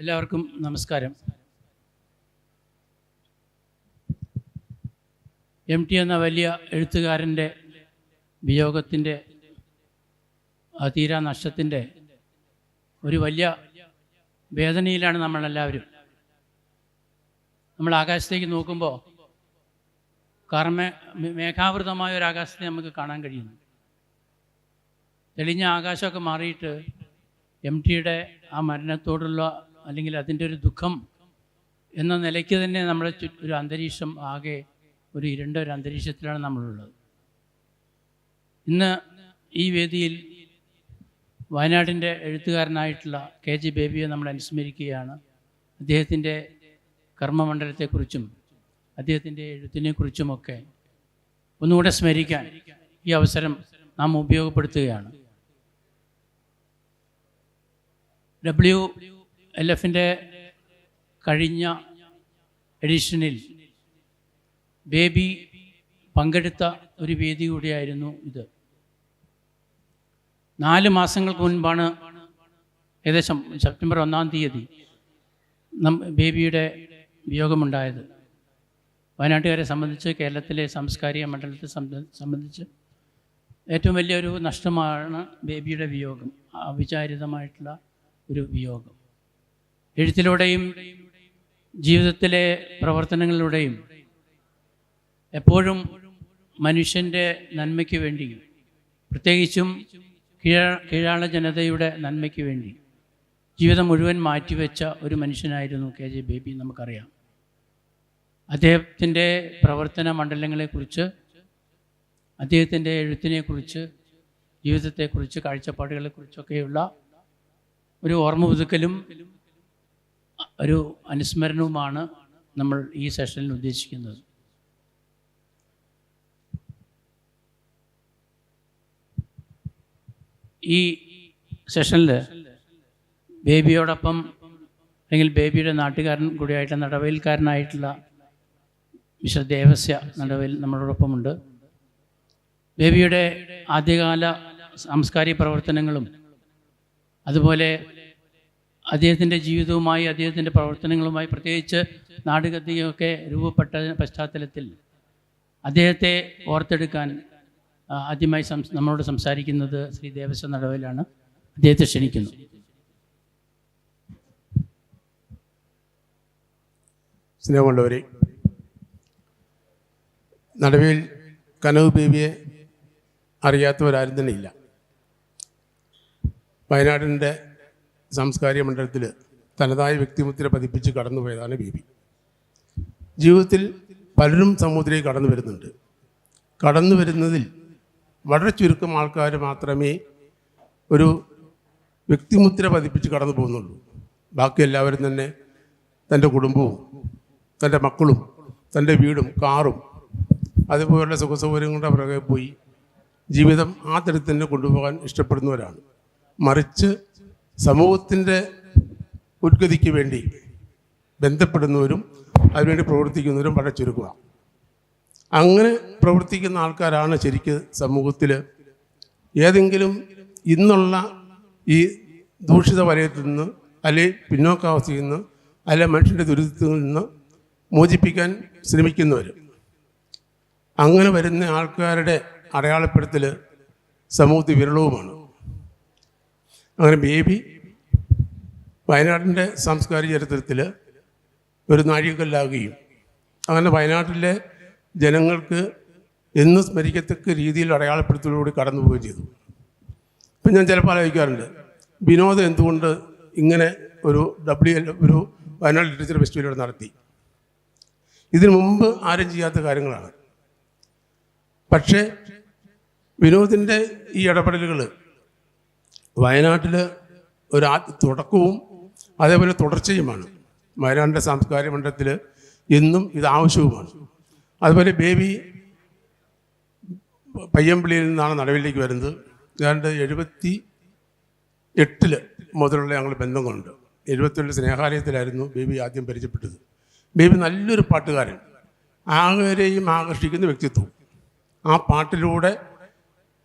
എല്ലാവർക്കും നമസ്കാരം. MT എന്ന വലിയ എഴുത്തുകാരൻ്റെ വിയോഗത്തിൻ്റെ തീരാ നഷ്ടത്തിൻ്റെ ഒരു വലിയ വേദനയിലാണ് നമ്മളെല്ലാവരും. നമ്മൾ ആകാശത്തേക്ക് നോക്കുമ്പോൾ മേഘാവൃതമായ ഒരു ആകാശത്തെ നമുക്ക് കാണാൻ കഴിയുന്നു. തെളിഞ്ഞ ആകാശമൊക്കെ മാറിയിട്ട് MTയുടെ ആ മരണത്തോടുള്ള അല്ലെങ്കിൽ അതിൻ്റെ ഒരു ദുഃഖം എന്ന നിലയ്ക്ക് തന്നെ നമ്മുടെ ഒരു അന്തരീക്ഷം ആകെ ഒരു ഇരുണ്ട ഒരു അന്തരീക്ഷത്തിലാണ് നമ്മളുള്ളത്. ഇന്ന് ഈ വേദിയിൽ വയനാടിൻ്റെ എഴുത്തുകാരനായിട്ടുള്ള KG ബേബിയെ നമ്മൾ അനുസ്മരിക്കുകയാണ്. അദ്ദേഹത്തിൻ്റെ കർമ്മമണ്ഡലത്തെക്കുറിച്ചും അദ്ദേഹത്തിൻ്റെ എഴുത്തിനെക്കുറിച്ചുമൊക്കെ ഒന്നുകൂടെ സ്മരിക്കാൻ ഈ അവസരം നാം ഉപയോഗപ്പെടുത്തുകയാണ്. WLFൻ്റെ കഴിഞ്ഞ എഡിഷനിൽ ബേബി പങ്കെടുത്ത ഒരു വേദി കൂടിയായിരുന്നു ഇത്. 4 മാസങ്ങൾക്ക് മുൻപാണ്, ഏകദേശം സെപ്റ്റംബർ 1-ാം തീയതി ബേബിയുടെ വിയോഗമുണ്ടായത്. വയനാട്ടുകാരെ സംബന്ധിച്ച്, കേരളത്തിലെ സാംസ്കാരിക മണ്ഡലത്തെ സംബന്ധിച്ച് ഏറ്റവും വലിയൊരു നഷ്ടമാണ് ബേബിയുടെ വിയോഗം. അവിചാരിതമായിട്ടുള്ള ഒരു വിയോഗം. എഴുത്തിലൂടെയും ജീവിതത്തിലെ പ്രവർത്തനങ്ങളിലൂടെയും എപ്പോഴും മനുഷ്യൻ്റെ നന്മയ്ക്ക് വേണ്ടി, പ്രത്യേകിച്ചും കീഴാള ജനതയുടെ നന്മയ്ക്ക് വേണ്ടി ജീവിതം മുഴുവൻ മാറ്റിവെച്ച ഒരു മനുഷ്യനായിരുന്നു KG ബേബി. നമുക്കറിയാം അദ്ദേഹത്തിൻ്റെ പ്രവർത്തന മണ്ഡലങ്ങളെക്കുറിച്ച്, അദ്ദേഹത്തിൻ്റെ എഴുത്തിനെക്കുറിച്ച്, ജീവിതത്തെക്കുറിച്ച്, കാഴ്ചപ്പാടുകളെക്കുറിച്ചൊക്കെയുള്ള ഒരു ഓർമ്മ പുതുക്കലും ഒരു അനുസ്മരണവുമാണ് നമ്മൾ ഈ സെഷനിൽ ഉദ്ദേശിക്കുന്നത്. ഈ സെഷനിൽ ബേബിയോടൊപ്പം, അല്ലെങ്കിൽ ബേബിയുടെ നാട്ടുകാരൻ കൂടിയായിട്ടുള്ള നടവയൽക്കാരനായിട്ടുള്ള മിസ്റ്റർ ദേവസ്യ നടവയൽ നമ്മളോടൊപ്പമുണ്ട്. ബേബിയുടെ ആദ്യകാല സാംസ്കാരിക പ്രവർത്തനങ്ങളും അതുപോലെ അദ്ദേഹത്തിൻ്റെ ജീവിതവുമായി, അദ്ദേഹത്തിൻ്റെ പ്രവർത്തനങ്ങളുമായി, പ്രത്യേകിച്ച് നാടുകഥയൊക്കെ രൂപപ്പെട്ട പശ്ചാത്തലത്തിൽ അദ്ദേഹത്തെ ഓർത്തെടുക്കാൻ ആദ്യമായി നമ്മളോട് സംസാരിക്കുന്നത് ശ്രീ ദേവസ്യ നടവയിലാണ്. അദ്ദേഹത്തെ ക്ഷണിക്കുന്നു. സ്നേഹമുള്ളവരെ, നടവയിൽ കനവ് ബേബിയെ അറിയാത്തവരാരും തന്നെ ഇല്ല. വയനാടിൻ്റെ സാംസ്കാരിക മണ്ഡലത്തിൽ തനതായ വ്യക്തിമുദ്ര പതിപ്പിച്ച് കടന്നുപോയതാണ് ബേബി. ജീവിതത്തിൽ പലരും സമൂഹത്തിലേക്ക് കടന്നു വരുന്നുണ്ട്. കടന്നു വരുന്നതിൽ വളരെ ചുരുക്കം ആൾക്കാർ മാത്രമേ ഒരു വ്യക്തിമുദ്ര പതിപ്പിച്ച് കടന്നു പോകുന്നുള്ളൂ. ബാക്കി എല്ലാവരും തന്നെ തൻ്റെ കുടുംബവും തൻ്റെ മക്കളും തൻ്റെ വീടും കാറും അതുപോലുള്ള സുഖസൗകര്യങ്ങളുടെ പുറകെ പോയി ജീവിതം ആ തരത്തിൽ തന്നെ കൊണ്ടുപോകാൻ ഇഷ്ടപ്പെടുന്നവരാണ്. മറിച്ച് സമൂഹത്തിൻ്റെ ഉദ്ഗതിക്ക് വേണ്ടി ബന്ധപ്പെടുന്നവരും അതിനുവേണ്ടി പ്രവർത്തിക്കുന്നവരും വളരെ ചുരുക്കമാണ്. അങ്ങനെ പ്രവർത്തിക്കുന്ന ആൾക്കാരാണ് ശരിക്ക് സമൂഹത്തിൽ ഏതെങ്കിലും ഇന്നുള്ള ഈ ദൂഷിത വലയത്തിൽ നിന്ന്, അല്ലെങ്കിൽ പിന്നോക്കാവസ്ഥയിൽ നിന്ന്, അല്ലെങ്കിൽ മനുഷ്യൻ്റെ ദുരിതത്തിൽ നിന്ന് മോചിപ്പിക്കാൻ ശ്രമിക്കുന്നവർ. അങ്ങനെ വരുന്ന ആൾക്കാരുടെ അടയാളപ്പെടുത്തൽ സമൂഹത്തിൽ വിരളവുമാണ്. അങ്ങനെ ബേബി വയനാടിൻ്റെ സാംസ്കാരിക ചരിത്രത്തിൽ ഒരു നാഴികക്കല്ലാകുകയും അങ്ങനെ വയനാട്ടിലെ ജനങ്ങൾക്ക് എന്ന് സ്മരിക്കത്തക്ക രീതിയിൽ അടയാളപ്പെടുത്തലോടുകൂടി കടന്നു പോവുകയും ചെയ്തു. ഇപ്പം ഞാൻ ചിലപ്പോൾ ആലോചിക്കാറുണ്ട്, വിനോദം എന്തുകൊണ്ട് ഇങ്ങനെ ഒരു ഒരു വയനാട് ലിറ്ററേച്ചർ ഫെസ്റ്റിവൽ ഇവിടെ നടത്തി? ഇതിനു മുമ്പ് ആരും ചെയ്യാത്ത കാര്യങ്ങളാണ്. പക്ഷേ വിനോദിൻ്റെ ഈ ഇടപെടലുകൾ വയനാട്ടിൽ ഒരു തുടക്കവും അതേപോലെ തുടർച്ചയുമാണ്. വയനാടിൻ്റെ സാംസ്കാരിക മണ്ഡലത്തിൽ എന്നും ഇത് ആവശ്യവുമാണ്. അതുപോലെ ബേബി പയ്യമ്പള്ളിയിൽ നിന്നാണ് നടവിലേക്ക് വരുന്നത്. ഏതാണ്ട് 78 മുതലുള്ള ഞങ്ങൾ ബന്ധങ്ങളുണ്ട്. 77 സ്നേഹാലയത്തിലായിരുന്നു ബേബി ആദ്യം പരിചയപ്പെട്ടത്. ബേബി നല്ലൊരു പാട്ടുകാരൻ, ആരെയും ആകർഷിക്കുന്ന വ്യക്തിത്വം. ആ പാട്ടിലൂടെ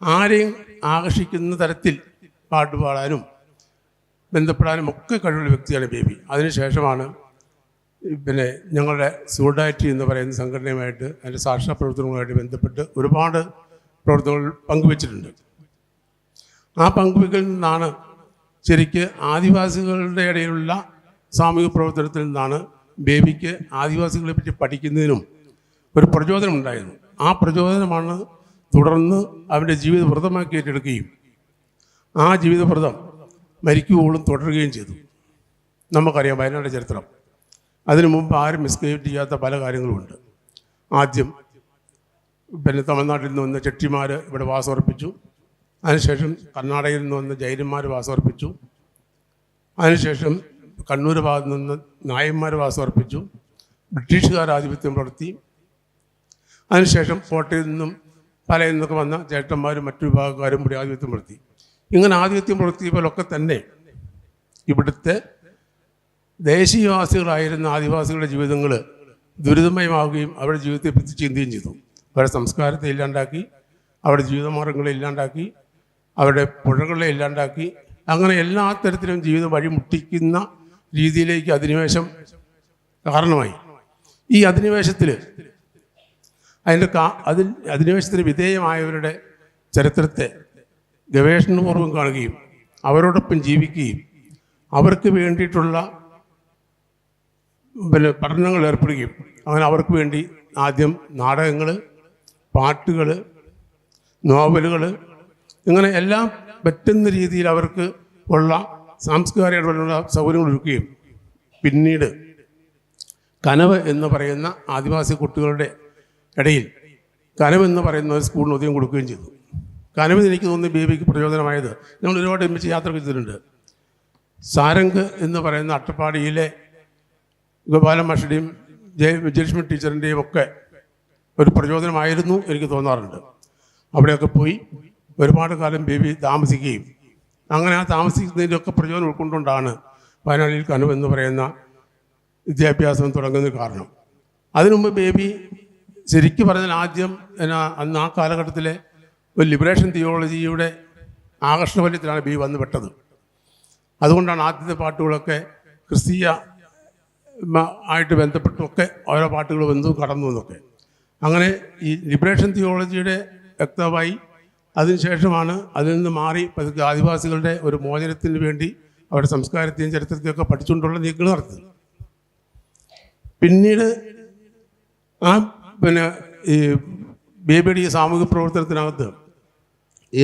ആരെയും ആകർഷിക്കുന്ന തരത്തിൽ പാട്ട് പാടാനും ബന്ധപ്പെടാനും ഒക്കെ കഴിവുള്ള വ്യക്തിയാണ് ബേബി. അതിനുശേഷമാണ് പിന്നെ ഞങ്ങളുടെ സോളിഡാരിറ്റി എന്ന് പറയുന്ന സംഘടനയുമായിട്ട് അതിൻ്റെ സാക്ഷാ പ്രവർത്തനങ്ങളുമായിട്ട് ബന്ധപ്പെട്ട് ഒരുപാട് പ്രവർത്തനങ്ങൾ പങ്കുവച്ചിട്ടുണ്ട്. ആ പങ്കുവയ്ക്കൽ നിന്നാണ് ശരിക്ക് ആദിവാസികളുടെ ഇടയിലുള്ള സാമൂഹിക പ്രവർത്തനത്തിൽ നിന്നാണ് ബേബിക്ക് ആദിവാസികളെ പറ്റി പഠിക്കുന്നതിനും ഒരു പ്രചോദനം ഉണ്ടായിരുന്നു. ആ പ്രചോദനമാണ് തുടർന്ന് അവൻ്റെ ജീവിതവ്രതമാക്കി ഏറ്റെടുക്കുകയും ആ ജീവിതവ്രതം മരിക്കുവോളം തുടരുകയും ചെയ്തു. നമുക്കറിയാം വയനാട് ചരിത്രം. അതിനു മുമ്പ് ആരും മിസ്ഗൈഡ് ചെയ്യാത്ത പല കാര്യങ്ങളുമുണ്ട്. ആദ്യം പിന്നെ തമിഴ്നാട്ടിൽ നിന്ന് വന്ന ചെട്ടിമാർ ഇവിടെ വാസമർപ്പിച്ചു. അതിനുശേഷം കർണാടകയിൽ നിന്ന് വന്ന ജൈനന്മാർ വാസമർപ്പിച്ചു. അതിനുശേഷം കണ്ണൂർ ഭാഗത്ത് നിന്ന് നായന്മാർ വാസമർപ്പിച്ചു. ബ്രിട്ടീഷുകാർ ആധിപത്യം പുലർത്തി. അതിനുശേഷം കോട്ടയിൽ നിന്നും പലയിൽ നിന്നൊക്കെ വന്ന ചേട്ടന്മാരും മറ്റു വിഭാഗക്കാരും കൂടി ആധിപത്യം പുലർത്തി. ഇങ്ങനെ ആധിപത്യം പുലർത്തിയപ്പോഴൊക്കെ തന്നെ ഇവിടുത്തെ ദേശീയവാസികളായിരുന്ന ആദിവാസികളുടെ ജീവിതങ്ങൾ ദുരിതമയമാവുകയും അവരുടെ ജീവിതത്തെ പറ്റി ചിന്തിക്കുകയും ചെയ്തു. അവരുടെ സംസ്കാരത്തെ ഇല്ലാണ്ടാക്കി, അവരുടെ ജീവിതമാർഗങ്ങളെ ഇല്ലാണ്ടാക്കി, അവരുടെ പുഴകളെ ഇല്ലാണ്ടാക്കി, അങ്ങനെ എല്ലാ തരത്തിലും ജീവിതം വഴിമുട്ടിക്കുന്ന രീതിയിലേക്ക് അധിനിവേശം കാരണമായി. ഈ അധിനിവേശത്തിൽ അധിനിവേശത്തിന് വിധേയമായവരുടെ ചരിത്രത്തെ ഗവേഷണപൂർവ്വം കാണുകയും അവരോടൊപ്പം ജീവിക്കുകയും അവർക്ക് വേണ്ടിയിട്ടുള്ള പഠനങ്ങൾ ഏർപ്പെടുകയും അങ്ങനെ അവർക്ക് വേണ്ടി ആദ്യം നാടകങ്ങൾ, പാട്ടുകൾ, നോവലുകൾ, ഇങ്ങനെ എല്ലാം പറ്റുന്ന രീതിയിൽ അവർക്ക് ഉള്ള സാംസ്കാരികമായിട്ടുള്ള സൗകര്യങ്ങൾ ഒരുക്കുകയും പിന്നീട് കനവ് എന്ന് പറയുന്ന ആദിവാസി കുട്ടികളുടെ ഇടയിൽ കനവ് എന്ന് പറയുന്ന ഒരു സ്കൂളിന് ഉദയം കൊടുക്കുകയും ചെയ്തു. കനവിന് എനിക്ക് തോന്നുന്നു ബേബിക്ക് പ്രചോദനമായത്, ഞങ്ങൾ ഒരുപാട് ഒരുമിച്ച് യാത്ര ചെയ്തിട്ടുണ്ട്. സാരംഗ് എന്ന് പറയുന്ന അട്ടപ്പാടിയിലെ ഗോപാലൻ മാഷയുടെയും വിജയലക്ഷ്മി ടീച്ചറിൻ്റെയും ഒക്കെ ഒരു പ്രചോദനമായിരുന്നു എനിക്ക് തോന്നാറുണ്ട്. അവിടെയൊക്കെ പോയി ഒരുപാട് കാലം ബേബി താമസിക്കുകയും അങ്ങനെ ആ താമസിക്കുന്നതിൻ്റെയൊക്കെ പ്രചോദനം ഉൾക്കൊണ്ടുകൊണ്ടാണ് വയനാട്ടിൽ കനവ് എന്ന് പറയുന്ന വിദ്യാഭ്യാസം തുടങ്ങുന്നതിന് കാരണം. അതിനുമുമ്പ് ബേബി ശരിക്കും പറഞ്ഞാൽ ആദ്യം അന്ന് ആ കാലഘട്ടത്തിലെ ഒരു ലിബറേഷൻ തിയോളജിയുടെ ആകർഷണവല്യത്തിലാണ് ബേബി വന്ന് പെട്ടത്. അതുകൊണ്ടാണ് ആദ്യത്തെ പാട്ടുകളൊക്കെ ക്രിസ്തീയ ആയിട്ട് ബന്ധപ്പെട്ടൊക്കെ ഓരോ പാട്ടുകൾ വന്നു കടന്നു എന്നൊക്കെ. അങ്ങനെ ഈ ലിബറേഷൻ തിയോളജിയുടെ വ്യക്തമായി അതിനുശേഷമാണ് അതിൽ നിന്ന് മാറി പതുക്കെ ആദിവാസികളുടെ ഒരു മോചനത്തിന് വേണ്ടി അവരുടെ സംസ്കാരത്തെയും ചരിത്രത്തെയും ഒക്കെ പഠിച്ചുകൊണ്ടുള്ള നീക്കങ്ങൾ നടത്തുന്നത്. പിന്നീട് ഈ ബേബിയുടെ ഈ സാമൂഹിക പ്രവർത്തനത്തിനകത്ത് ഈ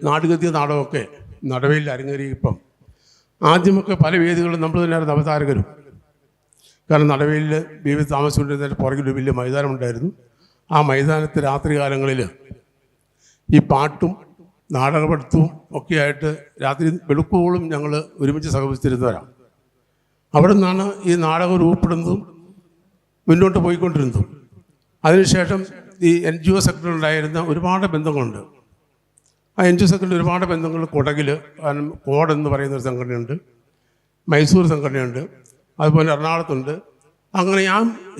നാടുകത്തിയ നാടകമൊക്കെ നടവയിൽ അരങ്ങേറിയപ്പം ആദ്യമൊക്കെ പല വേദികളും നമ്മൾ തന്നെയായിരുന്നു അവതാരകരും. കാരണം നടവയിൽ ബേബി താമസിച്ചുകൊണ്ടിരുന്നതിൻ്റെ പുറകിൽ വലിയ മൈതാനമുണ്ടായിരുന്നു. ആ മൈതാനത്ത് രാത്രി കാലങ്ങളിൽ ഈ പാട്ടും നാടകപ്പെടുത്തവും ഒക്കെയായിട്ട് രാത്രി വെളുക്കുവോളും ഞങ്ങൾ ഒരുമിച്ച് സഹകരിച്ചിരുന്നവരാണ്. അവിടെ നിന്നാണ് ഈ നാടകം രൂപപ്പെടുന്നതും മുന്നോട്ട് പോയിക്കൊണ്ടിരുന്നതും. അതിനുശേഷം ഈ NGO സെക്ടറിലുണ്ടായിരുന്ന ഒരുപാട് ബന്ധങ്ങളുണ്ട്. ആ NGO സെക്ടറിൽ ഒരുപാട് ബന്ധങ്ങൾ കൊടകിൽ കോടെന്ന് പറയുന്നൊരു സംഘടനയുണ്ട്, മൈസൂർ സംഘടനയുണ്ട്, അതുപോലെ എറണാകുളത്തുണ്ട്. അങ്ങനെ ആ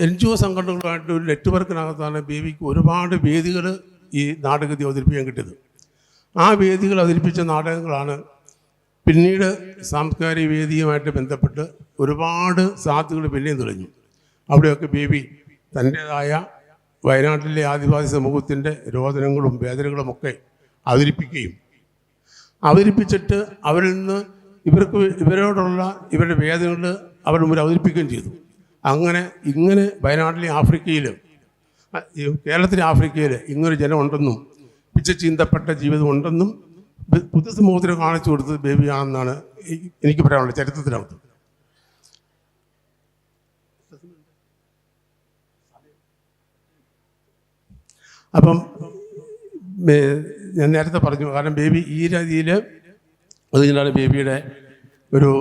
NGO സംഘടനകളുമായിട്ട് ഒരു നെറ്റ്വർക്കിനകത്താണ് ബേബിക്ക് ഒരുപാട് വേദികൾ ഈ നാടകത്തിൽ അവതരിപ്പിക്കാൻ കിട്ടിയത്. ആ വേദികൾ അവതരിപ്പിച്ച നാടകങ്ങളാണ് പിന്നീട് സാംസ്കാരിക വേദിയുമായിട്ട് ബന്ധപ്പെട്ട് ഒരുപാട് സാധ്യതകൾ പിന്നെയും തെളിഞ്ഞു. അവിടെയൊക്കെ ബേബി തൻ്റേതായ വയനാട്ടിലെ ആദിവാസി സമൂഹത്തിൻ്റെ രോദനങ്ങളും വേദനകളുമൊക്കെ അവതരിപ്പിച്ചിട്ട് അവരിൽ നിന്ന് ഇവരോടുള്ള ഇവരുടെ വേദനകൾ അവരുടെ മുന്നിൽ അവതരിപ്പിക്കുകയും ചെയ്തു. ഇങ്ങനെ വയനാട്ടിലെ ആഫ്രിക്കയിലും കേരളത്തിലെ ആഫ്രിക്കയിൽ ഇങ്ങനൊരു ജനമുണ്ടെന്നും പിച്ച ചീന്തപ്പെട്ട ജീവിതം ഉണ്ടെന്നും പൊതുസമൂഹത്തിന് കാണിച്ചു കൊടുത്തത് ബേബിയാണെന്നാണ് എനിക്ക് പറയാനുള്ളത് ചരിത്രത്തിനകത്ത്. അപ്പം ഞാൻ നേരത്തെ പറഞ്ഞു, കാരണം ബേബി ഈ രീതിയിൽ അതുകൊണ്ടാണ് ബേബിയുടെ ഒരു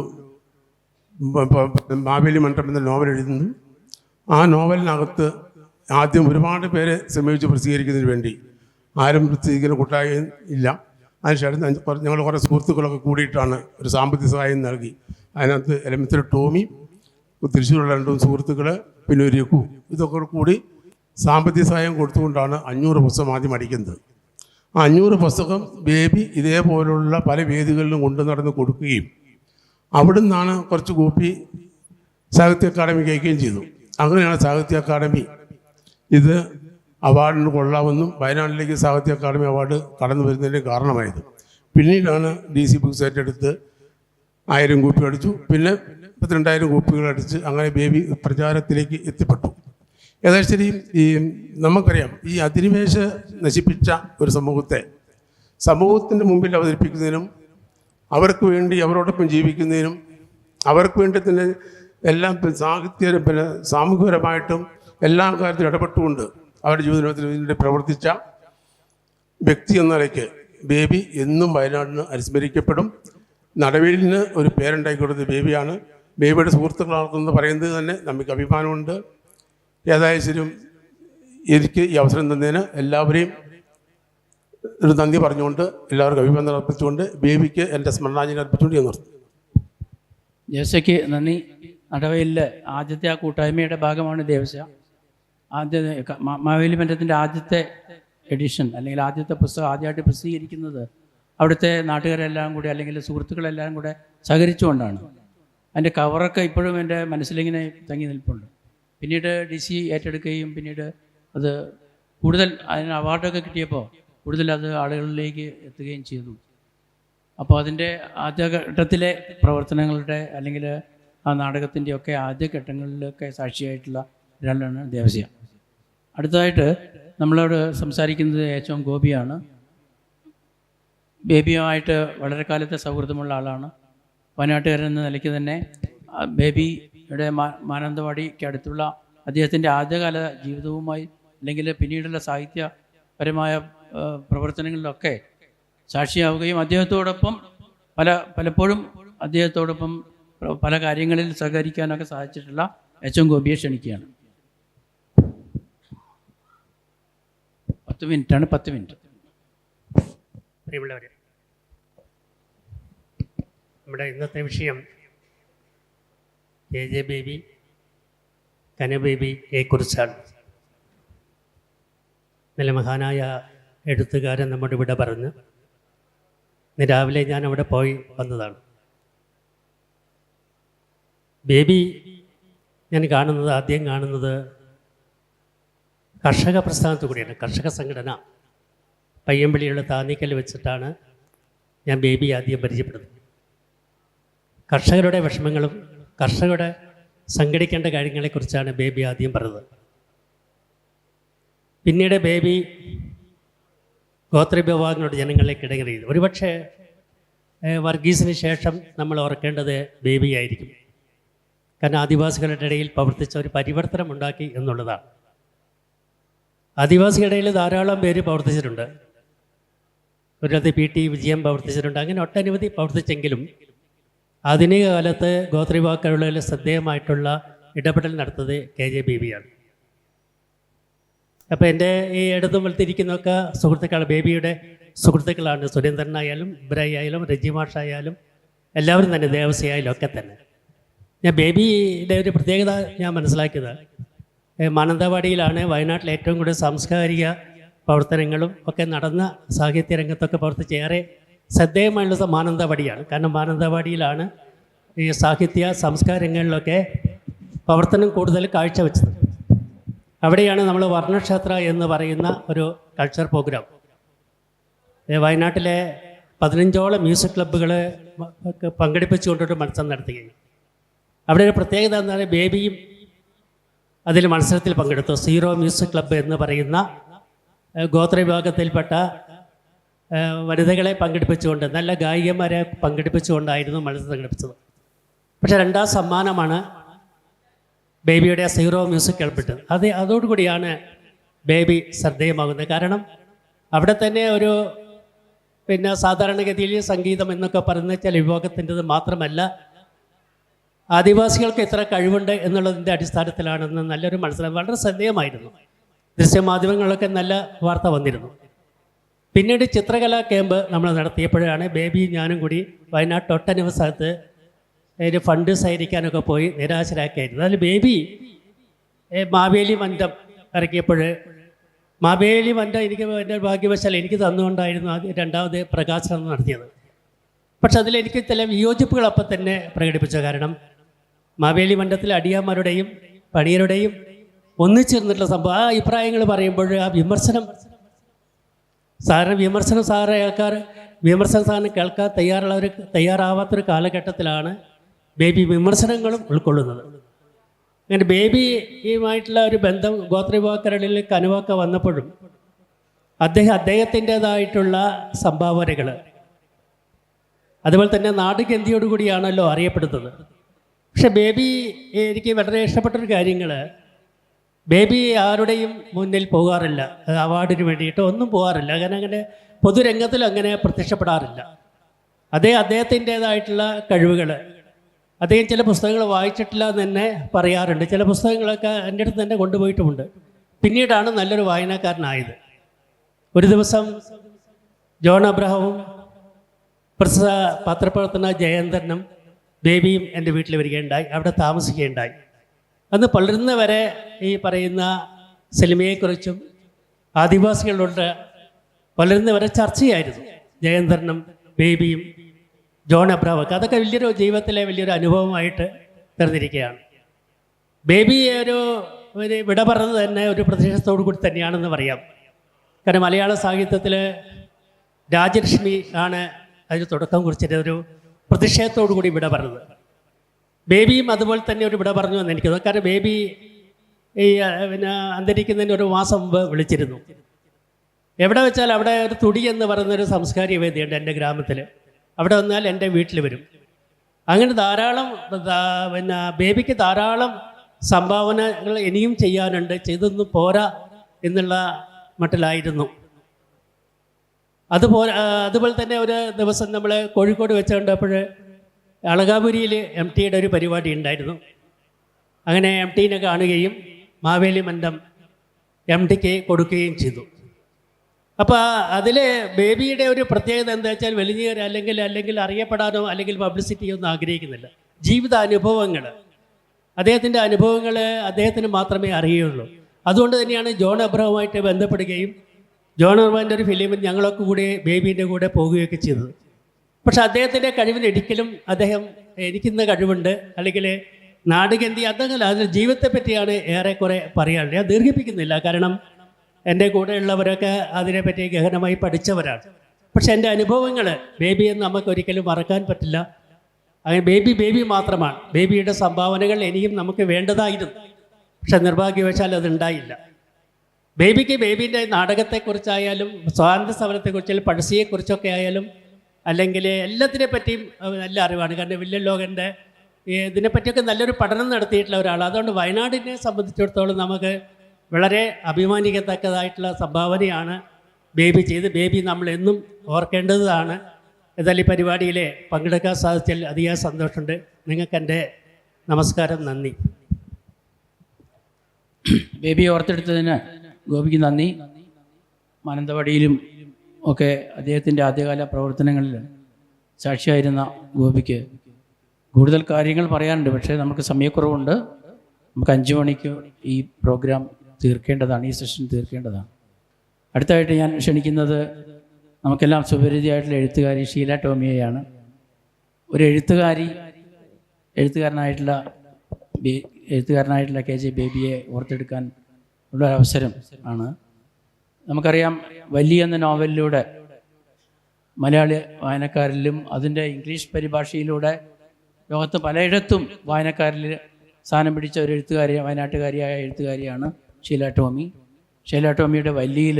മാവേലി മണ്ഡപം എന്ന നോവൽ എഴുതുന്നു. ആ നോവലിനകത്ത് ആദ്യം ഒരുപാട് പേരെ സമീപിച്ച് പ്രസിദ്ധീകരിക്കുന്നതിന് വേണ്ടി ആരും പ്രസിദ്ധീകരിക്കുന്ന കൂട്ടായും ഇല്ല. അതിനുശേഷം ഞങ്ങൾ കുറേ സുഹൃത്തുക്കളൊക്കെ കൂടിയിട്ടാണ് ഒരു സാമ്പത്തിക സഹായം നൽകി. അതിനകത്ത് എലമത്തിൽ ടോമി, തൃശ്ശൂരുള്ള 2 സുഹൃത്തുക്കൾ, പിന്നെ ഒരു യക്കു, ഇതൊക്കെ കൂടി സാമ്പത്തിക സഹായം കൊടുത്തുകൊണ്ടാണ് 500 പുസ്തകം ആദ്യം അടിക്കുന്നത്. ആ 500 പുസ്തകം ബേബി ഇതേപോലുള്ള പല വേദികളിലും കൊണ്ടു നടന്ന് കൊടുക്കുകയും അവിടെ നിന്നാണ് കുറച്ച് കോപ്പി സാഹിത്യ അക്കാദമിക്ക് അയക്കുകയും ചെയ്തു. അങ്ങനെയാണ് സാഹിത്യ അക്കാദമി ഇത് അവാർഡിന് കൊള്ളാമെന്നും വയനാട്ടിലേക്ക് സാഹിത്യ അക്കാദമി അവാർഡ് കടന്നു വരുന്നതിന് കാരണമായത്. പിന്നീടാണ് DC ബുക്സ് ഏറ്റെടുത്ത് 1000 കോപ്പി അടിച്ചു, പിന്നെ 32,000 കോപ്പികൾ അടിച്ച് അങ്ങനെ ബേബി പ്രചാരത്തിലേക്ക് എത്തിപ്പെട്ടു. ഏതായാലും ശരി, ഈ നമുക്കറിയാം ഈ അധിനിവേശ നശിപ്പിച്ച ഒരു സമൂഹത്തിൻ്റെ മുമ്പിൽ അവതരിപ്പിക്കുന്നതിനും അവർക്ക് വേണ്ടി അവരോടൊപ്പം ജീവിക്കുന്നതിനും അവർക്ക് വേണ്ടി തന്നെ എല്ലാം സാമൂഹികപരമായിട്ടും എല്ലാ കാര്യത്തിലും ഇടപെട്ടുകൊണ്ട് അവരുടെ ജീവിതത്തിൽ ഇതിൻ്റെ പ്രവർത്തിച്ച വ്യക്തി എന്ന നിലയ്ക്ക് ബേബി എന്നും വയനാടിന് അനുസ്മരിക്കപ്പെടും. നടവേലിന് ഒരു പേരുണ്ടാക്കി കൊടുത്തത് ബേബിയാണ്. ബേബിയുടെ സുഹൃത്തുക്കളാണെന്ന് പറയുന്നത് തന്നെ നമുക്ക് അഭിമാനമുണ്ട്. ഏതായാലും എനിക്ക് ഈ അവസരം തന്നതിന് എല്ലാവരെയും ഒരു നന്ദി പറഞ്ഞുകൊണ്ട് എല്ലാവർക്കും അഭിമാനം അർപ്പിച്ചുകൊണ്ട് ബേബിക്ക് എൻ്റെ സ്മരണാഞ്ജലി അർപ്പിച്ചുകൊണ്ട് ഞാൻ നിർത്തുന്നു. ദേവസ്യയ്ക്ക് നന്ദി. നടവയിലെ ആദ്യത്തെ ആ കൂട്ടായ്മയുടെ ഭാഗമാണ് ദേവസ്യ. മാവേലി മன்றത്തിൻ്റെ ആദ്യത്തെ എഡിഷൻ അല്ലെങ്കിൽ ആദ്യത്തെ പുസ്തകം ആദ്യമായിട്ട് പ്രസിദ്ധീകരിക്കുന്നത് അവിടുത്തെ നാട്ടുകാരെല്ലാം കൂടി അല്ലെങ്കിൽ സുഹൃത്തുക്കളെല്ലാം കൂടെ സഹകരിച്ചുകൊണ്ടാണ്. അതിൻ്റെ കവറൊക്കെ ഇപ്പോഴും എൻ്റെ മനസ്സിലിങ്ങനെ തങ്ങി നിൽപ്പുണ്ട്. പിന്നീട് DC ഏറ്റെടുക്കുകയും പിന്നീട് അത് കൂടുതൽ അതിന് അവാർഡൊക്കെ കിട്ടിയപ്പോൾ കൂടുതൽ അത് ആളുകളിലേക്ക് എത്തുകയും ചെയ്തു. അപ്പോൾ അതിൻ്റെ ആദ്യഘട്ടത്തിലെ പ്രവർത്തനങ്ങളുടെ അല്ലെങ്കിൽ ആ നാടകത്തിൻ്റെയൊക്കെ ആദ്യഘട്ടങ്ങളിലൊക്കെ സാക്ഷിയായിട്ടുള്ള ഒരാളാണ് ദേവസ്യ. അടുത്തതായിട്ട് നമ്മളോട് സംസാരിക്കുന്നത് ഏറ്റവും ഗോപിയാണ്. ബേബിയുമായിട്ട് വളരെ കാലത്തെ സൗഹൃദമുള്ള ആളാണ്. വയനാട്ടുകാരൻ എന്ന നിലയ്ക്ക് തന്നെ ബേബിയുടെ മാനന്തവാടിക്ക് അടുത്തുള്ള അദ്ദേഹത്തിൻ്റെ ആദ്യകാല ജീവിതവുമായി അല്ലെങ്കിൽ പിന്നീടുള്ള സാഹിത്യപരമായ പ്രവർത്തനങ്ങളിലൊക്കെ സാക്ഷിയാവുകയും അദ്ദേഹത്തോടൊപ്പം പലപ്പോഴും അദ്ദേഹത്തോടൊപ്പം പല കാര്യങ്ങളിൽ സഹകരിക്കാനൊക്കെ സാധിച്ചിട്ടുള്ള ഏറ്റവും ഗോപിയെ ക്ഷണിക്കുകയാണ്. 10 മിനിറ്റാണ്. 10 മിനിറ്റ്. പ്രിയമുള്ളവരെ, നമ്മുടെ ഇന്നത്തെ വിഷയം KJ ബേബി, കനബേബിയെ കുറിച്ചാണ്. നല്ല മഹാനായ എഴുത്തുകാരൻ നമ്മുടെ ഇവിടെ പറഞ്ഞു. ഇന്ന് രാവിലെ ഞാൻ അവിടെ പോയി വന്നതാണ്. ബേബി ഞാൻ ആദ്യം കാണുന്നത് കർഷക പ്രസ്ഥാനത്തു കൂടിയാണ്. കർഷക സംഘടന പയ്യമ്പള്ളിയുള്ള താന്നിക്കൽ വെച്ചിട്ടാണ് ഞാൻ ബേബി ആദ്യം പരിചയപ്പെടുന്നത്. കർഷകരുടെ വിഷമങ്ങളും കർഷകരുടെ സംഘടിക്കേണ്ട കാര്യങ്ങളെക്കുറിച്ചാണ് ബേബി ആദ്യം പറഞ്ഞത്. പിന്നീട് ബേബി ഗോത്രവിഭാഗങ്ങളുടെ ജനങ്ങളിലേക്ക് ഇടകറിയത്. ഒരുപക്ഷെ വർഗീസിന് ശേഷം നമ്മൾ ഓർക്കേണ്ടത് ബേബി ആയിരിക്കും. കാരണം ആദിവാസികളുടെ ഇടയിൽ പ്രവർത്തിച്ച ഒരു പരിവർത്തനം ഉണ്ടാക്കി എന്നുള്ളതാണ്. ആദിവാസികളുടെ ഇടയിൽ ധാരാളം പേര് പ്രവർത്തിച്ചിട്ടുണ്ട്. ഒരിടത്ത് PT വിജയം പ്രവർത്തിച്ചിട്ടുണ്ട്. അങ്ങനെ ഒട്ടനവധി പ്രവർത്തിച്ചെങ്കിലും ആധുനിക കാലത്ത് ഗോത്രവിഭാഗക്കാരുടെ ശ്രദ്ധേയമായിട്ടുള്ള ഇടപെടൽ നടത്തുന്നത് KJ ബേബിയാണ്. അപ്പോൾ എൻ്റെ ഈ ഇടതും വലത്തിരിക്കുന്നതൊക്കെ സുഹൃത്തുക്കളാണ്, ബേബിയുടെ സുഹൃത്തുക്കളാണ്. സുരേന്ദ്രനായാലും ഇബ്രാഹിം ആയാലും റജിമാഷായാലും എല്ലാവരും തന്നെ, ദേവസ്യായാലും ഒക്കെ തന്നെ. ഞാൻ ബേബിയുടെ ഒരു പ്രത്യേകത ഞാൻ മനസ്സിലാക്കിയത് മാനന്തവാടിയിലാണ് വയനാട്ടിലെ ഏറ്റവും കൂടുതൽ സാംസ്കാരിക പ്രവർത്തനങ്ങളും ഒക്കെ നടന്ന സാഹിത്യ രംഗത്തൊക്കെ പ്രവർത്തിച്ച് ഏറെ ശ്രദ്ധേയമായുള്ള മാനന്തവാടിയാണ്. കാരണം മാനന്തവാടിയിലാണ് ഈ സാഹിത്യ സംസ്കാരങ്ങളിലൊക്കെ പ്രവർത്തനം കൂടുതൽ കാഴ്ചവെച്ചത്. അവിടെയാണ് നമ്മൾ വർണ്ണക്ഷേത്ര എന്ന് പറയുന്ന ഒരു കൾച്ചർ പ്രോഗ്രാം വയനാട്ടിലെ 15ഓളം മ്യൂസിക് ക്ലബ്ബുകൾ പങ്കെടുപ്പിച്ചുകൊണ്ടൊരു മത്സരം നടത്തുകയും അവിടെ ഒരു പ്രത്യേകത എന്നാൽ ബേബിയും അതിൽ മത്സരത്തിൽ പങ്കെടുത്തു. സീറോ മ്യൂസിക് ക്ലബ്ബ് എന്ന് പറയുന്ന ഗോത്രവിഭാഗത്തിൽപ്പെട്ട വനിതകളെ പങ്കെടുപ്പിച്ചുകൊണ്ട്, നല്ല ഗായികമാരെ പങ്കെടുപ്പിച്ചുകൊണ്ടായിരുന്നു മത്സരം സംഘടിപ്പിച്ചത്. പക്ഷേ 2ാം സമ്മാനമാണ് ബേബിയുടെ സീറോ മ്യൂസിക് ക്ലബ്ബ്. അതോടുകൂടിയാണ് ബേബി ശ്രദ്ധേയമാകുന്നത്. കാരണം അവിടെ തന്നെ ഒരു സാധാരണഗതിയിൽ സംഗീതം എന്നൊക്കെ പറയുന്ന ചില വിഭാഗത്തിൻ്റെത് മാത്രമല്ല, ആദിവാസികൾക്ക് എത്ര കഴിവുണ്ട് എന്നുള്ളതിൻ്റെ അടിസ്ഥാനത്തിലാണെന്ന് നല്ലൊരു മത്സരം വളരെ ശ്രദ്ധേയമായിരുന്നു. ദൃശ്യമാധ്യമങ്ങളിലൊക്കെ നല്ല വാർത്ത വന്നിരുന്നു. പിന്നീട് ചിത്രകലാ ക്യാമ്പ് നമ്മൾ നടത്തിയപ്പോഴാണ് ബേബി ഞാനും കൂടി വയനാട്ട് ഒട്ടനവധി സ്ഥലത്ത് ഒരു ഫണ്ട് സഹകരിക്കാനൊക്കെ പോയി നിരാശരാക്കിയായിരുന്നു. അതിൽ ബേബി മാവേലി മന്റം ഇറക്കിയപ്പോൾ മാവേലി മന്റം എനിക്ക് എൻ്റെ ഭാഗ്യവശാൽ എനിക്ക് തന്നുകൊണ്ടായിരുന്നു 2ാമത് പ്രകാശനം നടത്തിയത്. പക്ഷെ അതിലെനിക്ക് ചില വിയോജിപ്പുകൾ അപ്പം തന്നെ പ്രകടിപ്പിച്ചു. കാരണം മാവേലി മണ്ഡലത്തിലെ അടിയാന്മാരുടെയും പണിയരുടെയും ഒന്നിച്ചേർന്നിട്ടുള്ള സംഭവം, ആ അഭിപ്രായങ്ങൾ പറയുമ്പോൾ ആ വിമർശനം സാറിന് കേൾക്കാൻ തയ്യാറാവാത്തൊരു കാലഘട്ടത്തിലാണ് ബേബി വിമർശനങ്ങളും ഉൾക്കൊള്ളുന്നത്. അങ്ങനെ ബേബിയുമായിട്ടുള്ള ഒരു ബന്ധം ഗോത്രവിഭാഗക്കരളിൽ കനുവാക്ക വന്നപ്പോഴും അദ്ദേഹത്തിൻ്റേതായിട്ടുള്ള സംഭാവനകൾ, അതുപോലെ തന്നെ നാടുകന്തിയോടുകൂടിയാണല്ലോ അറിയപ്പെടുന്നത്. പക്ഷെ ബേബി എനിക്ക് വളരെ ഇഷ്ടപ്പെട്ടൊരു കാര്യങ്ങൾ, ബേബി ആരുടെയും മുന്നിൽ പോകാറില്ല, അവാർഡിന് വേണ്ടിയിട്ട് ഒന്നും പോകാറില്ല. അങ്ങനെ പൊതുരംഗത്തിൽ അങ്ങനെ പ്രത്യക്ഷപ്പെടാറില്ല. അദ്ദേഹത്തിൻ്റേതായിട്ടുള്ള കഴിവുകൾ, അദ്ദേഹം ചില പുസ്തകങ്ങൾ വായിച്ചിട്ടില്ല എന്ന് തന്നെ പറയാറുണ്ട്. ചില പുസ്തകങ്ങളൊക്കെ എൻ്റെ അടുത്ത് തന്നെ കൊണ്ടുപോയിട്ടുമുണ്ട്. പിന്നീടാണ് നല്ലൊരു വായനക്കാരനായത്. ഒരു ദിവസം ജോൺ അബ്രഹാമും പ്രസിദ്ധ പത്രപ്രവർത്തന ജയന്തനും ബേബിയും എൻ്റെ വീട്ടിൽ വരികയുണ്ടായി, അവിടെ താമസിക്കുകയുണ്ടായി. അന്ന് പലരുന്നവരെ ഈ പറയുന്ന സിനിമയെക്കുറിച്ചും ആദിവാസികളോട് പലരുന്നവരെ ചർച്ചയായിരുന്നു. ജയന്തനും ബേബിയും ജോൺ അബ്രഹാമൊക്കെ, അതൊക്കെ വലിയൊരു ജീവിതത്തിലെ വലിയൊരു അനുഭവമായിട്ട് തീർന്നിരിക്കുകയാണ്. ബേബി ഒരു വിട പറഞ്ഞത് തന്നെ ഒരു പ്രതീക്ഷത്തോടു കൂടി തന്നെയാണെന്ന് പറയാം. കാരണം മലയാള സാഹിത്യത്തിൽ രാജലക്ഷ്മി ആണ് അതിന് തുടക്കം കുറിച്ചിട്ട് ഒരു പ്രതിഷേധത്തോടു കൂടി വിട പറഞ്ഞത്. ബേബിയും അതുപോലെ തന്നെ ഒരു വിട പറഞ്ഞു എന്ന് എനിക്ക് തോന്നുന്നു. കാരണം ബേബി ഈ അന്തരിക്കുന്നതിന് ഒരു മാസം മുമ്പ് വിളിച്ചിരുന്നു. എവിടെ വെച്ചാൽ അവിടെ ഒരു തുടി എന്ന് പറയുന്നൊരു സാംസ്കാരിക വേദിയുണ്ട് എൻ്റെ ഗ്രാമത്തിൽ. അവിടെ വന്നാൽ എൻ്റെ വീട്ടിൽ വരും. അങ്ങനെ ധാരാളം ബേബിക്ക് ധാരാളം സംഭാവനകൾ ഇനിയും ചെയ്യാനുണ്ട്, ചെയ്തൊന്നും പോരാ എന്നുള്ള മട്ടിലായിരുന്നു. അതുപോലെ തന്നെ ഒരു ദിവസം നമ്മൾ കോഴിക്കോട് വെച്ചുകൊണ്ടപ്പോൾ അളകാപുരിയിൽ MTയുടെ ഒരു പരിപാടി ഉണ്ടായിരുന്നു. അങ്ങനെ MTനെ കാണുകയും മാവേലി മന്ദം MTക്ക് കൊടുക്കുകയും ചെയ്തു. അപ്പോൾ അതിൽ ബേബിയുടെ ഒരു പ്രത്യേകത എന്താ വെച്ചാൽ വലിയ അല്ലെങ്കിൽ അറിയപ്പെടാനോ അല്ലെങ്കിൽ പബ്ലിസിറ്റിയോ ഒന്നും ആഗ്രഹിക്കുന്നില്ല. ജീവിത അനുഭവങ്ങൾ, അദ്ദേഹത്തിൻ്റെ അനുഭവങ്ങൾ അദ്ദേഹത്തിന് മാത്രമേ അറിയുള്ളൂ. അതുകൊണ്ട് തന്നെയാണ് ജോൺ അബ്രഹാമുമായിട്ട് ബന്ധപ്പെടുകയും ജോൺ അബ്രഹാമിൻ്റെ ഒരു ഫിലിമിൽ ഞങ്ങളൊക്കെ കൂടി ബേബീൻ്റെ കൂടെ പോകുകയൊക്കെ ചെയ്തത്. പക്ഷെ അദ്ദേഹത്തിൻ്റെ കഴിവിന് ഒരിക്കലും അദ്ദേഹം എനിക്കിന്ന കഴിവുണ്ട് അല്ലെങ്കിൽ നാടുകന്തി അതങ്ങനെ അതിൻ്റെ ജീവിതത്തെ പറ്റിയാണ് ഏറെക്കുറെ പറയാനുള്ളത്. ഞാൻ ദീർഘിപ്പിക്കുന്നില്ല, കാരണം എൻ്റെ കൂടെയുള്ളവരൊക്കെ അതിനെപ്പറ്റി ഗഹനമായി പഠിച്ചവരാണ്. പക്ഷെ എൻ്റെ അനുഭവങ്ങൾ ബേബിയെന്ന് നമുക്കൊരിക്കലും മറക്കാൻ പറ്റില്ല. അങ്ങനെ ബേബി മാത്രമാണ്. ബേബിയുടെ സംഭാവനകൾ ഇനിയും നമുക്ക് വേണ്ടതായിരുന്നു. പക്ഷെ നിർഭാഗ്യവശാൽ അതുണ്ടായില്ല. ബേബിക്ക് ബേബീൻ്റെ നാടകത്തെക്കുറിച്ചായാലും സ്വാതന്ത്ര്യ സമരത്തെക്കുറിച്ചായാലും പഴശ്ശിയെക്കുറിച്ചൊക്കെ ആയാലും അല്ലെങ്കിൽ എല്ലാത്തിനെ പറ്റിയും നല്ല അറിവാണ്. കാരണം വില്യം ലോഗൻ്റെ ഇതിനെപ്പറ്റിയൊക്കെ നല്ലൊരു പഠനം നടത്തിയിട്ടുള്ള ഒരാളാണ്. അതുകൊണ്ട് വയനാടിനെ സംബന്ധിച്ചിടത്തോളം നമുക്ക് വളരെ അഭിമാനിക്കത്തക്കതായിട്ടുള്ള സംഭാവനയാണ് ബേബി ചെയ്ത്. ബേബി നമ്മളെന്നും ഓർക്കേണ്ടതാണ്. ഏതായാലും ഈ പരിപാടിയിൽ പങ്കെടുക്കാൻ സാധിച്ചാൽ അതിയായ സന്തോഷമുണ്ട്. നിങ്ങൾക്ക് എൻ്റെ നമസ്കാരം, നന്ദി. ബേബി ഓർത്തെടുത്തതിന് ഗോപിക്ക് നന്ദി. മാനന്തവാടിയിലും ഒക്കെ അദ്ദേഹത്തിൻ്റെ ആദ്യകാല പ്രവർത്തനങ്ങളിൽ സാക്ഷിയായിരുന്ന ഗോപിക്ക് കൂടുതൽ കാര്യങ്ങൾ പറയാനുണ്ട്. പക്ഷേ നമുക്ക് സമയക്കുറവുണ്ട്. നമുക്ക് 5 മണിക്ക് ഈ പ്രോഗ്രാം തീർക്കേണ്ടതാണ്, ഈ സെഷൻ തീർക്കേണ്ടതാണ്. അടുത്തായിട്ട് ഞാൻ ക്ഷണിക്കുന്നത് നമുക്കെല്ലാം സുപരിചിതയായിട്ടുള്ള എഴുത്തുകാരി ഷീല ടോമിയെയാണ്. ഒരു എഴുത്തുകാരനായിട്ടുള്ള KJ ബേബിയെ ഓർത്തെടുക്കാൻ ഉള്ള അവസരം ആണ്. നമുക്കറിയാം, വലിയ എന്ന നോവലിലൂടെ മലയാളി വായനക്കാരിലും അതിൻ്റെ ഇംഗ്ലീഷ് പരിഭാഷയിലൂടെ ലോകത്ത് പലയിടത്തും വായനക്കാരിൽ സ്ഥാനം പിടിച്ച ഒരു വയനാട്ടുകാരിയായ എഴുത്തുകാരിയാണ് ഷീല ടോമി. ഷീല ടോമിയുടെ വല്ലിയിൽ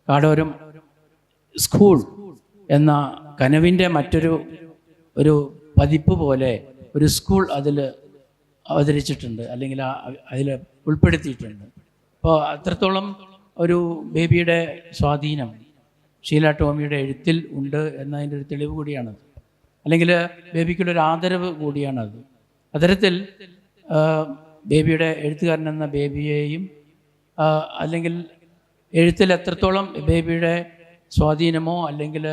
കാടോരം സ്കൂൾ എന്ന കനവിൻ്റെ ഒരു പതിപ്പ് പോലെ ഒരു സ്കൂൾ അതിൽ അവതരിച്ചിട്ടുണ്ട്, അല്ലെങ്കിൽ അതിൽ ഉൾപ്പെടുത്തിയിട്ടുണ്ട്. അപ്പോൾ അത്രത്തോളം ഒരു ബേബിയുടെ സ്വാധീനം ഷീല ടോമിയുടെ എഴുത്തിൽ ഉണ്ട് എന്നതിൻ്റെ ഒരു തെളിവ് കൂടിയാണത്. അല്ലെങ്കിൽ ബേബിക്കുള്ളൊരു ആദരവ് കൂടിയാണത്. അത്തരത്തിൽ ബേബിയുടെ എഴുത്തുകാരൻ എന്ന ബേബിയെയും അല്ലെങ്കിൽ എഴുത്തിൽ എത്രത്തോളം ബേബിയുടെ സ്വാധീനമോ അല്ലെങ്കിൽ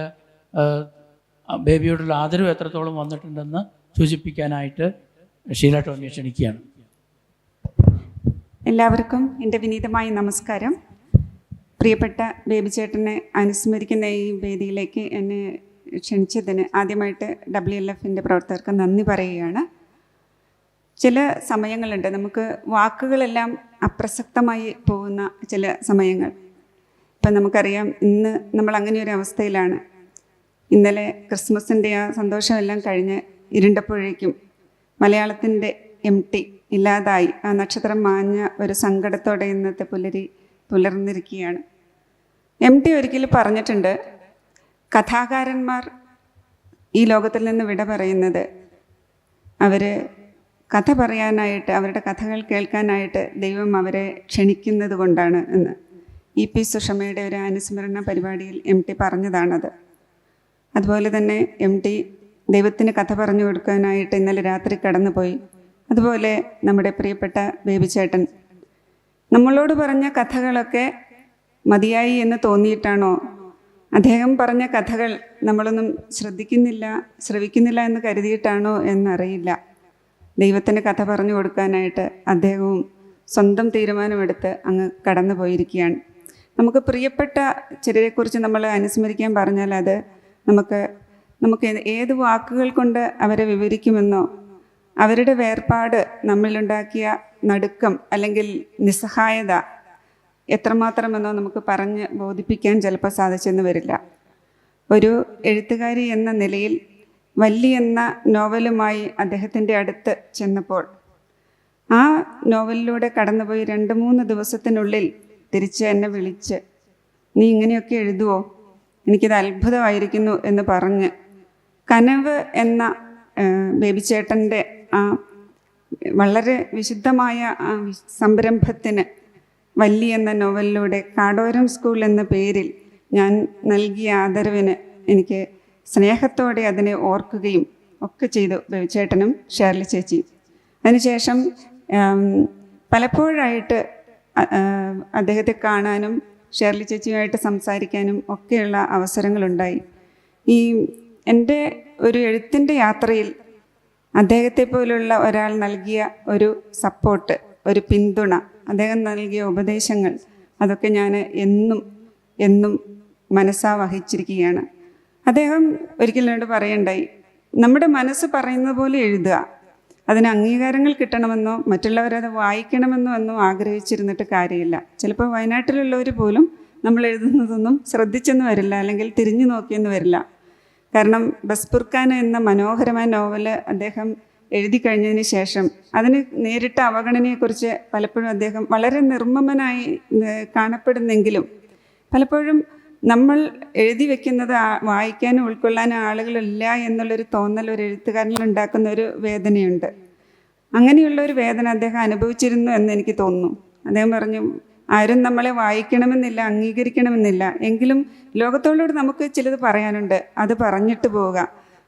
ബേബിയോടുള്ള ആദരവ് എത്രത്തോളം വന്നിട്ടുണ്ടെന്ന് സൂചിപ്പിക്കാനായിട്ട് ഷീല ടോമിയെ ക്ഷണിക്കുകയാണ്. എല്ലാവർക്കും എൻ്റെ വിനീതമായ നമസ്കാരം. പ്രിയപ്പെട്ട ബേബി ചേട്ടനെ അനുസ്മരിക്കുന്ന ഈ വേദിയിലേക്ക് എന്നെ ക്ഷണിച്ചതിന് ആദ്യമായിട്ട് WLF-ൻ്റെ പ്രവർത്തകർക്ക് നന്ദി പറയുകയാണ്. ചില സമയങ്ങളുണ്ട് നമുക്ക് വാക്കുകളെല്ലാം അപ്രസക്തമായി പോകുന്ന ചില സമയങ്ങൾ. ഇപ്പം നമുക്കറിയാം, ഇന്ന് നമ്മൾ അങ്ങനെ ഒരു അവസ്ഥയിലാണ്. ഇന്നലെ ക്രിസ്മസിൻ്റെ ആ സന്തോഷമെല്ലാം കഴിഞ്ഞ് ഇരുണ്ടപ്പോഴേക്കും മലയാളത്തിൻ്റെ MT ഇല്ലാതായി. ആ നക്ഷത്രം മാഞ്ഞ ഒരു സങ്കടത്തോടെ ഇന്നത്തെ പുലർന്നിരിക്കുകയാണ്. MT ഒരിക്കലും പറഞ്ഞിട്ടുണ്ട്, കഥാകാരന്മാർ ഈ ലോകത്തിൽ നിന്ന് വിട പറയുന്നത് അവർ കഥ പറയാനായിട്ട്, അവരുടെ കഥകൾ കേൾക്കാനായിട്ട് ദൈവം അവരെ ക്ഷണിക്കുന്നത് കൊണ്ടാണ് എന്ന്. EP സുഷമയുടെ ഒരു അനുസ്മരണ പരിപാടിയിൽ MT പറഞ്ഞതാണത്. അതുപോലെ തന്നെ MT ദൈവത്തിന് കഥ പറഞ്ഞു കൊടുക്കാനായിട്ട് ഇന്നലെ രാത്രി കടന്നുപോയി. അതുപോലെ നമ്മുടെ പ്രിയപ്പെട്ട ബേബി ചേട്ടൻ നമ്മളോട് പറഞ്ഞ കഥകളൊക്കെ മതിയായി എന്ന് തോന്നിയിട്ടാണോ, അദ്ദേഹം പറഞ്ഞ കഥകൾ നമ്മളൊന്നും ശ്രവിക്കുന്നില്ല എന്ന് കരുതിയിട്ടാണോ എന്നറിയില്ല. ദൈവത്തിന് കഥ പറഞ്ഞു കൊടുക്കാനായിട്ട് അദ്ദേഹവും സ്വന്തം തീരുമാനമെടുത്ത് അങ്ങ് കടന്നു പോയിരിക്കുകയാണ്. നമുക്ക് പ്രിയപ്പെട്ട ചിലരെക്കുറിച്ച് നമ്മൾ അനുസ്മരിക്കാൻ പറഞ്ഞാൽ അത് നമുക്ക് ഏത് വാക്കുകൾ കൊണ്ട് അവരെ വിവരിക്കുമെന്നോ, അവരുടെ വേർപാട് നമ്മിലുണ്ടാക്കിയ നടുക്കം അല്ലെങ്കിൽ നിസ്സഹായത എത്രമാത്രമെന്നോ നമുക്ക് പറഞ്ഞ് ബോധിപ്പിക്കാൻ ചിലപ്പോൾ സാധിച്ചെന്ന് വരില്ല. ഒരു എഴുത്തുകാരി എന്ന നിലയിൽ വല്ലി എന്ന നോവലുമായി അദ്ദേഹത്തിൻ്റെ അടുത്ത് ചെന്നപ്പോൾ ആ നോവലിലൂടെ കടന്നുപോയി 2-3 ദിവസത്തിനുള്ളിൽ തിരിച്ച് എന്നെ വിളിച്ച്, നീ ഇങ്ങനെയൊക്കെ എഴുതുമോ, എനിക്കിത് അത്ഭുതമായിരിക്കുന്നു എന്ന് പറഞ്ഞ് കനവ് എന്ന ബേബി ചേട്ടൻ്റെ ആ വളരെ വിശുദ്ധമായ ആ സംരംഭത്തിന് വല്ലി എന്ന നോവലിലൂടെ കാടോരം സ്കൂൾ എന്ന പേരിൽ ഞാൻ നൽകിയ ആദരവിന് എനിക്ക് സ്നേഹത്തോടെ അതിനെ ഓർക്കുകയും ഒക്കെ ചെയ്തു ബേബി ചേട്ടനും ഷേർലി ചേച്ചിയും. അതിനുശേഷം പലപ്പോഴായിട്ട് അദ്ദേഹത്തെ കാണാനും ഷേർലി ചേച്ചിയുമായിട്ട് സംസാരിക്കാനും ഒക്കെയുള്ള അവസരങ്ങളുണ്ടായി. എൻ്റെ ഒരു എഴുത്തിൻ്റെ യാത്രയിൽ അദ്ദേഹത്തെ പോലുള്ള ഒരാൾ നൽകിയ ഒരു സപ്പോർട്ട്, ഒരു പിന്തുണ, അദ്ദേഹം നൽകിയ ഉപദേശങ്ങൾ, അതൊക്കെ ഞാൻ എന്നും മനസ്സാ വഹിച്ചിരിക്കുകയാണ്. അദ്ദേഹം ഒരിക്കലും പറയണ്ടായി, നമ്മുടെ മനസ്സ് പറയുന്നത് പോലെ എഴുതുക, അതിന് അംഗീകാരങ്ങൾ കിട്ടണമെന്നോ മറ്റുള്ളവരത് വായിക്കണമെന്നോ ഒന്നും ആഗ്രഹിച്ചിരുന്നിട്ട് കാര്യമില്ല. ചിലപ്പോൾ വയനാട്ടിലുള്ളവർ പോലും നമ്മൾ എഴുതുന്നതൊന്നും ശ്രദ്ധിച്ചെന്ന് വരില്ല, അല്ലെങ്കിൽ തിരിഞ്ഞു നോക്കിയെന്ന് വരില്ല. കാരണം ബസ്പുർഖാൻ എന്ന മനോഹരമായ നോവല് അദ്ദേഹം എഴുതി കഴിഞ്ഞതിന് ശേഷം അതിന് നേരിട്ട അവഗണനയെക്കുറിച്ച് പലപ്പോഴും അദ്ദേഹം വളരെ നിർമ്മമനായി കാണപ്പെടുന്നെങ്കിലും പലപ്പോഴും നമ്മൾ എഴുതി വയ്ക്കുന്നത് വായിക്കാനും ഉൾക്കൊള്ളാനും ആളുകളില്ല എന്നുള്ളൊരു തോന്നൽ ഒരു എഴുത്തുകാരനിൽ ഉണ്ടാക്കുന്ന ഒരു വേദനയുണ്ട്. അങ്ങനെയുള്ളൊരു വേദന അദ്ദേഹം അനുഭവിച്ചിരുന്നു എന്ന് എനിക്ക് തോന്നുന്നു. അദ്ദേഹം പറഞ്ഞു, ആരും നമ്മളെ വായിക്കണമെന്നില്ല, അംഗീകരിക്കണമെന്നില്ല, എങ്കിലും ലോകത്തോട് നമുക്ക് ചിലത് പറയാനുണ്ട്, അത് പറഞ്ഞിട്ട് പോവുക.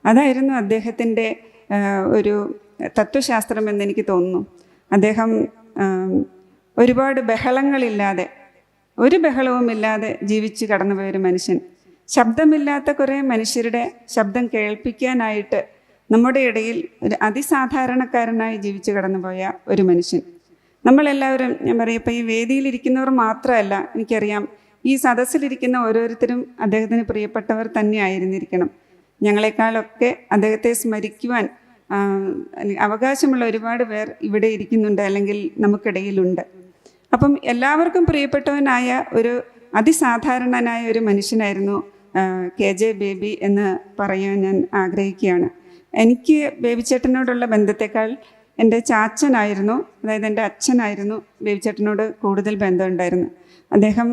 അതായിരുന്നു അദ്ദേഹത്തിൻ്റെ ഒരു തത്വശാസ്ത്രം എന്നെനിക്ക് തോന്നുന്നു. അദ്ദേഹം ഒരുപാട് ബഹളങ്ങളില്ലാതെ, ഒരു ബഹളവുമില്ലാതെ ജീവിച്ച് കടന്നുപോയൊരു മനുഷ്യൻ. ശബ്ദമില്ലാത്ത കുറേ മനുഷ്യരുടെ ശബ്ദം കേൾപ്പിക്കാനായിട്ട് നമ്മുടെ ഇടയിൽ ഒരു അതിസാധാരണക്കാരനായി ജീവിച്ച് കടന്നുപോയ ഒരു മനുഷ്യൻ. നമ്മളെല്ലാവരും, ഞാൻ പറയും, ഇപ്പം ഈ വേദിയിലിരിക്കുന്നവർ മാത്രമല്ല, എനിക്കറിയാം ഈ സദസ്സിലിരിക്കുന്ന ഓരോരുത്തരും അദ്ദേഹത്തിന് പ്രിയപ്പെട്ടവർ തന്നെ ആയിരുന്നിരിക്കണം. ഞങ്ങളെക്കാളൊക്കെ അദ്ദേഹത്തെ സ്മരിക്കുവാൻ അവകാശമുള്ള ഒരുപാട് പേർ ഇവിടെ ഇരിക്കുന്നുണ്ട്, അല്ലെങ്കിൽ നമുക്കിടയിലുണ്ട്. അപ്പം എല്ലാവർക്കും പ്രിയപ്പെട്ടവനായ ഒരു അതിസാധാരണനായ ഒരു മനുഷ്യനായിരുന്നു KJ ബേബി എന്ന് പറയാൻ ഞാൻ ആഗ്രഹിക്കുകയാണ്. എനിക്ക് ബേബി ചേട്ടനോടുള്ള ബന്ധത്തെക്കാൾ എൻ്റെ ചാച്ചനായിരുന്നു, അതായത് എൻ്റെ അച്ഛനായിരുന്നു ബേബി ചേട്ടനോട് കൂടുതൽ ബന്ധമുണ്ടായിരുന്നു. അദ്ദേഹം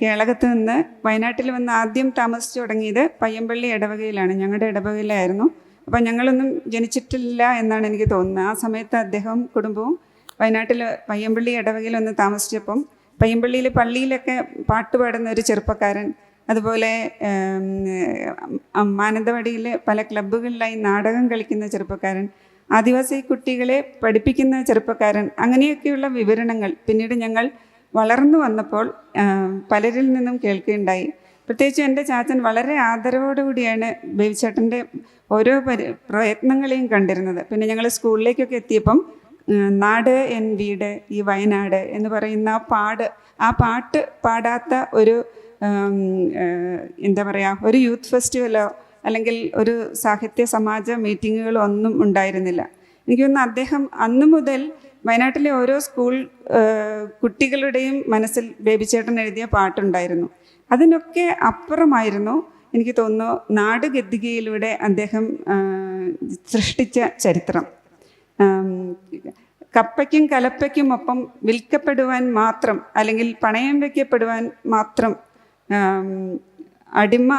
കേളകത്ത് നിന്ന് വയനാട്ടിൽ വന്ന് ആദ്യം താമസിച്ചു തുടങ്ങിയത് പയ്യമ്പള്ളി ഇടവകയിലാണ്, ഞങ്ങളുടെ ഇടവകയിലായിരുന്നു. അപ്പം ഞങ്ങളൊന്നും ജനിച്ചിട്ടില്ല എന്നാണ് എനിക്ക് തോന്നുന്നത്. ആ സമയത്ത് അദ്ദേഹവും കുടുംബവും വയനാട്ടിൽ പയ്യമ്പള്ളി ഇടവകയിൽ വന്ന് താമസിച്ചപ്പം പയ്യമ്പള്ളിയിൽ പള്ളിയിലൊക്കെ പാട്ട് പാടുന്ന ഒരു ചെറുപ്പക്കാരൻ, അതുപോലെ മാനന്തവാടിയിൽ പല ക്ലബ്ബുകളിലായി നാടകം കളിക്കുന്ന ചെറുപ്പക്കാരൻ, ആദിവാസി കുട്ടികളെ പഠിപ്പിക്കുന്ന ചെറുപ്പക്കാരൻ, അങ്ങനെയൊക്കെയുള്ള വിവരണങ്ങൾ പിന്നീട് ഞങ്ങൾ വളർന്നു വന്നപ്പോൾ പലരിൽ നിന്നും കേൾക്കുകയുണ്ടായി. പ്രത്യേകിച്ച് എൻ്റെ ചാച്ചൻ വളരെ ആദരവോടുകൂടിയാണ് ബേബി ചേട്ടൻ്റെ ഓരോ പ്രയത്നങ്ങളെയും കണ്ടിരുന്നത്. പിന്നെ ഞങ്ങൾ സ്കൂളിലേക്കൊക്കെ എത്തിയപ്പം നാട് എൻ വീട് ഈ വയനാട് എന്ന് പറയുന്ന ആ ആ പാട്ട് പാടാത്ത ഒരു എന്താ പറയുക, ഒരു യൂത്ത് ഫെസ്റ്റിവലോ അല്ലെങ്കിൽ ഒരു സാഹിത്യ സമാജ മീറ്റിങ്ങുകളോ ഒന്നും ഉണ്ടായിരുന്നില്ല. എനിക്ക് തോന്നുന്നു അദ്ദേഹം അന്നു മുതൽ വയനാട്ടിലെ ഓരോ സ്കൂൾ കുട്ടികളുടെയും മനസ്സിൽ ബേബിച്ചേട്ടൻ എഴുതിയ പാട്ടുണ്ടായിരുന്നു. അതിനൊക്കെ അപ്പുറമായിരുന്നു എനിക്ക് തോന്നുന്നു നാടുഗദ്ദികയിലൂടെ അദ്ദേഹം സൃഷ്ടിച്ച ചരിത്രം. കപ്പയ്ക്കും കലപ്പയ്ക്കും ഒപ്പം വിൽക്കപ്പെടുവാൻ മാത്രം അല്ലെങ്കിൽ പണയം വയ്ക്കപ്പെടുവാൻ മാത്രം അടിമ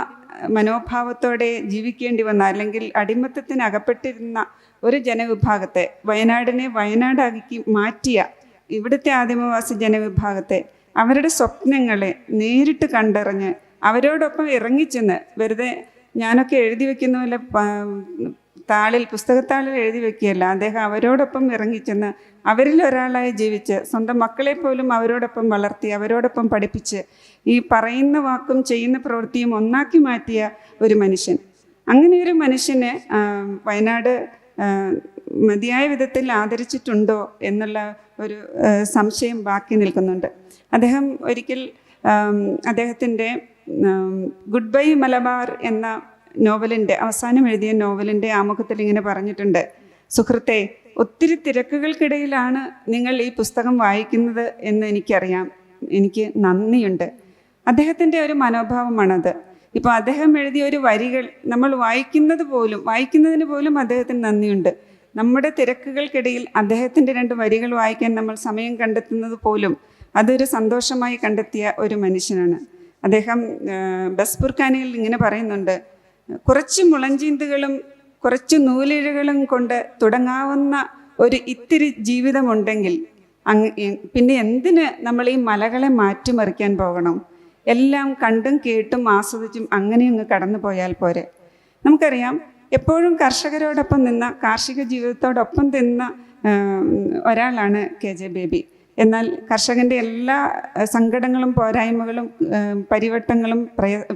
മനോഭാവത്തോടെ ജീവിക്കേണ്ടി വന്ന അല്ലെങ്കിൽ അടിമത്തത്തിന് അകപ്പെട്ടിരുന്ന ഒരു ജനവിഭാഗത്തെ, വയനാടിനെ വയനാടാക്കി മാറ്റിയ ഇവിടുത്തെ ആദിമവാസി ജനവിഭാഗത്തെ, അവരുടെ സ്വപ്നങ്ങളെ നേരിട്ട് കണ്ടറിഞ്ഞ് അവരോടൊപ്പം ഇറങ്ങിച്ചെന്ന്, വെറുതെ ഞാനൊക്കെ എഴുതി വയ്ക്കുന്ന പോലെ താളിൽ പുസ്തകത്താളിൽ എഴുതി വയ്ക്കുകയല്ല, അദ്ദേഹം അവരോടൊപ്പം ഇറങ്ങിച്ചെന്ന് അവരിൽ ഒരാളായി ജീവിച്ച് സ്വന്തം മക്കളെ പോലും അവരോടൊപ്പം വളർത്തി അവരോടൊപ്പം പഠിപ്പിച്ച് ഈ പറയുന്ന വാക്കും ചെയ്യുന്ന പ്രവൃത്തിയും ഒന്നാക്കി മാറ്റിയ ഒരു മനുഷ്യൻ. അങ്ങനെ ഒരു മനുഷ്യനെ വയനാട് മതിയായ വിധത്തിൽ ആദരിച്ചിട്ടുണ്ടോ എന്നുള്ള ഒരു സംശയം ബാക്കി നിൽക്കുന്നുണ്ട്. അദ്ദേഹം ഒരിക്കൽ അദ്ദേഹത്തിൻ്റെ ഗുഡ് ബൈ മലബാർ എന്ന നോവലിൻ്റെ അവസാനം എഴുതിയ നോവലിൻ്റെ ആമുഖത്തിൽ ഇങ്ങനെ പറഞ്ഞിട്ടുണ്ട്: സുഹൃത്തെ, ഒത്തിരി തിരക്കുകൾക്കിടയിലാണ് നിങ്ങൾ ഈ പുസ്തകം വായിക്കുന്നത് എന്ന് എനിക്കറിയാം, എനിക്ക് നന്ദിയുണ്ട്. അദ്ദേഹത്തിൻ്റെ ഒരു മനോഭാവമാണത്. ഇപ്പോൾ അദ്ദേഹം എഴുതിയ ഒരു വരികൾ നമ്മൾ വായിക്കുന്നതിന് പോലും അദ്ദേഹത്തിന് നന്ദിയുണ്ട്. നമ്മുടെ തിരക്കുകൾക്കിടയിൽ അദ്ദേഹത്തിൻ്റെ 2 വരികൾ വായിക്കാൻ നമ്മൾ സമയം കണ്ടെത്തുന്നത് പോലും അതൊരു സന്തോഷമായി കണ്ടെത്തിയ ഒരു മനുഷ്യനാണ് അദ്ദേഹം. ബസ്പുർഖാനയിൽ ഇങ്ങനെ പറയുന്നുണ്ട്: കുറച്ച് മുളഞ്ചീന്തുകളും കുറച്ച് നൂലിഴകളും കൊണ്ട് തുടങ്ങാവുന്ന ഒരു ഇത്തിരി ജീവിതമുണ്ടെങ്കിൽ പിന്നെ എന്തിന് നമ്മൾ ഈ മലകളെ മാറ്റിമറിക്കാൻ പോകണം? എല്ലാം കണ്ടും കേട്ടും ആസ്വദിച്ചും അങ്ങനെ അങ്ങ് കടന്നു പോയാൽ പോരെ. നമുക്കറിയാം, എപ്പോഴും കർഷകരോടൊപ്പം നിന്ന, കാർഷിക ജീവിതത്തോടൊപ്പം നിന്ന ഒരാളാണ് KJ ബേബി. എന്നാൽ കർഷകൻ്റെ എല്ലാ സങ്കടങ്ങളും പോരായ്മകളും പരിവട്ടങ്ങളും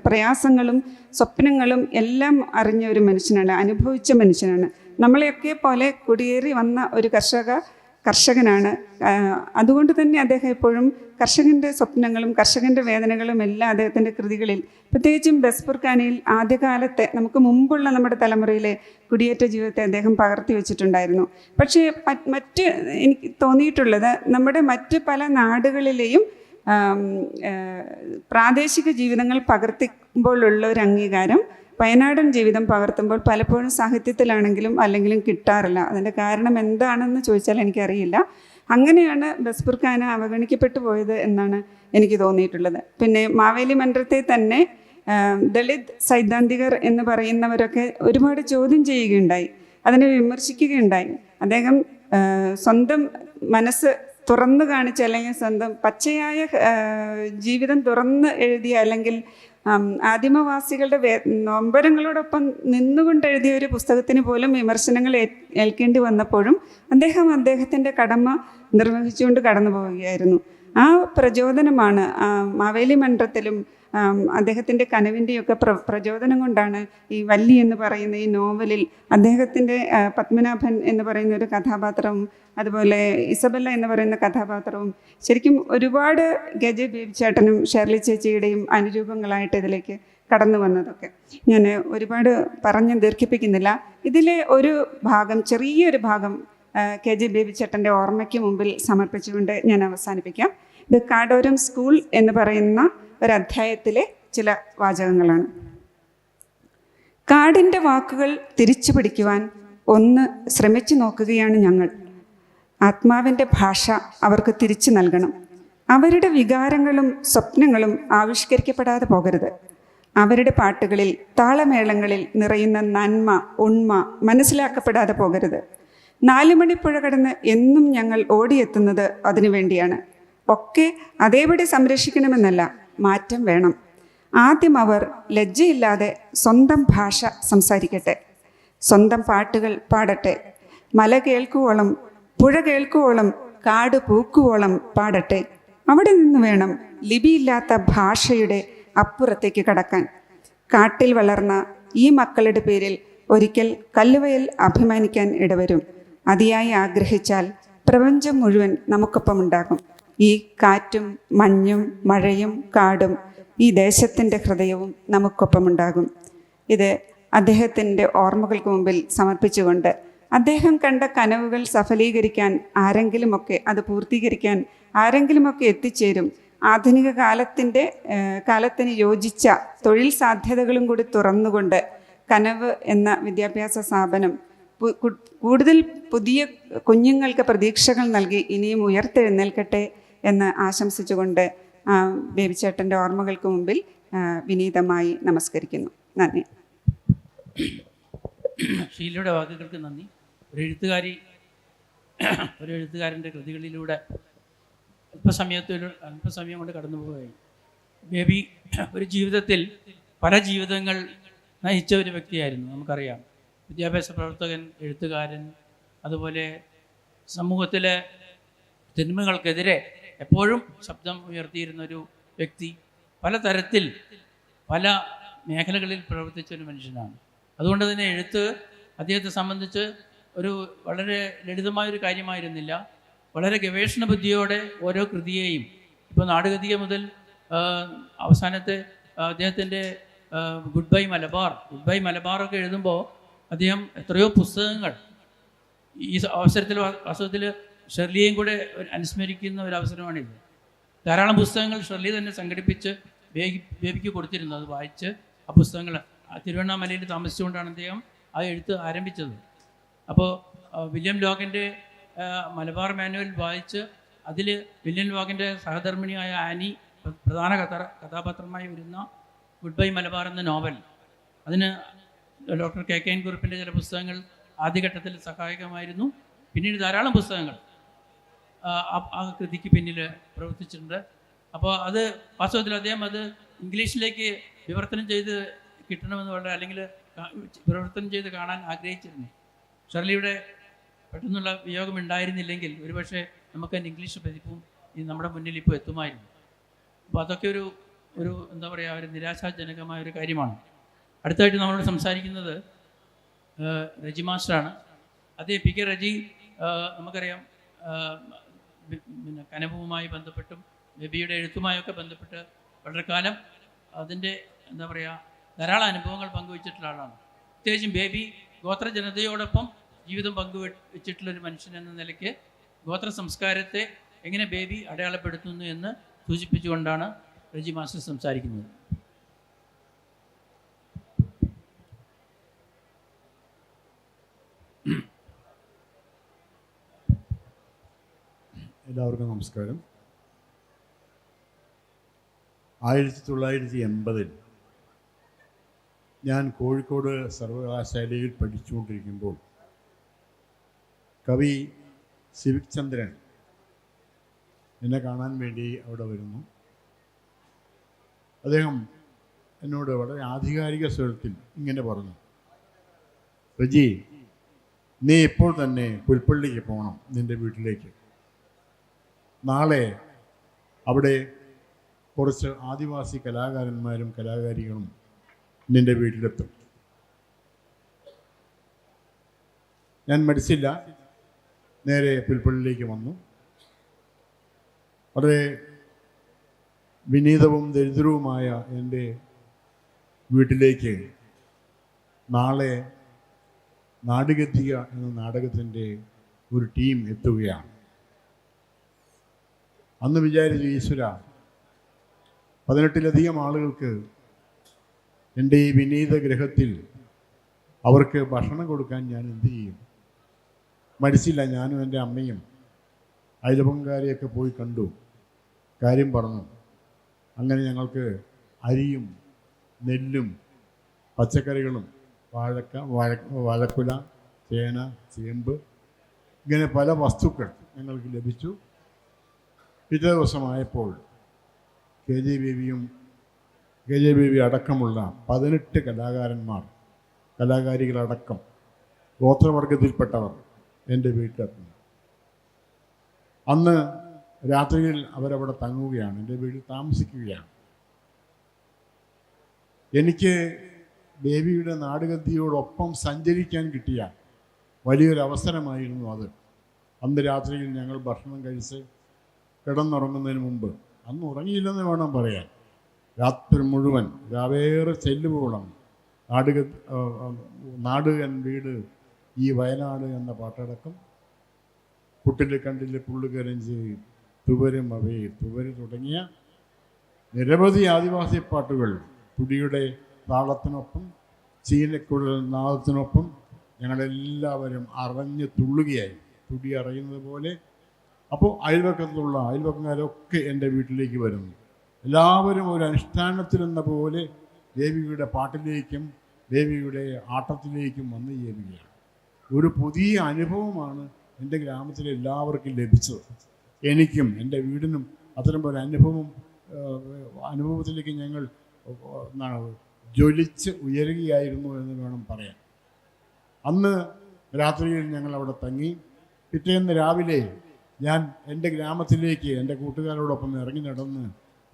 പ്രയാസങ്ങളും സ്വപ്നങ്ങളും എല്ലാം അറിഞ്ഞ ഒരു മനുഷ്യനാണ്, അനുഭവിച്ച മനുഷ്യനാണ്. നമ്മളെയൊക്കെ പോലെ കുടിയേറി വന്ന ഒരു കർഷകനാണ്. അതുകൊണ്ട് തന്നെ അദ്ദേഹം എപ്പോഴും കർഷകൻ്റെ സ്വപ്നങ്ങളും കർഷകൻ്റെ വേദനകളും എല്ലാം അദ്ദേഹത്തിൻ്റെ കൃതികളിൽ, പ്രത്യേകിച്ചും ബസ്പുർഖാനയിൽ ആദ്യകാലത്തെ നമുക്ക് മുമ്പുള്ള നമ്മുടെ തലമുറയിലെ കുടിയേറ്റ ജീവിതത്തെ അദ്ദേഹം പകർത്തി വെച്ചിട്ടുണ്ടായിരുന്നു. പക്ഷേ എനിക്ക് തോന്നിയിട്ടുള്ളത് നമ്മുടെ മറ്റ് പല നാടുകളിലെയും പ്രാദേശിക ജീവിതങ്ങൾ പകർത്തുമ്പോഴുള്ള ഒരു അംഗീകാരം വയനാടൻ ജീവിതം പകർത്തുമ്പോൾ പലപ്പോഴും സാഹിത്യത്തിലാണെങ്കിലും അല്ലെങ്കിലും കിട്ടാറില്ല. അതിൻ്റെ കാരണം എന്താണെന്ന് ചോദിച്ചാൽ എനിക്കറിയില്ല. അങ്ങനെയാണ് ബസ്പുർഖാന അവഗണിക്കപ്പെട്ടു പോയത് എന്നാണ് എനിക്ക് തോന്നിയിട്ടുള്ളത്. പിന്നെ മാവേലി മன்றത്തെ തന്നെ ദളിത് സൈദ്ധാന്തികർ എന്ന് പറയുന്നവരൊക്കെ ഒരുപാട് ചോദ്യം ചെയ്യുകയുണ്ടായി, അതിനെ വിമർശിക്കുകയുണ്ടായി. അദ്ദേഹം സ്വന്തം മനസ്സ് തുറന്നു കാണിച്ച് അല്ലെങ്കിൽ സ്വന്തം പച്ചയായ ജീവിതം തുറന്ന് എഴുതിയ അല്ലെങ്കിൽ ആദിമവാസികളുടെ നൊമ്പരങ്ങളോടൊപ്പം നിന്നുകൊണ്ട് എഴുതിയ ഒരു പുസ്തകത്തിന് പോലും വിമർശനങ്ങൾ ഏൽക്കേണ്ടി വന്നപ്പോഴും അദ്ദേഹത്തിൻ്റെ കടമ നിർവഹിച്ചുകൊണ്ട് കടന്നു പോവുകയായിരുന്നു. ആ പ്രചോദനമാണ് മാവേലി മன்றത്തിലും അദ്ദേഹത്തിൻ്റെ കനവിൻ്റെയൊക്കെ പ്രചോദനം കൊണ്ടാണ് ഈ വല്ലി എന്ന് പറയുന്ന ഈ നോവലിൽ അദ്ദേഹത്തിൻ്റെ പത്മനാഭൻ എന്ന് പറയുന്ന ഒരു കഥാപാത്രവും അതുപോലെ ഇസബെല്ല എന്ന് പറയുന്ന കഥാപാത്രവും ശരിക്കും ഒരുപാട് KJ ബേബിച്ചേട്ടനും ഷേർലി ചേച്ചിയുടെയും അനുരൂപങ്ങളായിട്ട് ഇതിലേക്ക് കടന്നു വന്നതൊക്കെ ഞാൻ ഒരുപാട് പറഞ്ഞ് ദീർഘിപ്പിക്കുന്നില്ല. ഇതിലെ ഒരു ഭാഗം, ചെറിയൊരു ഭാഗം KJ ബേബിച്ചേട്ടൻ്റെ ഓർമ്മയ്ക്ക് മുമ്പിൽ സമർപ്പിച്ചുകൊണ്ട് ഞാൻ അവസാനിപ്പിക്കാം. ഇത് കാടോരം സ്കൂൾ എന്ന് പറയുന്ന ഒരധ്യായത്തിലെ ചില വാചകങ്ങളാണ്. കാടിൻ്റെ വാക്കുകൾ തിരിച്ചു പിടിക്കുവാൻ ഒന്ന് ശ്രമിച്ചു നോക്കുകയാണ് ഞങ്ങൾ. ആത്മാവിൻ്റെ ഭാഷ അവർക്ക് തിരിച്ചു നൽകണം. അവരുടെ വികാരങ്ങളും സ്വപ്നങ്ങളും ആവിഷ്കരിക്കപ്പെടാതെ പോകരുത്. അവരുടെ പാട്ടുകളിൽ താളമേളങ്ങളിൽ നിറയുന്ന നന്മ, ഉണ്മ മനസ്സിലാക്കപ്പെടാതെ പോകരുത്. 4 മണിപ്പുഴ കടന്ന് എന്നും ഞങ്ങൾ ഓടിയെത്തുന്നത് അതിനു വേണ്ടിയാണ്. ഒക്കെ അതേപടി സംരക്ഷിക്കണമെന്നല്ല, മാറ്റം വേണം. ആദ്യം അവർ ലജ്ജയില്ലാതെ സ്വന്തം ഭാഷ സംസാരിക്കട്ടെ, സ്വന്തം പാട്ടുകൾ പാടട്ടെ, മല കേൾക്കുവോളം പുഴ കേൾക്കുവോളം കാട് പൂക്കുവോളം പാടട്ടെ. അവിടെ നിന്ന് വേണം ലിപിയില്ലാത്ത ഭാഷയുടെ അപ്പുറത്തേക്ക് കടക്കാൻ. കാട്ടിൽ വളർന്ന ഈ മക്കളുടെ പേരിൽ ഒരിക്കൽ കല്ലുവയൽ അഭിമാനിക്കാൻ ഇടവരും. അതിയായി ആഗ്രഹിച്ചാൽ പ്രപഞ്ചം മുഴുവൻ നമുക്കൊപ്പമുണ്ടാകും. ഈ കാറ്റും മഞ്ഞും മഴയും കാടും ഈ ദേശത്തിൻ്റെ ഹൃദയവും നമുക്കൊപ്പമുണ്ടാകും. ഇത് അദ്ദേഹത്തിൻ്റെ ഓർമ്മകൾക്ക് മുമ്പിൽ സമർപ്പിച്ചുകൊണ്ട് അദ്ദേഹം കണ്ട കനവുകൾ സഫലീകരിക്കാൻ ആരെങ്കിലുമൊക്കെ, അത് പൂർത്തീകരിക്കാൻ ആരെങ്കിലുമൊക്കെ എത്തിച്ചേരും. ആധുനിക കാലത്തിന് യോജിച്ച തൊഴിൽ സാധ്യതകളും കൂടി തുറന്നുകൊണ്ട് കനവ് എന്ന വിദ്യാഭ്യാസ സ്ഥാപനം കൂടുതൽ പുതിയ കുഞ്ഞുങ്ങൾക്ക് പ്രതീക്ഷകൾ നൽകി ഇനിയും ഉയർത്തെഴുന്നേൽക്കട്ടെ എന്ന് ആശംസിച്ചുകൊണ്ട് ബേബിച്ചേട്ടൻ്റെ ഓർമ്മകൾക്ക് മുമ്പിൽ വിനീതമായി നമസ്കരിക്കുന്നു. നന്ദി. ഷീലയുടെ വാക്കുകൾക്ക് നന്ദി. ഒരു എഴുത്തുകാരൻ്റെ കൃതികളിലൂടെ അല്പസമയം കൊണ്ട് കടന്നു പോവുകയായി. ബേബി ഒരു ജീവിതത്തിൽ പല ജീവിതങ്ങൾ നയിച്ച ഒരു വ്യക്തിയായിരുന്നു. നമുക്കറിയാം, വിദ്യാഭ്യാസ പ്രവർത്തകൻ, എഴുത്തുകാരൻ, അതുപോലെ സമൂഹത്തിലെ തിന്മകൾക്കെതിരെ എപ്പോഴും ശബ്ദം ഉയർത്തിയിരുന്ന ഒരു വ്യക്തി. പലതരത്തിൽ പല മേഖലകളിൽ പ്രവർത്തിച്ച ഒരു മനുഷ്യനാണ്. അതുകൊണ്ട് തന്നെ എഴുത്ത് അദ്ദേഹത്തെ സംബന്ധിച്ച് ഒരു വളരെ ലളിതമായൊരു കാര്യമായിരുന്നില്ല. വളരെ ഗവേഷണ ബുദ്ധിയോടെ ഓരോ കൃതിയെയും, ഇപ്പോൾ നാടുകഥിക മുതൽ അവസാനത്തെ അദ്ദേഹത്തിൻ്റെ ഗുഡ് ബൈ മലബാറൊക്കെ എഴുതുമ്പോൾ അദ്ദേഹം എത്രയോ പുസ്തകങ്ങൾ, ഈ വാസ്തവത്തിൽ ഷെർലിയെയും കൂടെ അനുസ്മരിക്കുന്ന ഒരു അവസരമാണിത്. ധാരാളം പുസ്തകങ്ങൾ ഷെർലി തന്നെ സംഘടിപ്പിച്ച് ബേബിക്ക് കൊടുത്തിരുന്നു. അത് വായിച്ച് ആ പുസ്തകങ്ങൾ തിരുവണ്ണാമലയിൽ താമസിച്ചുകൊണ്ടാണ് അദ്ദേഹം ആ എഴുത്ത് ആരംഭിച്ചത്. അപ്പോൾ വില്യം ലോഗൻ്റെ മലബാർ മാനുവൽ വായിച്ച് അതിൽ വില്യം ലോഗൻ്റെ സഹധർമ്മിണിയായ ആനി പ്രധാന കഥാപാത്രമായി വരുന്ന ഗുഡ് ബൈ മലബാർ എന്ന നോവൽ, അതിന് ഡോക്ടർ KK കുറുപ്പിൻ്റെ ചില പുസ്തകങ്ങൾ ആദ്യഘട്ടത്തിൽ സഹായകമായിരുന്നു. പിന്നീട് ധാരാളം പുസ്തകങ്ങൾ ആ കൃതിക്ക് പിന്നിൽ പ്രവർത്തിച്ചിട്ടുണ്ട്. അപ്പോൾ അത് വാസ്തവത്തിൽ അദ്ദേഹം അത് ഇംഗ്ലീഷിലേക്ക് വിവർത്തനം ചെയ്ത് കിട്ടണമെന്ന് വളരെ, അല്ലെങ്കിൽ വിവർത്തനം ചെയ്ത് കാണാൻ ആഗ്രഹിച്ചിരുന്നു. ഷെർലിയുടെ പെട്ടെന്നുള്ള വിയോഗം ഉണ്ടായിരുന്നില്ലെങ്കിൽ ഒരുപക്ഷെ നമുക്ക് അതിൻ്റെ ഇംഗ്ലീഷ് പതിപ്പും നമ്മുടെ മുന്നിൽ ഇപ്പോൾ എത്തുമായിരുന്നു. അപ്പോൾ അതൊക്കെ ഒരു എന്താ പറയുക, ഒരു നിരാശാജനകമായ ഒരു കാര്യമാണ്. അടുത്തായിട്ട് നമ്മളോട് സംസാരിക്കുന്നത് റജി മാസ്റ്ററാണ്. അദ്ദേഹം PK റജി നമുക്കറിയാം, പിന്നെ കനവുമായി ബന്ധപ്പെട്ടും ബേബിയുടെ എഴുത്തുമായൊക്കെ ബന്ധപ്പെട്ട് വളരെ കാലം അതിൻ്റെ എന്താ പറയുക ധാരാളം അനുഭവങ്ങൾ പങ്കുവച്ചിട്ടുള്ള ആളാണ്. പ്രത്യേകിച്ചും ബേബി ഗോത്ര ജനതയോടൊപ്പം ജീവിതം പങ്കുവച്ചിട്ടുള്ളൊരു മനുഷ്യൻ എന്ന നിലയ്ക്ക് ഗോത്ര സംസ്കാരത്തെ എങ്ങനെ ബേബി അടയാളപ്പെടുത്തുന്നു എന്ന് സൂചിപ്പിച്ചുകൊണ്ടാണ് റജി മാസ്റ്റർ സംസാരിക്കുന്നത്. എല്ലാവർക്കും നമസ്കാരം. 1980 ഞാൻ കോഴിക്കോട് സർവകലാശാലയിൽ പഠിച്ചുകൊണ്ടിരിക്കുമ്പോൾ കവി സിവിക് ചന്ദ്രൻ എന്നെ കാണാൻ വേണ്ടി അവിടെ വരുന്നു. അദ്ദേഹം എന്നോട് വളരെ ആധികാരിക സ്വരത്തിൽ ഇങ്ങനെ പറഞ്ഞു, റജി, നീ ഇപ്പോൾ തന്നെ പുൽപ്പള്ളിക്ക് പോകണം, നിൻ്റെ വീട്ടിലേക്ക്. നാളെ അവിടെ കുറച്ച് ആദിവാസി കലാകാരന്മാരും കലാകാരികളും നിൻ്റെ വീട്ടിലെത്തും. ഞാൻ മടിച്ചില്ല, നേരെ പുൽപ്പള്ളിയിലേക്ക് വന്നു. വളരെ വിനീതവും ദരിദ്രവുമായ എൻ്റെ വീട്ടിലേക്ക് നാളെ നാടുകത്തിക എന്ന നാടകത്തിൻ്റെ ഒരു ടീം എത്തുകയാണ്. അന്ന് വിചാരിച്ചു, ഈശ്വര, 18ലധികം ആളുകൾക്ക് എൻ്റെ ഈ വിനീത ഗൃഹത്തിൽ അവർക്ക് ഭക്ഷണം കൊടുക്കാൻ ഞാൻ എന്തു ചെയ്യും? മടിച്ചില്ല. ഞാനും എൻ്റെ അമ്മയും അയൽപങ്കാരെയൊക്കെ പോയി കണ്ടു, കാര്യം പറഞ്ഞു. അങ്ങനെ ഞങ്ങൾക്ക് അരിയും നെല്ലും പച്ചക്കറികളും വാഴക്കുല, ചേന, ചേമ്പ്, ഇങ്ങനെ പല വസ്തുക്കൾ ഞങ്ങൾക്ക് ലഭിച്ചു. പിറ്റേ ദിവസമായപ്പോൾ KJ ബേബി അടക്കമുള്ള 18 കലാകാരികളടക്കം ഗോത്രവർഗത്തിൽപ്പെട്ടവർ എൻ്റെ വീട്ടിലെത്തുന്നു. അന്ന് രാത്രിയിൽ അവരവിടെ തങ്ങുകയാണ്, എൻ്റെ വീട്ടിൽ താമസിക്കുകയാണ്. എനിക്ക് ബേബിയുടെ നാടുകത്തിയോടൊപ്പം സഞ്ചരിക്കാൻ കിട്ടിയ വലിയൊരു അവസരമായിരുന്നു അത്. അന്ന് രാത്രിയിൽ ഞങ്ങൾ ഭക്ഷണം കഴിച്ച് കിടന്നുറങ്ങുന്നതിന് മുമ്പ്, അന്ന് ഉറങ്ങിയില്ലെന്ന് വേണം പറയാൻ, രാത്രി മുഴുവൻ രാവേറെ ചെല്ലുവോളം നാട് എൻ വീട് ഈ വയനാട് എന്ന പാട്ടടക്കം പുട്ടിൽ കണ്ടിൽ പുള്ളുകരഞ്ച് തുവരും അവയെ തുവര് തുടങ്ങിയ നിരവധി ആദിവാസി പാട്ടുകൾ തുടിയുടെ താളത്തിനൊപ്പം ചീനക്കുഴൽ നാദത്തിനൊപ്പം ഞങ്ങളെല്ലാവരും അറിഞ്ഞ് തുള്ളുകയായി, തുടി അറിയുന്നത് പോലെ. അപ്പോൾ അയൽവക്കക്കാരൊക്കെ എൻ്റെ വീട്ടിലേക്ക് വരുന്നു. എല്ലാവരും ഒരു അനുഷ്ഠാനത്തിലെന്ന പോലെ ദേവിയുടെ പാട്ടിലേക്കും ദേവിയുടെ ആട്ടത്തിലേക്കും വന്നു ചേരുകയാണ്. ഒരു പുതിയ അനുഭവമാണ് എൻ്റെ ഗ്രാമത്തിലെ എല്ലാവർക്കും ലഭിച്ചത്. എനിക്കും എൻ്റെ വീടിനും അത്തരം ഒരു അനുഭവത്തിലേക്ക് ഞങ്ങൾ ജ്വലിച്ച് ഉയരുകയായിരുന്നു എന്ന് വേണം പറയാൻ. അന്ന് രാത്രിയിൽ ഞങ്ങൾ അവിടെ തങ്ങി. പിറ്റേന്ന് രാവിലെ ഞാൻ എൻ്റെ ഗ്രാമത്തിലേക്ക് എൻ്റെ കൂട്ടുകാരോടൊപ്പം ഇറങ്ങി നടന്ന്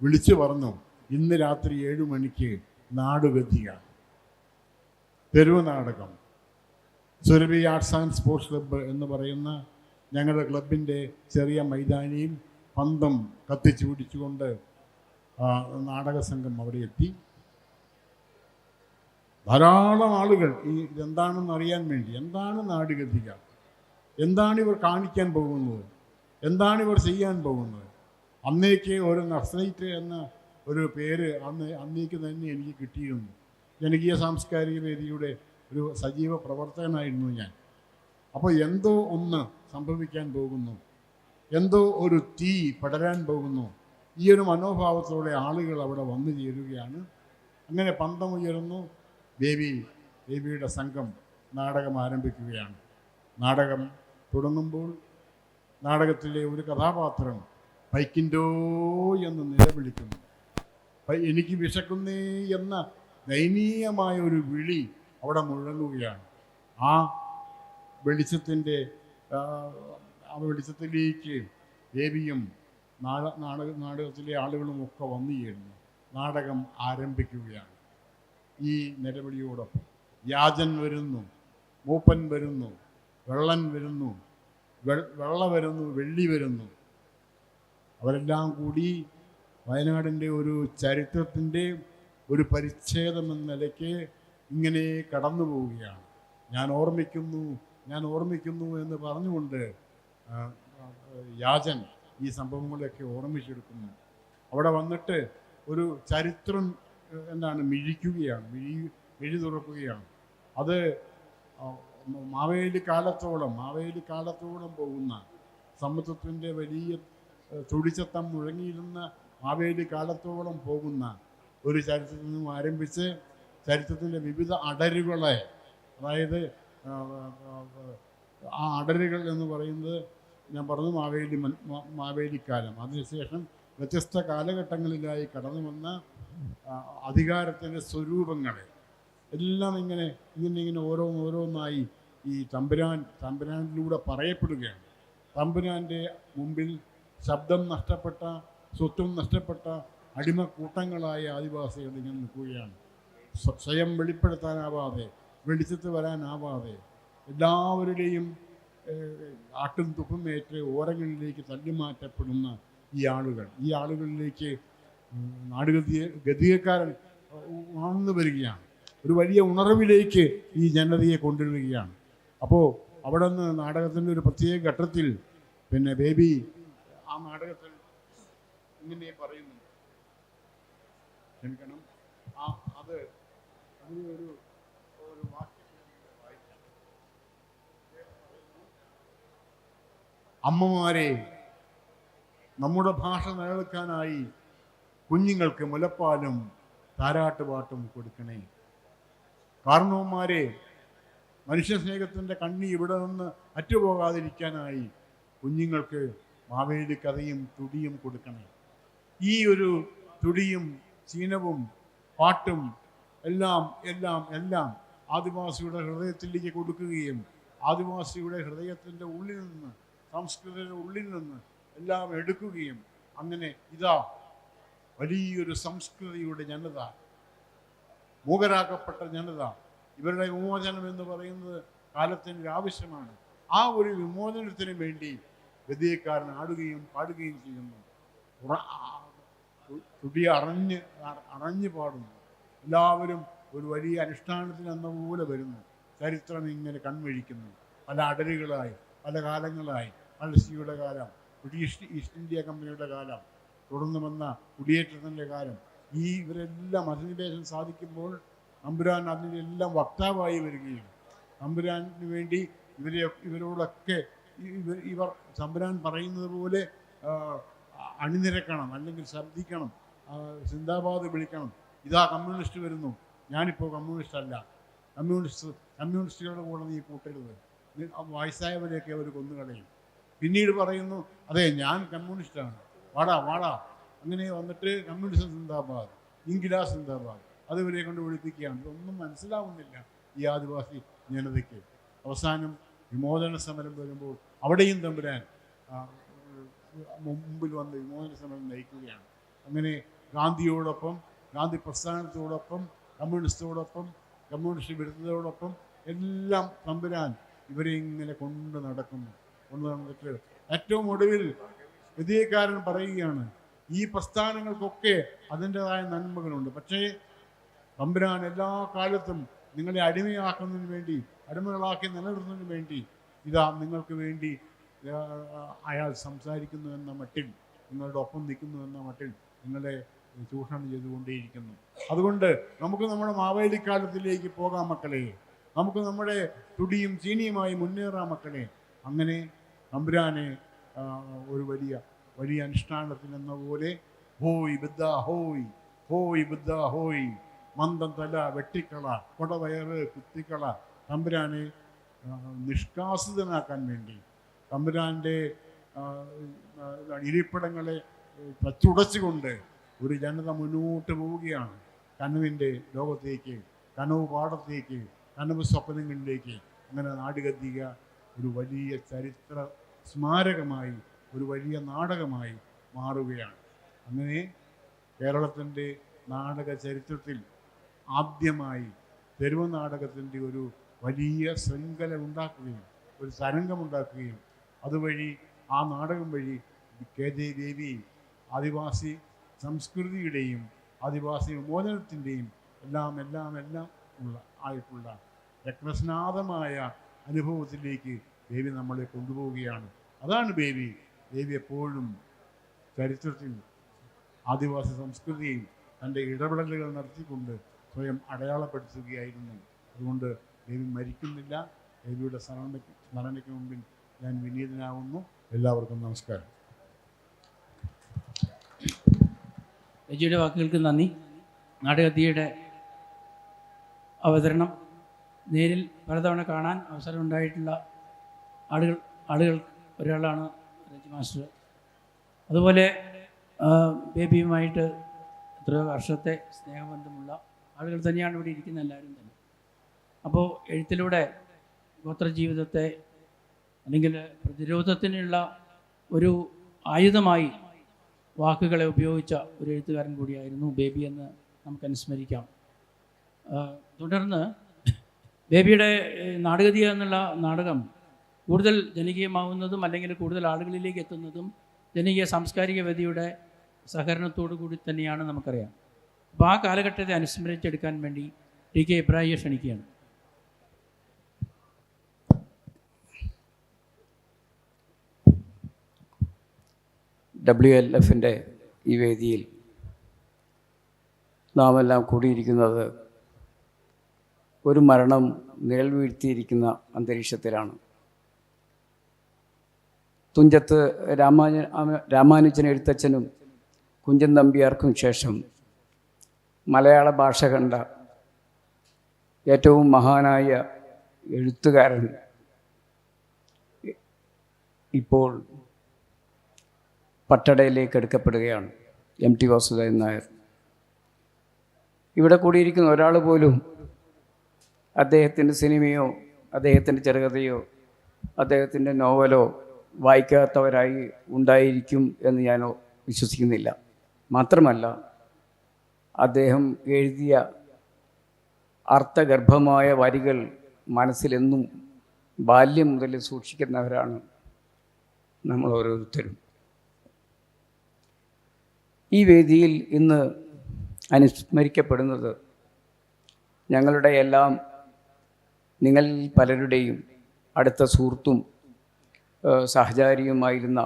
വിളിച്ചു പറഞ്ഞു, ഇന്ന് രാത്രി 7 മണിക്ക് നാടുഗദ്ദിക തെരുവ് നാടകം Surabhi arts and sports club എന്ന് പറയുന്ന ഞങ്ങളുടെ ക്ലബിൻ്റെ ചെറിയ മൈതാനിയിൽ പന്തം കത്തിച്ചു പിടിച്ചുകൊണ്ട് നാടക സംഘം അവിടെ എത്തി. ധാരാളം ആളുകൾ ഇതെന്താണെന്ന് അറിയാൻ വേണ്ടി, എന്താണ് നാടുഗദ്ദിക, എന്താണ് ഇവർ കാണിക്കാൻ പോകുന്നത്, എന്താണ് ഇവർ ചെയ്യാൻ പോകുന്നത്. അന്നേക്ക് ഒരു നക്സലൈറ്റ് എന്ന ഒരു പേര് അന്നേക്ക് തന്നെ എനിക്ക് കിട്ടിയിരുന്നു. ജനകീയ സാംസ്കാരിക വേദിയുടെ ഒരു സജീവ പ്രവർത്തകനായിരുന്നു ഞാൻ. അപ്പോൾ എന്തോ ഒന്ന് സംഭവിക്കാൻ പോകുന്നു, എന്തോ ഒരു തീ പടരാൻ പോകുന്നു. ഈ ഒരു മനോഭാവത്തോടെ ആളുകൾ അവിടെ വന്നു ചേരുകയാണ്. അങ്ങനെ പന്തമുയരുന്നു. ദേവിയുടെ സംഘം നാടകം ആരംഭിക്കുകയാണ്. നാടകം തുടങ്ങുമ്പോൾ നാടകത്തിലെ ഒരു കഥാപാത്രം പൈക്കിൻഡോ എന്ന് നിലവിളിക്കുന്നു. എനിക്ക് വിശക്കുന്നേ എന്ന ദയനീയമായ ഒരു വിളി അവിടെ മുഴങ്ങുകയാണ്. ആ വെളിച്ചത്തിലേക്ക് ദേവിയും നാടകത്തിലെ ആളുകളും ഒക്കെ വന്നു ചേരുന്നു. നാടകം ആരംഭിക്കുകയാണ്. ഈ നിലവിളിയോടൊപ്പം യാചൻ വരുന്നു, മൂപ്പൻ വരുന്നു, വെള്ളൻ വരുന്നു, വെള്ള വരുന്നു, വെള്ളി വരുന്നു. അവരെല്ലാം കൂടി വയനാടിൻ്റെ ഒരു ചരിത്രത്തിൻ്റെ ഒരു പരിച്ഛേദം എന്ന നിലയ്ക്ക് ഇങ്ങനെ കടന്നു പോവുകയാണ്. ഞാൻ ഓർമ്മിക്കുന്നു എന്ന് പറഞ്ഞുകൊണ്ട് യാചൻ ഈ സംഭവങ്ങളൊക്കെ ഓർമ്മിച്ചെടുക്കുന്നു. അവിടെ വന്നിട്ട് ഒരു ചരിത്രം മിഴിക്കുകയാണ്, മിഴി തുറക്കുകയാണ്. അത് മാവേലി കാലത്തോളം പോകുന്ന സമുദ്രത്തിൻ്റെ വലിയ തുടിച്ചത്തം മുഴങ്ങിയിരുന്ന മാവേലി കാലത്തോളം പോകുന്ന ഒരു ചരിത്രത്തിൽ നിന്നും ആരംഭിച്ച് ചരിത്രത്തിൻ്റെ വിവിധ അടരുകളെ, അതായത് ആ അടരുകൾ എന്ന് പറയുന്നത് ഞാൻ പറഞ്ഞു മാവേലിക്കാലം, അതിനുശേഷം വ്യത്യസ്ത കാലഘട്ടങ്ങളിലായി കടന്നു വന്ന അധികാരത്തിൻ്റെ സ്വരൂപങ്ങളെ എല്ലാം ഇങ്ങനെ ഓരോന്നായി ഈ തമ്പുരാനിലൂടെ പറയപ്പെടുകയാണ്. തമ്പുരാൻ്റെ മുമ്പിൽ ശബ്ദം നഷ്ടപ്പെട്ട, സ്വത്വം നഷ്ടപ്പെട്ട അടിമക്കൂട്ടങ്ങളായ ആദിവാസികൾ ഇങ്ങനെ നിൽക്കുകയാണ്. സ്വയം വെളിപ്പെടുത്താനാവാതെ, വെളിച്ചത്ത് വരാനാവാതെ എല്ലാവരുടെയും ആട്ടും തുപ്പുമേറ്റ് ഓരങ്ങളിലേക്ക് തള്ളിമാറ്റപ്പെടുന്ന ഈ ആളുകളിലേക്ക് ഗതികക്കാരൻ ഉണർന്നു വരികയാണ്. ഒരു വലിയ ഉണർവിലേക്ക് ഈ ജനതയെ കൊണ്ടുവരികയാണ്. അപ്പോൾ അവിടെ നിന്ന് നാടകത്തിൻ്റെ ഒരു പ്രത്യേക ഘട്ടത്തിൽ പിന്നെ ബേബി ആ നാടകത്തിൽ ഇങ്ങനെ പറയുന്നു, ക്ഷമിക്കണം, അത് ഒരു വാക്യം വായിക്കാം. അമ്മമാരെ, നമ്മുടെ ഭാഷ നിലനിൽക്കാനായി കുഞ്ഞുങ്ങൾക്ക് മുലപ്പാലും താരാട്ടുപാട്ടും കൊടുക്കണേ. കാരണവന്മാരെ, മനുഷ്യസ്നേഹത്തിൻ്റെ കണ്ണി ഇവിടെ നിന്ന് അറ്റുപോകാതിരിക്കാനായി കുഞ്ഞുങ്ങൾക്ക് മാവേലി കഥയും തുടിയും കൊടുക്കണേ. ഈ ഒരു തുടിയും ചീനവും പാട്ടും എല്ലാം ആദിവാസിയുടെ ഹൃദയത്തിലേക്ക് കൊടുക്കുകയും ആദിവാസിയുടെ ഹൃദയത്തിൻ്റെ ഉള്ളിൽ നിന്ന്, സംസ്കൃതിയുടെ ഉള്ളിൽ നിന്ന് എല്ലാം എടുക്കുകയും അങ്ങനെ ഇതാ വലിയൊരു സംസ്കൃതിയുടെ ജനത, മൂകരാക്കപ്പെട്ട ജനത, ഇവരുടെ വിമോചനം എന്ന് പറയുന്നത് കാലത്തിൻ്റെ ആവശ്യമാണ്. ആ ഒരു വിമോചനത്തിന് വേണ്ടി ഗദ്യക്കാരൻ ആടുകയും പാടുകയും ചെയ്യുന്നു. തുടി അറിഞ്ഞ് പാടുന്നു. എല്ലാവരും ഒരു വലിയ അനുഷ്ഠാനത്തിന് എന്ന പോലെ വരുന്നു. ചരിത്രം ഇങ്ങനെ കൺവഴിക്കുന്നു. പല അടരുകളായി, പല കാലങ്ങളായി, പഴശ്ശിയുടെ കാലം, ബ്രിട്ടീഷ് ഈസ്റ്റ് ഇന്ത്യ കമ്പനിയുടെ കാലം, തുടർന്ന് വന്ന കുടിയേറ്റത്തിൻ്റെ കാലം, ഇവരെല്ലാം അധിനിവേശം സാധിക്കുമ്പോൾ തമ്പുരാൻ അതിനെല്ലാം വക്താവായി വരികയും തമ്പുരാന് വേണ്ടി ഇവരോടൊക്കെ ഇവർ തമ്പുരാൻ പറയുന്നത് പോലെ അണിനിരക്കണം, അല്ലെങ്കിൽ ശബ്ദിക്കണം, സിന്ദാബാദ് വിളിക്കണം. ഇതാ കമ്മ്യൂണിസ്റ്റ് വരുന്നു, ഞാനിപ്പോൾ കമ്മ്യൂണിസ്റ്റ് അല്ല, കമ്മ്യൂണിസ്റ്റുകളുടെ കൂടെ നീ കൂട്ടരുത്, വയസ്സായവരെയൊക്കെ അവർ കൊന്നുകളയും. പിന്നീട് പറയുന്നു, അതെ ഞാൻ കമ്മ്യൂണിസ്റ്റാണ്, വാടാ. അങ്ങനെ വന്നിട്ട് കമ്മ്യൂണിസം സിന്ദാബാദ്, ഇൻകിലാ സിന്ദാബാദ്, അതുവരെ കൊണ്ട് വിളിപ്പിക്കുകയാണ്. ഇതൊന്നും മനസ്സിലാവുന്നില്ല ഈ ആദിവാസി ജനതയ്ക്ക്. അവസാനം വിമോചന സമരം വരുമ്പോൾ അവിടെയും തമ്പുരാൻ മുമ്പിൽ വന്ന് വിമോചന സമരം നയിക്കുകയാണ്. അങ്ങനെ ഗാന്ധിയോടൊപ്പം, ഗാന്ധി പ്രസ്ഥാനത്തോടൊപ്പം, കമ്മ്യൂണിസ്റ്റോടൊപ്പം, കമ്മ്യൂണിസ്റ്റ് വിരുദ്ധതയോടൊപ്പം എല്ലാം തമ്പുരാൻ ഇവരെ ഇങ്ങനെ കൊണ്ട് നടന്നിട്ട് ഏറ്റവും ഒടുവിൽ വിധിയക്കാരൻ പറയുകയാണ്, ഈ പ്രസ്ഥാനങ്ങൾക്കൊക്കെ അതിൻ്റെതായ നന്മകളുണ്ട്, പക്ഷേ തമ്പുരാൻ എല്ലാ കാലത്തും നിങ്ങളെ അടിമയാക്കുന്നതിന് വേണ്ടി, അടിമകളാക്കി നിലനിർത്തുന്നതിന് വേണ്ടി ഇതാ നിങ്ങൾക്ക് വേണ്ടി അയാൾ സംസാരിക്കുന്നു എന്ന മട്ടിൽ, നിങ്ങളുടെ ഒപ്പം നിൽക്കുന്നു എന്ന മട്ടിൽ നിങ്ങളെ ചൂഷണം ചെയ്തുകൊണ്ടേയിരിക്കുന്നു. അതുകൊണ്ട് നമുക്ക് നമ്മുടെ മാവേലിക്കാലത്തിലേക്ക് പോകാം മക്കളെ, നമുക്ക് നമ്മുടെ തുടിയും ചീനിയുമായി മുന്നേറാം മക്കളെ. അങ്ങനെ തമ്പുരാനെ ഒരു വലിയ അനുഷ്ഠാനത്തിൽ എന്ന പോലെ ഹോയ് ബുദ്ധ ഹോയ്, ഹോയ് ബുദ്ധ ഹോയ്, മന്ദം തല വെട്ടിക്കള, കൊടവയറ് കുത്തിക്കള, തമ്പുരാനെ നിഷ്കാസിതനാക്കാൻ വേണ്ടി, തമ്പുരാൻ്റെ ഇരിപ്പിടങ്ങളെ തച്ചുടച്ചുകൊണ്ട് ഒരു ജനത മുന്നോട്ട് പോവുകയാണ്. കനവിൻ്റെ ലോകത്തേക്ക്, കനവ് പാടത്തേക്ക്, കനവ് സ്വപ്നങ്ങളിലേക്ക്. അങ്ങനെ നാടുകത്തിക ഒരു വലിയ ചരിത്ര സ്മാരകമായി, ഒരു വലിയ നാടകമായി മാറുകയാണ്. അങ്ങനെ കേരളത്തിൻ്റെ നാടക ചരിത്രത്തിൽ ആദ്യമായി തെരുവ് നാടകത്തിൻ്റെ ഒരു വലിയ ശൃംഖല ഉണ്ടാക്കുകയും ഒരു തരംഗമുണ്ടാക്കുകയും അതുവഴി ആ നാടകം വഴി KJ ദേവി ആദിവാസി സംസ്കൃതിയുടെയും ആദിവാസി വിമോചനത്തിൻ്റെയും എല്ലാം ആയിട്ടുള്ള രത്നസ്നാതമായ അനുഭവത്തിലേക്ക് ദേവി നമ്മളെ കൊണ്ടുപോവുകയാണ്. അതാണ് ദേവി എപ്പോഴും ചരിത്രത്തിൽ ആദിവാസി സംസ്കൃതിയും തൻ്റെ ഇടപെടലുകൾ നടത്തിക്കൊണ്ട് സ്വയം അടയാളപ്പെടുത്തുകയായിരുന്നു. അതുകൊണ്ട് ദേവി മരിക്കുന്നില്ല. ദേവിയുടെ സ്മരണയ്ക്ക് മുമ്പിൽ ഞാൻ വിനീതനാകുന്നു. എല്ലാവർക്കും നമസ്കാരം. രജിയുടെ വാക്കുകൾക്ക് നന്ദി. നാടകത്തിയുടെ അവതരണം നേരിൽ പലതവണ കാണാൻ അവസരമുണ്ടായിട്ടുള്ള ആളുകൾ ഒരാളാണ് രജി മാസ്റ്റർ. അതുപോലെ ബേബിയുമായിട്ട് എത്രയോ വർഷത്തെ സ്നേഹബന്ധമുള്ള ആളുകൾ തന്നെയാണ് ഇവിടെ ഇരിക്കുന്ന എല്ലാവരും തന്നെ. അപ്പോൾ എഴുത്തിലൂടെ ഗോത്രജീവിതത്തെ അല്ലെങ്കിൽ പ്രതിരോധത്തിനുള്ള ഒരു ആയുധമായി വാക്കുകളെ ഉപയോഗിച്ച ഒരു എഴുത്തുകാരൻ കൂടിയായിരുന്നു ബേബി എന്ന് നമുക്ക് അനുസ്മരിക്കാം. തുടർന്ന് ബേബിയുടെ നാടകീയ എന്നുള്ള നാടകം കൂടുതൽ ജനകീയമാവുന്നതും അല്ലെങ്കിൽ കൂടുതൽ ആളുകളിലേക്ക് എത്തുന്നതും ജനകീയ സാംസ്കാരിക വേദിയുടെ സഹകരണത്തോടു കൂടി തന്നെയാണ് നമുക്കറിയാം. അപ്പോൾ ആ കാലഘട്ടത്തെ അനുസ്മരിച്ചെടുക്കാൻ വേണ്ടി TK ഇബ്രാഹിയെ ക്ഷണിക്കുകയാണ്. WLFൻ്റെ ഈ വേദിയിൽ നാം എല്ലാം കൂടിയിരിക്കുന്നത് ഒരു മരണം നിഴൽ വീഴ്ത്തിയിരിക്കുന്ന അന്തരീക്ഷത്തിലാണ്. തുഞ്ചത്ത് രാമാനുജൻ എഴുത്തച്ഛനും കുഞ്ചൻ നമ്പ്യാർക്കും ശേഷം മലയാള ഭാഷ കണ്ട ഏറ്റവും മഹാനായ എഴുത്തുകാരൻ ഇപ്പോൾ പട്ടടയിലേക്ക് എടുക്കപ്പെടുകയാണ്, MT വാസുദേവൻ നായർ. ഇവിടെ കൂടിയിരിക്കുന്ന ഒരാൾ പോലും അദ്ദേഹത്തിൻ്റെ സിനിമയോ അദ്ദേഹത്തിൻ്റെ ചെറുകഥയോ അദ്ദേഹത്തിൻ്റെ നോവലോ വായിക്കാത്തവരായി ഉണ്ടായിരിക്കും എന്ന് ഞാൻ വിശ്വസിക്കുന്നില്ല. മാത്രമല്ല, അദ്ദേഹം എഴുതിയ അർത്ഥഗർഭമായ വരികൾ മനസ്സിലെന്നും ബാല്യം മുതൽ സൂക്ഷിക്കുന്നവരാണ് നമ്മൾ ഓരോരുത്തരും. ഈ വേദിയിൽ ഇന്ന് അനുസ്മരിക്കപ്പെടുന്നത് ഞങ്ങളുടെ എല്ലാം, നിങ്ങളിൽ പലരുടെയും അടുത്ത സുഹൃത്തും സഹചാരിയുമായിരുന്ന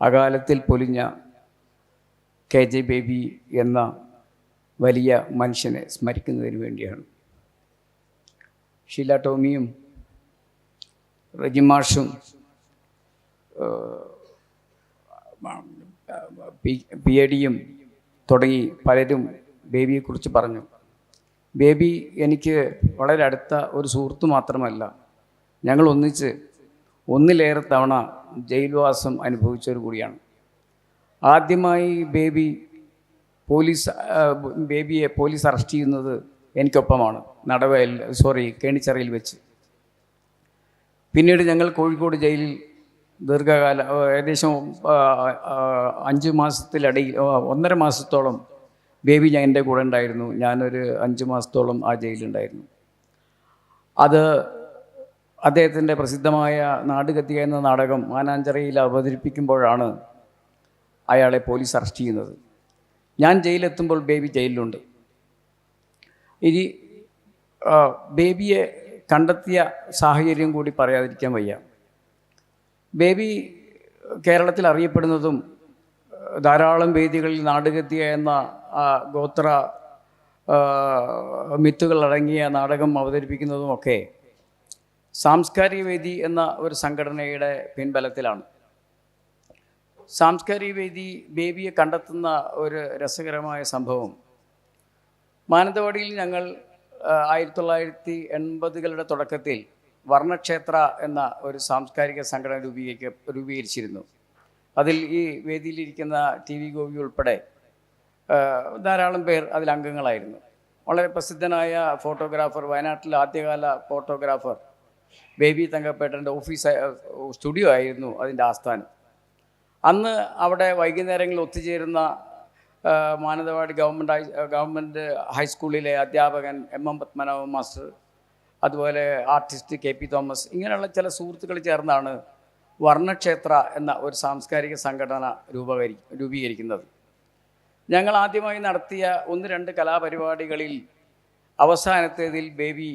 അകാലത്തിൽ പൊലിഞ്ഞ KJ ബേബി എന്ന വലിയ മനുഷ്യനെ സ്മരിക്കുന്നതിന് വേണ്ടിയാണ്. ഷീല ടോമിയും റെജിമാഷും PADയും തുടങ്ങി പലരും ബേബിയെക്കുറിച്ച് പറഞ്ഞു. ബേബി എനിക്ക് വളരെ അടുത്ത ഒരു സുഹൃത്ത് മാത്രമല്ല, ഞങ്ങൾ ഒന്നിലേറെ തവണ ജയിൽവാസം അനുഭവിച്ചവർ കൂടിയാണ്. ആദ്യമായി ബേബിയെ പോലീസ് അറസ്റ്റ് ചെയ്യുന്നത് എനിക്കൊപ്പമാണ്, കേണിച്ചിറയിൽ വെച്ച്. പിന്നീട് ഞങ്ങൾ കോഴിക്കോട് ജയിലിൽ ദീർഘകാലം, ഏകദേശം 5 മാസത്തിലടിയിൽ 1.5 മാസത്തോളം ബേബി എൻ്റെ കൂടെ ഉണ്ടായിരുന്നു. ഞാനൊരു 5 മാസത്തോളം ആ ജയിലുണ്ടായിരുന്നു. അത് അദ്ദേഹത്തിൻ്റെ പ്രസിദ്ധമായ നാടുകത്തിക എന്ന നാടകം മാനാഞ്ചിറയിൽ അവതരിപ്പിക്കുമ്പോഴാണ് അയാളെ പോലീസ് അറസ്റ്റ് ചെയ്യുന്നത്. ഞാൻ ജയിലെത്തുമ്പോൾ ബേബി ജയിലിലുണ്ട്. ഇനി ബേബിയെ കണ്ടെത്തിയ സാഹചര്യം കൂടി പറയാതിരിക്കാൻ വയ്യ. ബേബി കേരളത്തിൽ അറിയപ്പെടുന്നതും ധാരാളം വേദികളിൽ നാടുകത്തിക എന്ന ഗോത്ര മിത്തുകൾ അടങ്ങിയ നാടകം അവതരിപ്പിക്കുന്നതുമൊക്കെ സാംസ്കാരിക വേദി എന്ന ഒരു സംഘടനയുടെ പിൻബലത്തിലാണ്. സാംസ്കാരിക വേദി ബേബിയെ കണ്ടെത്തുന്ന ഒരു രസകരമായ സംഭവം, മാനന്തവാടിയിൽ ഞങ്ങൾ 1980കളുടെ തുടക്കത്തിൽ വർണ്ണക്ഷേത്ര എന്ന ഒരു സാംസ്കാരിക സംഘടന രൂപീകരിച്ചിരുന്നു. അതിൽ ഈ വേദിയിലിരിക്കുന്ന TV ഗോപി ഉൾപ്പെടെ ധാരാളം പേർ അതിൽ അംഗങ്ങളായിരുന്നു. വളരെ പ്രസിദ്ധനായ ഫോട്ടോഗ്രാഫർ, വയനാട്ടിലെ ആദ്യകാല ഫോട്ടോഗ്രാഫർ ബേബി തങ്കപ്പേട്ടൻ്റെ സ്റ്റുഡിയോ ആയിരുന്നു അതിൻ്റെ ആസ്ഥാനം. അന്ന് അവിടെ വൈകുന്നേരങ്ങളിൽ ഒത്തുചേരുന്ന മാനന്തവാടി ഗവൺമെൻറ് ഹൈസ്കൂളിലെ അധ്യാപകൻ MM പത്മനാഭൻ മാസ്റ്റർ, അതുപോലെ ആർട്ടിസ്റ്റ് KP തോമസ്, ഇങ്ങനെയുള്ള ചില സുഹൃത്തുക്കൾ ചേർന്നാണ് വർണ്ണക്ഷേത്ര എന്ന ഒരു സാംസ്കാരിക സംഘടന രൂപീകരിക്കുന്നത്. ഞങ്ങൾ ആദ്യമായി നടത്തിയ 1-2 കലാപരിപാടികളിൽ അവസാനത്തേതിൽ ബേബി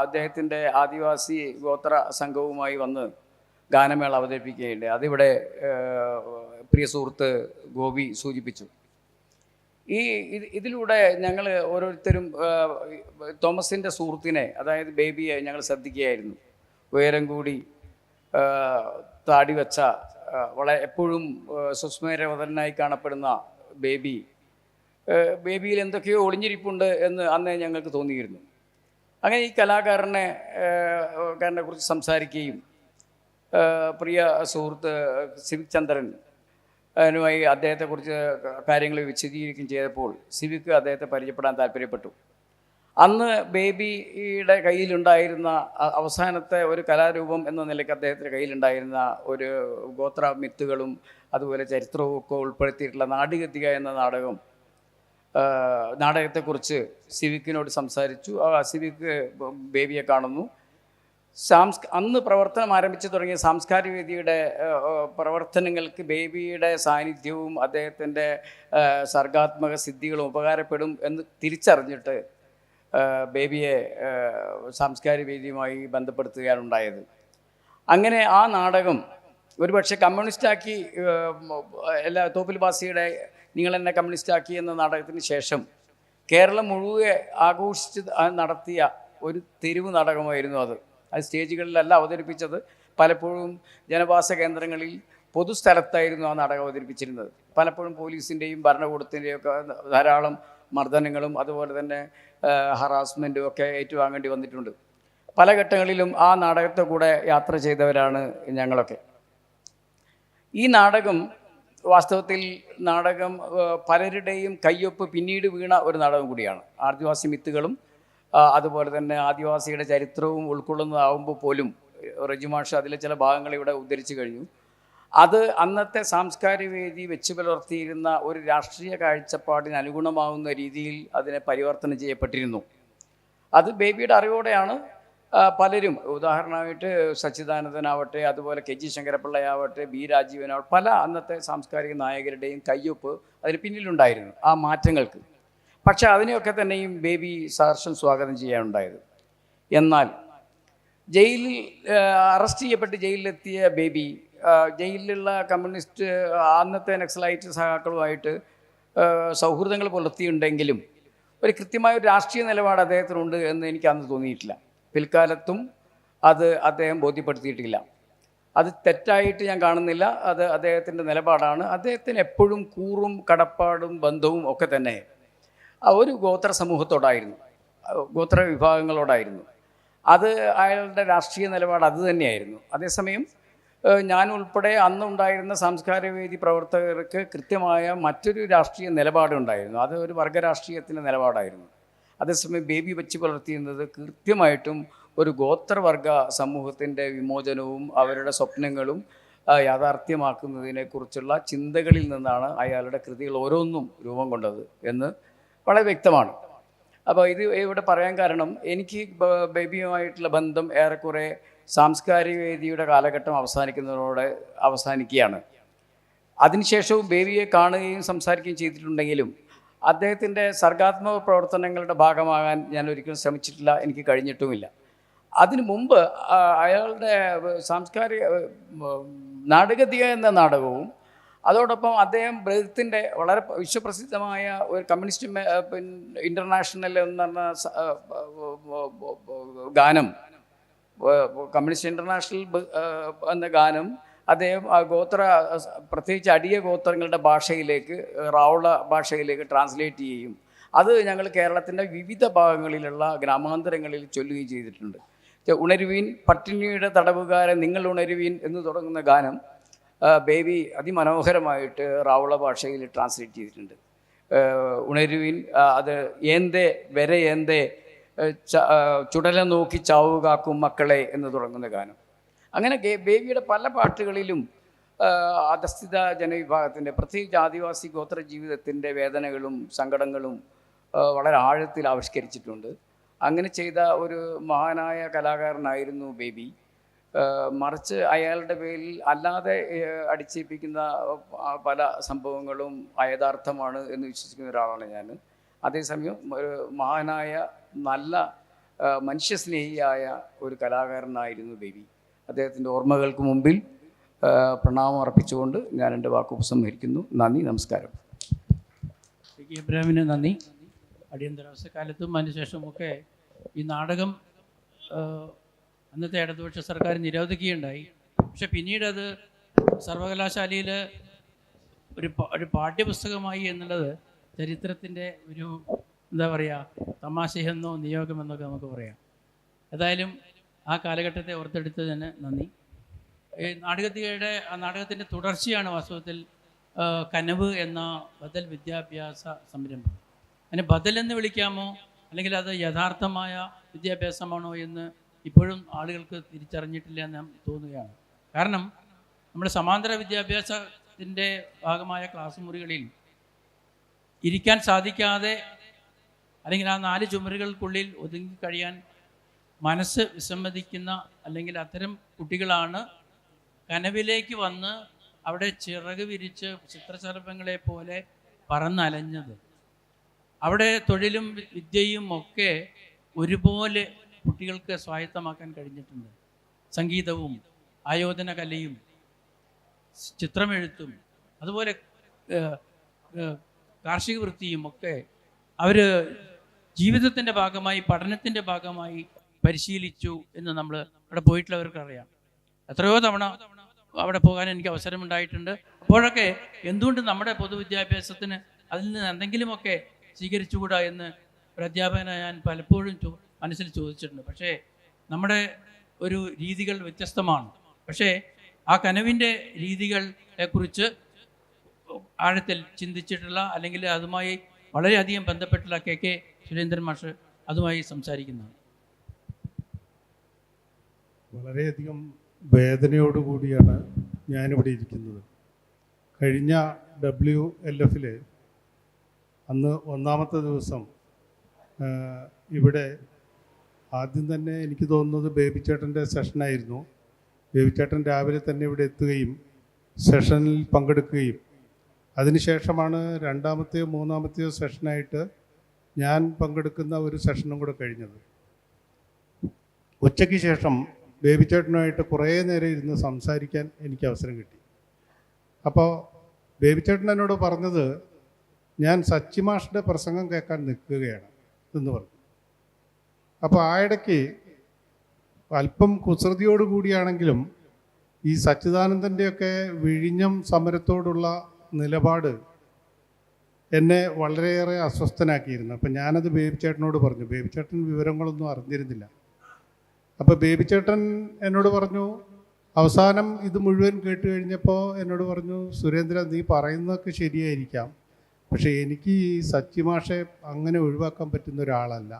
അദ്ദേഹത്തിൻ്റെ ആദിവാസി ഗോത്ര സംഘവുമായി വന്ന് ഗാനമേള അവതരിപ്പിക്കുകയുണ്ട്. അതിവിടെ പ്രിയ സുഹൃത്ത് ഗോപി സൂചിപ്പിച്ചു. ഇതിലൂടെ ഞങ്ങൾ ഓരോരുത്തരും തോമസിൻ്റെ സുഹൃത്തിനെ, അതായത് ബേബിയെ ഞങ്ങൾ ശ്രദ്ധിക്കുകയായിരുന്നു. ഉയരം കൂടി താടി വച്ച വളരെ എപ്പോഴും സുസ്മേരവതനായി കാണപ്പെടുന്ന ബേബിയിൽ എന്തൊക്കെയോ ഒളിഞ്ഞിരിപ്പുണ്ട് എന്ന് അന്നേ ഞങ്ങൾക്ക് തോന്നിയിരുന്നു. അങ്ങനെ ഈ കലാകാരനെ കുറിച്ച് സംസാരിക്കുകയും പ്രിയ സുഹൃത്ത് സിവിക് ചന്ദ്രൻ അതിനുമായി അദ്ദേഹത്തെക്കുറിച്ച് കാര്യങ്ങൾ വിശദീകരിക്കുകയും ചെയ്തപ്പോൾ സിവിക്ക് അദ്ദേഹത്തെ പരിചയപ്പെടാൻ താല്പര്യപ്പെട്ടു. അന്ന് ബേബിയുടെ കയ്യിലുണ്ടായിരുന്ന അവസാനത്തെ ഒരു കലാരൂപം എന്ന നിലയ്ക്ക് അദ്ദേഹത്തിൻ്റെ കയ്യിലുണ്ടായിരുന്ന ഒരു ഗോത്ര മിത്തുകളും അതുപോലെ ചരിത്രവും ഒക്കെ ഉൾപ്പെടുത്തിയിട്ടുള്ള നാടുകത്തിക എന്ന നാടകത്തെക്കുറിച്ച് സിവിക്കിനോട് സംസാരിച്ചു. സിവിക്ക് ബേബിയെ കാണുന്നു. അന്ന് പ്രവർത്തനം ആരംഭിച്ചു തുടങ്ങിയ സാംസ്കാരിക വേദിയുടെ പ്രവർത്തനങ്ങൾക്ക് ബേബിയുടെ സാന്നിധ്യവും അദ്ദേഹത്തിൻ്റെ സർഗാത്മക സിദ്ധികളും ഉപകാരപ്പെടും എന്ന് തിരിച്ചറിഞ്ഞിട്ട് ബേബിയെ സാംസ്കാരിക വേദിയുമായി ബന്ധപ്പെടുത്തുകയാണ് ഉണ്ടായത്. അങ്ങനെ ആ നാടകം ഒരുപക്ഷെ കമ്മ്യൂണിസ്റ്റാക്കി, തോപ്പിൽ ബാസിയുടെ നിങ്ങളെന്നെ കമ്മ്യൂണിസ്റ്റാക്കി എന്ന നാടകത്തിന് ശേഷം കേരളം മുഴുവൻ ആഘോഷിച്ച് നടത്തിയ ഒരു തെരുവ് നാടകമായിരുന്നു അത്. സ്റ്റേജുകളിലല്ല അവതരിപ്പിച്ചത്, പലപ്പോഴും ജനവാസ കേന്ദ്രങ്ങളിൽ പൊതുസ്ഥലത്തായിരുന്നു ആ നാടകം അവതരിപ്പിച്ചിരുന്നത്. പലപ്പോഴും പോലീസിൻ്റെയും ഭരണകൂടത്തിൻ്റെയും ഒക്കെ ധാരാളം മർദ്ദനങ്ങളും അതുപോലെ തന്നെ ഹറാസ്മെൻറ്റും ഒക്കെ ഏറ്റുവാങ്ങേണ്ടി വന്നിട്ടുണ്ട്. പല ഘട്ടങ്ങളിലും ആ നാടകത്തെ കൂടെ യാത്ര ചെയ്തവരാണ് ഞങ്ങളൊക്കെ. ഈ നാടകം വാസ്തവത്തിൽ പലരുടെയും കയ്യൊപ്പ് പിന്നീട് വീണ ഒരു നാടകം കൂടിയാണ്. ആദിവാസി മിത്തുകളും അതുപോലെ തന്നെ ആദിവാസിയുടെ ചരിത്രവും ഉൾക്കൊള്ളുന്നതാവുമ്പോൾ പോലും റെജിമാഷ് അതിലെ ചില ഭാഗങ്ങൾ ഇവിടെ ഉദ്ധരിച്ചു കഴിഞ്ഞു. അത് അന്നത്തെ സാംസ്കാരിക വേദി വെച്ച് പുലർത്തിയിരുന്ന ഒരു രാഷ്ട്രീയ കാഴ്ചപ്പാടിന് അനുഗുണമാവുന്ന രീതിയിൽ അതിനെ പരിവർത്തനം ചെയ്യപ്പെട്ടിരുന്നു. അത് ബേബിയുടെ അറിവോടെയാണ് പലരും ഉദാഹരണമായിട്ട് സച്ചിദാനന്ദനാവട്ടെ, അതുപോലെ കെ ജി ശങ്കരപ്പിള്ളയാവട്ടെ, ബി രാജീവനാവട്ടെ, പല അന്നത്തെ സാംസ്കാരിക നായകരുടെയും കയ്യൊപ്പ് അതിന് പിന്നിലുണ്ടായിരുന്നു ആ മാറ്റങ്ങൾക്ക്. പക്ഷേ അതിനെയൊക്കെ തന്നെയും ബേബി സഹർഷം സ്വാഗതം ചെയ്യാനുണ്ടായത്. എന്നാൽ ജയിലിൽ അറസ്റ്റ് ചെയ്യപ്പെട്ട് ജയിലിലെത്തിയ ബേബി ജയിലിലുള്ള കമ്മ്യൂണിസ്റ്റ് അന്നത്തെ നക്സലൈറ്റ് സഹാക്കളുമായിട്ട് സൗഹൃദങ്ങൾ പുലർത്തിയിട്ടുണ്ടെങ്കിലും ഒരു കൃത്യമായ ഒരു രാഷ്ട്രീയ നിലപാട് അദ്ദേഹത്തിനുണ്ട് എന്ന് എനിക്ക് അന്ന് തോന്നിയിട്ടില്ല. പിൽക്കാലത്തും അത് അദ്ദേഹം ബോധ്യപ്പെടുത്തിയിട്ടില്ല. അത് തെറ്റായിട്ട് ഞാൻ കാണുന്നില്ല. അത് അദ്ദേഹത്തിൻ്റെ നിലപാടാണ്. അദ്ദേഹത്തിന് എപ്പോഴും കൂറും കടപ്പാടും ബന്ധവും ഒക്കെ തന്നെ ഒരു ഗോത്ര സമൂഹത്തോടായിരുന്നു, ഗോത്ര വിഭാഗങ്ങളോടായിരുന്നു. അത് അയാളുടെ രാഷ്ട്രീയ നിലപാട് അത് തന്നെയായിരുന്നു. അതേസമയം ഞാൻ ഉൾപ്പെടെ അന്നുണ്ടായിരുന്ന സാംസ്കാരികവേദി പ്രവർത്തകർക്ക് കൃത്യമായ മറ്റൊരു രാഷ്ട്രീയ നിലപാടുണ്ടായിരുന്നു. അത് ഒരു വർഗരാഷ്ട്രീയത്തിൻ്റെ നിലപാടായിരുന്നു. അതേസമയം ബേബി വെച്ച് പുലർത്തിയിരുന്നത് കൃത്യമായിട്ടും ഒരു ഗോത്രവർഗ സമൂഹത്തിൻ്റെ വിമോചനവും അവരുടെ സ്വപ്നങ്ങളും യാഥാർത്ഥ്യമാക്കുന്നതിനെക്കുറിച്ചുള്ള ചിന്തകളിൽ നിന്നാണ് അയാളുടെ കൃതികൾ ഓരോന്നും രൂപം കൊണ്ടത് എന്ന് വളരെ വ്യക്തമാണ്. അപ്പോൾ ഇത് ഇവിടെ പറയാൻ കാരണം എനിക്ക് ബേബിയുമായിട്ടുള്ള ബന്ധം ഏറെക്കുറെ സാംസ്കാരിക വേദിയുടെ കാലഘട്ടം അവസാനിക്കുന്നതോടെ അവസാനിക്കുകയാണ്. അതിനുശേഷവും ബേബിയെ കാണുകയും സംസാരിക്കുകയും ചെയ്തിട്ടുണ്ടെങ്കിലും അദ്ദേഹത്തിൻ്റെ സർഗാത്മക പ്രവർത്തനങ്ങളുടെ ഭാഗമാകാൻ ഞാൻ ഒരിക്കലും ശ്രമിച്ചിട്ടില്ല, എനിക്ക് കഴിഞ്ഞിട്ടുമില്ല. അതിനു മുമ്പ് അയാളുടെ സാംസ്കാരിക നാടകീയ എന്ന നാടകവും അതോടൊപ്പം അദ്ദേഹം ബ്രഹത്തിൻ്റെ വളരെ വിശ്വപ്രസിദ്ധമായ ഒരു കമ്മ്യൂണിസ്റ്റ് ഇൻ്റർനാഷണൽ എന്ന് പറഞ്ഞ ഗാനം, കമ്മ്യൂണിസ്റ്റ് ഇൻ്റർനാഷണൽ എന്ന ഗാനം അദ്ദേഹം പ്രത്യേകിച്ച് അടിയ ഗോത്രങ്ങളുടെ ഭാഷയിലേക്ക്, റാവുള ഭാഷയിലേക്ക് ട്രാൻസ്ലേറ്റ് ചെയ്യുകയും അത് ഞങ്ങൾ കേരളത്തിൻ്റെ വിവിധ ഭാഗങ്ങളിലുള്ള ഗ്രാമാന്തരങ്ങളിൽ ചൊല്ലുകയും ചെയ്തിട്ടുണ്ട്. ഉണരുവീൻ പട്ടിണിയുടെ തടവുകാരൻ നിങ്ങൾ ഉണരുവീൻ എന്ന് തുടങ്ങുന്ന ഗാനം ബേബി അതിമനോഹരമായിട്ട് റാവുള ഭാഷയിൽ ട്രാൻസ്ലേറ്റ് ചെയ്തിട്ടുണ്ട്. ഉണരുവീൻ അത് ഏന്തേ വരെ ഏന്തേ ചുടല നോക്കി ചാവു കാക്കും മക്കളെ എന്ന് തുടങ്ങുന്ന ഗാനം. അങ്ങനെ ബേബിയുടെ പല പാട്ടുകളിലും അധസ്ഥിത ജനവിഭാഗത്തിൻ്റെ പ്രത്യേകിച്ച് ആദിവാസി ഗോത്ര ജീവിതത്തിൻ്റെ വേദനകളും സങ്കടങ്ങളും വളരെ ആഴത്തിൽ ആവിഷ്കരിച്ചിട്ടുണ്ട്. അങ്ങനെ ചെയ്ത ഒരു മഹാനായ കലാകാരനായിരുന്നു ബേബി. മറിച്ച് അയാളുടെ പേരിൽ അല്ലാതെ അടിച്ചേൽപ്പിക്കുന്ന പല സംഭവങ്ങളും അയഥാർത്ഥമാണ് എന്ന് വിശ്വസിക്കുന്ന ഒരാളാണ് ഞാൻ. അതേസമയം ഒരു മഹാനായ നല്ല മനുഷ്യസ്നേഹിയായ ഒരു കലാകാരനായിരുന്നു ബേബി. അദ്ദേഹത്തിൻ്റെ ഓർമ്മകൾക്ക് മുമ്പിൽ പ്രണാമം അർപ്പിച്ചുകൊണ്ട് ഞാൻ എൻ്റെ വാക്ക് ഉപസംഹരിക്കുന്നു. നന്ദി, നമസ്കാരം. ഇബ്രാഹിമിന് നന്ദി. അടിയന്തരാവസ്ഥ കാലത്തും അതിനുശേഷമൊക്കെ ഈ നാടകം അന്നത്തെ ഇടതുപക്ഷ സർക്കാർ നിരോധിക്കുകയുണ്ടായി. പക്ഷെ പിന്നീട് അത് സർവകലാശാലയിൽ ഒരു പാഠ്യപുസ്തകമായി എന്നുള്ളത് ചരിത്രത്തിൻ്റെ ഒരു എന്താ പറയുക തമാശയെന്നോ നിയോഗമെന്നൊക്കെ നമുക്ക് പറയാം. ഏതായാലും ആ കാലഘട്ടത്തെ ഓർത്തെടുത്തതിന് നന്ദി. ഈ നാടകത്തിൻ്റെ തുടർച്ചയാണ് വാസ്തവത്തിൽ കനവ് എന്ന ബദൽ വിദ്യാഭ്യാസ സംരംഭം. അതിനെ ബദൽ എന്ന് വിളിക്കാമോ അല്ലെങ്കിൽ അത് യഥാർത്ഥമായ വിദ്യാഭ്യാസമാണോ എന്ന് ഇപ്പോഴും ആളുകൾക്ക് തിരിച്ചറിഞ്ഞിട്ടില്ല എന്ന് തോന്നുകയാണ്. കാരണം നമ്മുടെ സമാന്തര വിദ്യാഭ്യാസത്തിൻ്റെ ഭാഗമായ ക്ലാസ് മുറികളിൽ ഇരിക്കാൻ സാധിക്കാതെ അല്ലെങ്കിൽ ആ 4 ചുമരുകൾക്കുള്ളിൽ ഒതുങ്ങിക്കഴിയാൻ മനസ്സ് വിസമ്മതിക്കുന്ന അല്ലെങ്കിൽ അത്തരം കുട്ടികളാണ് കനവിലേക്ക് വന്ന് അവിടെ ചിറക് വിരിച്ച് ചിത്രശലഭങ്ങളെ പോലെ പറന്നലഞ്ഞത്. അവിടെ തൊഴിലും വിദ്യയും ഒക്കെ ഒരുപോലെ കുട്ടികൾക്ക് സ്വായത്തമാക്കാൻ കഴിഞ്ഞിട്ടുണ്ട്. സംഗീതവും ആയോധന കലയും ചിത്രമെഴുത്തും അതുപോലെ കാർഷിക വൃത്തിയും ഒക്കെ അവർ ജീവിതത്തിൻ്റെ ഭാഗമായി പഠനത്തിൻ്റെ ഭാഗമായി പരിശീലിച്ചു എന്ന് നമ്മൾ അവിടെ പോയിട്ടുള്ളവർക്കറിയാം. എത്രയോ തവണ അവിടെ പോകാൻ എനിക്ക് അവസരമുണ്ടായിട്ടുണ്ട്. അപ്പോഴൊക്കെ എന്തുകൊണ്ട് നമ്മുടെ പൊതുവിദ്യാഭ്യാസത്തിന് അതിൽ നിന്ന് എന്തെങ്കിലുമൊക്കെ സ്വീകരിച്ചുകൂടാ എന്ന് ഒരു അധ്യാപകനായി ഞാൻ പലപ്പോഴും മനസ്സിൽ ചോദിച്ചിട്ടുണ്ട്. പക്ഷേ നമ്മുടെ ഒരു രീതികൾ വ്യത്യസ്തമാണ്. പക്ഷേ ആ കനവിൻ്റെ രീതികളെക്കുറിച്ച് ആഴത്തിൽ ചിന്തിച്ചിട്ടുള്ള അല്ലെങ്കിൽ അതുമായി വളരെയധികം ബന്ധപ്പെട്ടുള്ള കെ സുരേന്ദ്രൻ മാഷ് അതുമായി സംസാരിക്കുന്നതാണ്. വളരെയധികം വേദനയോടുകൂടിയാണ് ഞാനിവിടെ ഇരിക്കുന്നത്. കഴിഞ്ഞ WLF അന്ന് ഒന്നാമത്തെ ദിവസം ഇവിടെ ആദ്യം തന്നെ എനിക്ക് തോന്നുന്നത് ബേബി ചേട്ടൻ്റെ സെഷനായിരുന്നു. ബേബി ചേട്ടൻ രാവിലെ തന്നെ ഇവിടെ എത്തുകയും സെഷനിൽ പങ്കെടുക്കുകയും അതിനുശേഷമാണ് രണ്ടാമത്തെയോ മൂന്നാമത്തെയോ സെഷനായിട്ട് ഞാൻ പങ്കെടുക്കുന്ന ഒരു സെഷനും കൂടെ കഴിഞ്ഞത്. ഉച്ചയ്ക്ക് ശേഷം ബേബി ചേട്ടനുമായിട്ട് കുറേ നേരം ഇരുന്ന് സംസാരിക്കാൻ എനിക്ക് അവസരം കിട്ടി. അപ്പോൾ ബേബി ചേട്ടൻ എന്നോട് പറഞ്ഞത്, ഞാൻ സച്ചി മാഷിൻ്റെ പ്രസംഗം കേൾക്കാൻ നിൽക്കുകയാണ് എന്ന് പറഞ്ഞു. അപ്പോൾ ആ ഇടയ്ക്ക് അല്പം കുസൃതിയോടുകൂടിയാണെങ്കിലും ഈ സച്ചിദാനന്ദൻ്റെയൊക്കെ വിഴിഞ്ഞം സമരത്തോടുള്ള നിലപാട് എന്നെ വളരെയേറെ അസ്വസ്ഥനാക്കിയിരുന്നു. അപ്പം ഞാനത് ബേബി ചേട്ടനോട് പറഞ്ഞു. ബേബി ചേട്ടൻ വിവരങ്ങളൊന്നും അറിഞ്ഞിരുന്നില്ല. അപ്പോൾ ബേബി ചേട്ടൻ എന്നോട് പറഞ്ഞു, അവസാനം ഇത് മുഴുവൻ കേട്ട് കഴിഞ്ഞപ്പോൾ എന്നോട് പറഞ്ഞു, സുരേന്ദ്ര, നീ പറയുന്നതൊക്കെ ശരിയായിരിക്കാം, പക്ഷേ എനിക്ക് ഈ സച്ചിമാഷെ അങ്ങനെ ഒഴിവാക്കാൻ പറ്റുന്ന ഒരാളല്ല,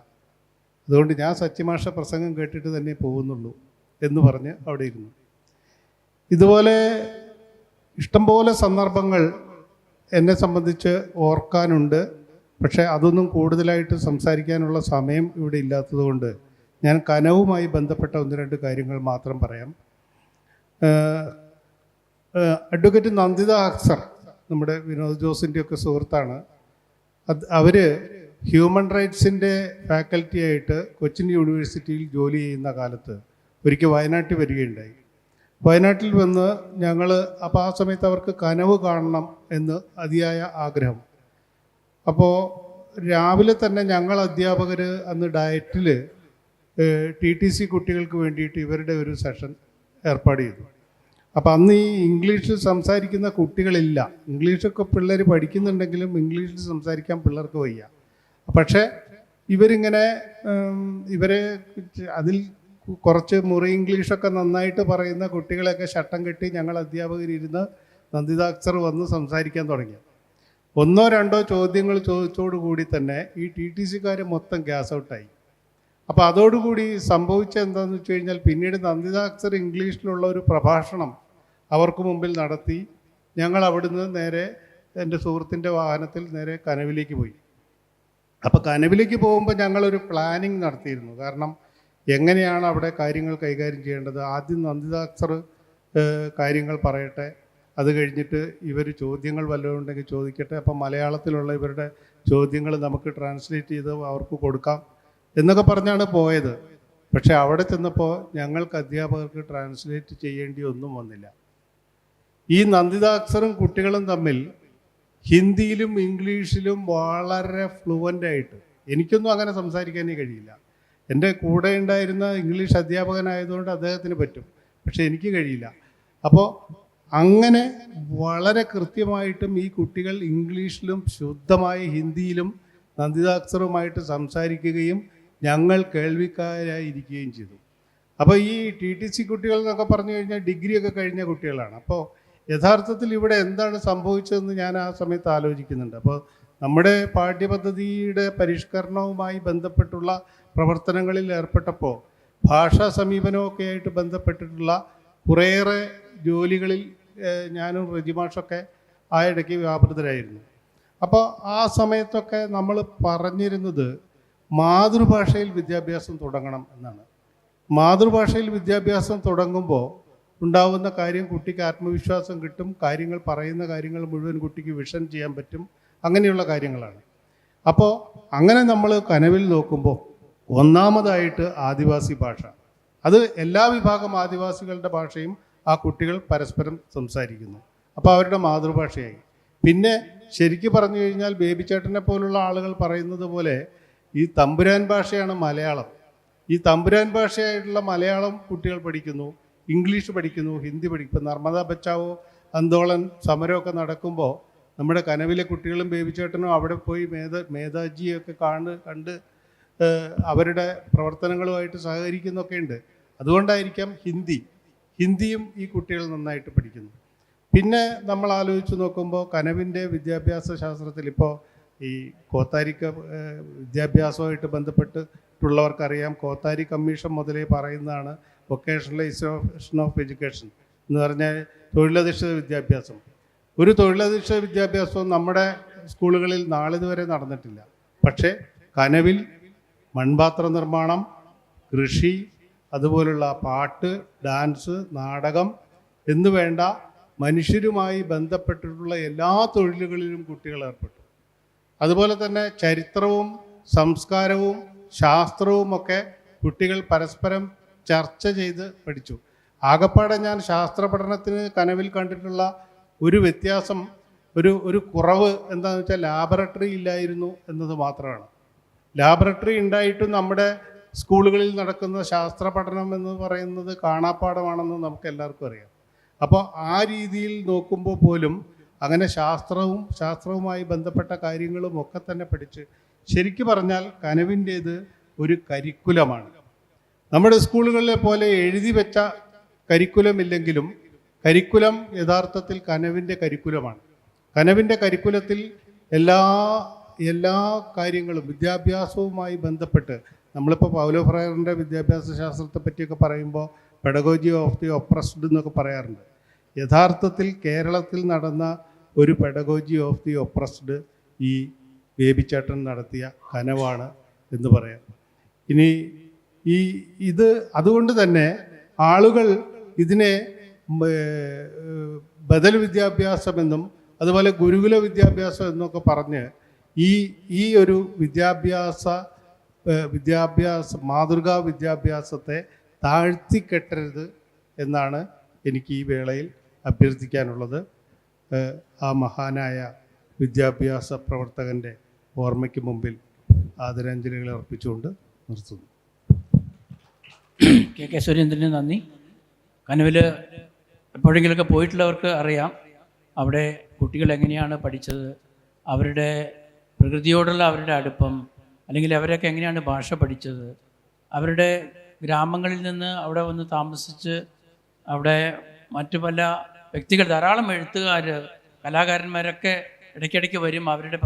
അതുകൊണ്ട് ഞാൻ സച്ചിമാഷ പ്രസംഗം കേട്ടിട്ട് തന്നെ പോകുന്നുള്ളൂ എന്ന് പറഞ്ഞ് അവിടെ ഇരുന്നു. ഇതുപോലെ ഇഷ്ടംപോലെ സന്ദർഭങ്ങൾ എന്നെ സംബന്ധിച്ച് ഓർക്കാനുണ്ട്. പക്ഷേ അതൊന്നും കൂടുതലായിട്ട് സംസാരിക്കാനുള്ള സമയം ഇവിടെ ഇല്ലാത്തതുകൊണ്ട് ഞാൻ കനവുമായി ബന്ധപ്പെട്ട ഒന്ന് രണ്ട് കാര്യങ്ങൾ മാത്രം പറയാം. അഡ്വക്കേറ്റ് നന്ദിത അക്സർ നമ്മുടെ വിനോദ് ജോസിൻ്റെയൊക്കെ സുഹൃത്താണ്. അവർ ഹ്യൂമൻ റൈറ്റ്സിൻ്റെ ഫാക്കൽറ്റി ആയിട്ട് കൊച്ചിൻ യൂണിവേഴ്സിറ്റിയിൽ ജോലി ചെയ്യുന്ന കാലത്ത് ഒരിക്കൽ വയനാട്ടിൽ വരികയുണ്ടായി. വയനാട്ടിൽ വന്ന് ഞങ്ങൾ അപ്പോൾ ആ സമയത്ത് അവർക്ക് കനവ് കാണണം എന്ന് അതിയായ ആഗ്രഹം. അപ്പോൾ രാവിലെ തന്നെ ഞങ്ങൾ അധ്യാപകർ അന്ന് ഡയറ്റിൽ TTC കുട്ടികൾക്ക് വേണ്ടിയിട്ട് ഇവരുടെ ഒരു സെഷൻ ഏർപ്പാട് ചെയ്തു. അപ്പോൾ അന്ന് ഈ ഇംഗ്ലീഷിൽ സംസാരിക്കുന്ന കുട്ടികളില്ല. ഇംഗ്ലീഷൊക്കെ പിള്ളേർ പഠിക്കുന്നുണ്ടെങ്കിലും ഇംഗ്ലീഷിൽ സംസാരിക്കാൻ പിള്ളേർക്ക് വയ്യ. പക്ഷേ ഇവരിങ്ങനെ ഇവരെ അതിൽ കുറച്ച് മുറി ഇംഗ്ലീഷൊക്കെ നന്നായിട്ട് പറയുന്ന കുട്ടികളെയൊക്കെ ശട്ടം കെട്ടി ഞങ്ങൾ അധ്യാപകരിരുന്ന് നന്ദിത അക്സർ വന്ന് സംസാരിക്കാൻ തുടങ്ങി. ഒന്നോ രണ്ടോ ചോദ്യങ്ങൾ ചോദിച്ചോടുകൂടി തന്നെ ഈ TTCക്കാർ മൊത്തം ഗ്യാസ് ഔട്ടായി. അപ്പോൾ അതോടുകൂടി സംഭവിച്ചത് എന്താണെന്ന് വെച്ച് കഴിഞ്ഞാൽ പിന്നീട് നന്ദിത അക്സർ ഇംഗ്ലീഷിലുള്ള ഒരു പ്രഭാഷണം അവർക്ക് മുമ്പിൽ നടത്തി. ഞങ്ങൾ അവിടുന്ന് നേരെ എൻ്റെ സുഹൃത്തിൻ്റെ വാഹനത്തിൽ നേരെ കനവിലേക്ക് പോയി. അപ്പോൾ കനവിലേക്ക് പോകുമ്പോൾ ഞങ്ങളൊരു പ്ലാനിങ് നടത്തിയിരുന്നു. കാരണം എങ്ങനെയാണ് അവിടെ കാര്യങ്ങൾ കൈകാര്യം ചെയ്യേണ്ടത്. ആദ്യം നന്ദിത അക്സർ കാര്യങ്ങൾ പറയട്ടെ, അത് കഴിഞ്ഞിട്ട് ഇവർ ചോദ്യങ്ങൾ വല്ലതും ഉണ്ടെങ്കിൽ ചോദിക്കട്ടെ, അപ്പം മലയാളത്തിലുള്ള ഇവരുടെ ചോദ്യങ്ങൾ നമുക്ക് ട്രാൻസ്ലേറ്റ് ചെയ്ത് അവർക്ക് കൊടുക്കാം എന്നൊക്കെ പറഞ്ഞാണ് പോയത്. പക്ഷേ അവിടെ ചെന്നപ്പോൾ ഞങ്ങൾക്ക് അധ്യാപകർക്ക് ട്രാൻസ്ലേറ്റ് ചെയ്യേണ്ടി ഒന്നും വന്നില്ല. ഈ നന്ദിത അക്സറും കുട്ടികളും തമ്മിൽ ഹിന്ദിയിലും ഇംഗ്ലീഷിലും വളരെ ഫ്ലുവൻ്റായിട്ട്, എനിക്കൊന്നും അങ്ങനെ സംസാരിക്കാനേ കഴിയില്ല. എൻ്റെ കൂടെ ഉണ്ടായിരുന്ന ഇംഗ്ലീഷ് അധ്യാപകനായതുകൊണ്ട് അദ്ദേഹത്തിന് പറ്റും, പക്ഷേ എനിക്ക് കഴിയില്ല. അപ്പോൾ അങ്ങനെ വളരെ കൃത്യമായിട്ടും ഈ കുട്ടികൾ ഇംഗ്ലീഷിലും ശുദ്ധമായ ഹിന്ദിയിലും നന്ദിത അക്സറുമായിട്ട് സംസാരിക്കുകയും ഞങ്ങൾ കേൾവിക്കാരായിരിക്കുകയും ചെയ്തു. അപ്പോൾ ഈ TTC കുട്ടികൾ എന്നൊക്കെ പറഞ്ഞു കഴിഞ്ഞാൽ ഡിഗ്രിയൊക്കെ കഴിഞ്ഞ കുട്ടികളാണ്. അപ്പോൾ യഥാർത്ഥത്തിൽ ഇവിടെ എന്താണ് സംഭവിച്ചതെന്ന് ഞാൻ ആ സമയത്ത് ആലോചിക്കുന്നുണ്ട്. അപ്പോൾ നമ്മുടെ പാഠ്യപദ്ധതിയുടെ പരിഷ്കരണവുമായി ബന്ധപ്പെട്ടുള്ള പ്രവർത്തനങ്ങളിൽ ഏർപ്പെട്ടപ്പോൾ ഭാഷാ സമീപനമൊക്കെ ആയിട്ട് ബന്ധപ്പെട്ടിട്ടുള്ള കുറേയേറെ ജോലികളിൽ ഞാനും റെജിമാഷൊക്കെ ആ ഇടയ്ക്ക് വ്യാപൃതരായിരുന്നു. അപ്പോൾ ആ സമയത്തൊക്കെ നമ്മൾ പറഞ്ഞിരുന്നത് മാതൃഭാഷയിൽ വിദ്യാഭ്യാസം തുടങ്ങണം എന്നാണ്. മാതൃഭാഷയിൽ വിദ്യാഭ്യാസം തുടങ്ങുമ്പോൾ ഉണ്ടാവുന്ന കാര്യം, കുട്ടിക്ക് ആത്മവിശ്വാസം കിട്ടും, കാര്യങ്ങൾ പറയുന്ന കാര്യങ്ങൾ മുഴുവൻ കുട്ടിക്ക് വിഷൻ ചെയ്യാൻ പറ്റും, അങ്ങനെയുള്ള കാര്യങ്ങളാണ്. അപ്പോൾ അങ്ങനെ നമ്മൾ കനവിൽ നോക്കുമ്പോൾ ഒന്നാമതായിട്ട് ആദിവാസി ഭാഷ, അത് എല്ലാ വിഭാഗം ആദിവാസികളുടെ ഭാഷയും ആ കുട്ടികൾ പരസ്പരം സംസാരിക്കുന്നു. അപ്പോൾ അവരുടെ മാതൃഭാഷയായി. പിന്നെ ശരിക്കും പറഞ്ഞു കഴിഞ്ഞാൽ ബേബി ചേട്ടനെ പോലുള്ള ആളുകൾ പറയുന്നത് പോലെ ഈ തമ്പുരാൻ ഭാഷയാണ് മലയാളം. ഈ തമ്പുരാൻ ഭാഷയായിട്ടുള്ള മലയാളം കുട്ടികൾ പഠിക്കുന്നു, ഇംഗ്ലീഷ് പഠിക്കുന്നു, ഹിന്ദി പഠിക്കും. ഇപ്പം നർമ്മദ ബച്ചാവോ ആന്തോളൻ സമരമൊക്കെ നടക്കുമ്പോൾ നമ്മുടെ കനവിലെ കുട്ടികളും ബേബി ചേട്ടനും അവിടെ പോയി മേധാജിയൊക്കെ കണ്ട് അവരുടെ പ്രവർത്തനങ്ങളുമായിട്ട് സഹകരിക്കുന്നൊക്കെ ഉണ്ട്. അതുകൊണ്ടായിരിക്കാം ഹിന്ദിയും ഈ കുട്ടികൾ നന്നായിട്ട് പഠിക്കുന്നു. പിന്നെ നമ്മൾ ആലോചിച്ച് നോക്കുമ്പോൾ കനവിൻ്റെ വിദ്യാഭ്യാസ ശാസ്ത്രത്തിൽ ഇപ്പോൾ ഈ കോത്താരിക്ക വിദ്യാഭ്യാസവുമായിട്ട് ബന്ധപ്പെട്ടിട്ടുള്ളവർക്കറിയാം, കോത്താരി കമ്മീഷൻ മുതലേ പറയുന്നതാണ് വൊക്കേഷണലൈസേഷൻ ഓഫ് എഡ്യൂക്കേഷൻ എന്ന് പറഞ്ഞാൽ തൊഴിലധിഷ്ഠിത വിദ്യാഭ്യാസം. ഒരു തൊഴിലധിഷ്ഠിത വിദ്യാഭ്യാസവും നമ്മുടെ സ്കൂളുകളിൽ നാളിതുവരെ നടന്നിട്ടില്ല. പക്ഷേ കനവിൽ മൺപാത്ര നിർമ്മാണം, കൃഷി, അതുപോലുള്ള പാട്ട്, ഡാൻസ്, നാടകം എന്ന് വേണ്ട മനുഷ്യരുമായി ബന്ധപ്പെട്ടിട്ടുള്ള എല്ലാ തൊഴിലുകളിലും കുട്ടികൾ ഏർപ്പെട്ടു. അതുപോലെ തന്നെ ചരിത്രവും സംസ്കാരവും ശാസ്ത്രവും ഒക്കെ കുട്ടികൾ പരസ്പരം ചർച്ച ചെയ്ത് പഠിച്ചു. ആകപ്പാടെ ഞാൻ ശാസ്ത്ര പഠനത്തിന് കനവിൽ കണ്ടിട്ടുള്ള ഒരു വ്യത്യാസം, ഒരു കുറവ് എന്താണെന്ന് വെച്ചാൽ ലാബറട്ടറി ഇല്ലായിരുന്നു എന്നത് മാത്രമാണ്. ലാബറട്ടറി ഉണ്ടായിട്ടും നമ്മുടെ സ്കൂളുകളിൽ നടക്കുന്ന ശാസ്ത്ര പഠനം എന്ന് പറയുന്നത് കാണാപ്പാടമാണെന്ന് നമുക്ക് എല്ലാവർക്കും അറിയാം. അപ്പോൾ ആ രീതിയിൽ നോക്കുമ്പോൾ പോലും അങ്ങനെ ശാസ്ത്രവുമായി ബന്ധപ്പെട്ട കാര്യങ്ങളും ഒക്കെ തന്നെ പഠിച്ച്, ശരിക്കും പറഞ്ഞാൽ കനവിൻ്റേത് ഒരു കരിക്കുലമാണ്. നമ്മുടെ സ്കൂളുകളിലെ പോലെ എഴുതി വെച്ച കരിക്കുലം ഇല്ലെങ്കിലും കരിക്കുലം യഥാർത്ഥത്തിൽ കനവിൻ്റെ കരിക്കുലമാണ്. കനവിൻ്റെ കരിക്കുലത്തിൽ എല്ലാ കാര്യങ്ങളും വിദ്യാഭ്യാസവുമായി ബന്ധപ്പെട്ട്, നമ്മളിപ്പോൾ പൗലോ ഫ്രയറിൻ്റെ വിദ്യാഭ്യാസ ശാസ്ത്രത്തെ പറ്റിയൊക്കെ പറയുമ്പോൾ പെഡഗോജി ഓഫ് ദി ഒപ്രസ്ഡ് എന്നൊക്കെ പറയാറുണ്ട്. യഥാർത്ഥത്തിൽ കേരളത്തിൽ നടന്ന ഒരു പെഡഗോജി ഓഫ് ദി ഒപ്രസ്ഡ് ഈ ബേബിച്ചേട്ടൻ നടത്തിയ കനവാണ് എന്ന് പറയാം. ഇനി ഇത് അതുകൊണ്ട് തന്നെ ആളുകൾ ഇതിനെ ബദൽ വിദ്യാഭ്യാസമെന്നും അതുപോലെ ഗുരുകുല വിദ്യാഭ്യാസം എന്നൊക്കെ പറഞ്ഞ് ഈ ഒരു വിദ്യാഭ്യാസ മാതൃകാ വിദ്യാഭ്യാസത്തെ താഴ്ത്തിക്കെട്ടരുത് എന്നാണ് എനിക്ക് ഈ വേളയിൽ അഭ്യർത്ഥിക്കാനുള്ളത്. ആ മഹാനായ വിദ്യാഭ്യാസ പ്രവർത്തകൻ്റെ ഓർമ്മയ്ക്ക് മുമ്പിൽ ആദരാഞ്ജലികൾ അർപ്പിച്ചുകൊണ്ട് നിർത്തുന്നു. കെ സുരേന്ദ്രന് നന്ദി. കനവിൽ എപ്പോഴെങ്കിലുമൊക്കെ പോയിട്ടുള്ളവർക്ക് അറിയാം അവിടെ കുട്ടികൾ എങ്ങനെയാണ് പഠിച്ചത്, അവരുടെ പ്രകൃതിയോടുള്ള അവരുടെ അടുപ്പം, അല്ലെങ്കിൽ അവരൊക്കെ എങ്ങനെയാണ് ഭാഷ പഠിച്ചത്, അവരുടെ ഗ്രാമങ്ങളിൽ നിന്ന് അവിടെ വന്ന് താമസിച്ച് അവിടെ മറ്റു പല വ്യക്തികൾ, ധാരാളം എഴുത്തുകാർ, കലാകാരന്മാരൊക്കെ ഇടയ്ക്കിടയ്ക്ക് വരും. അവരുടെ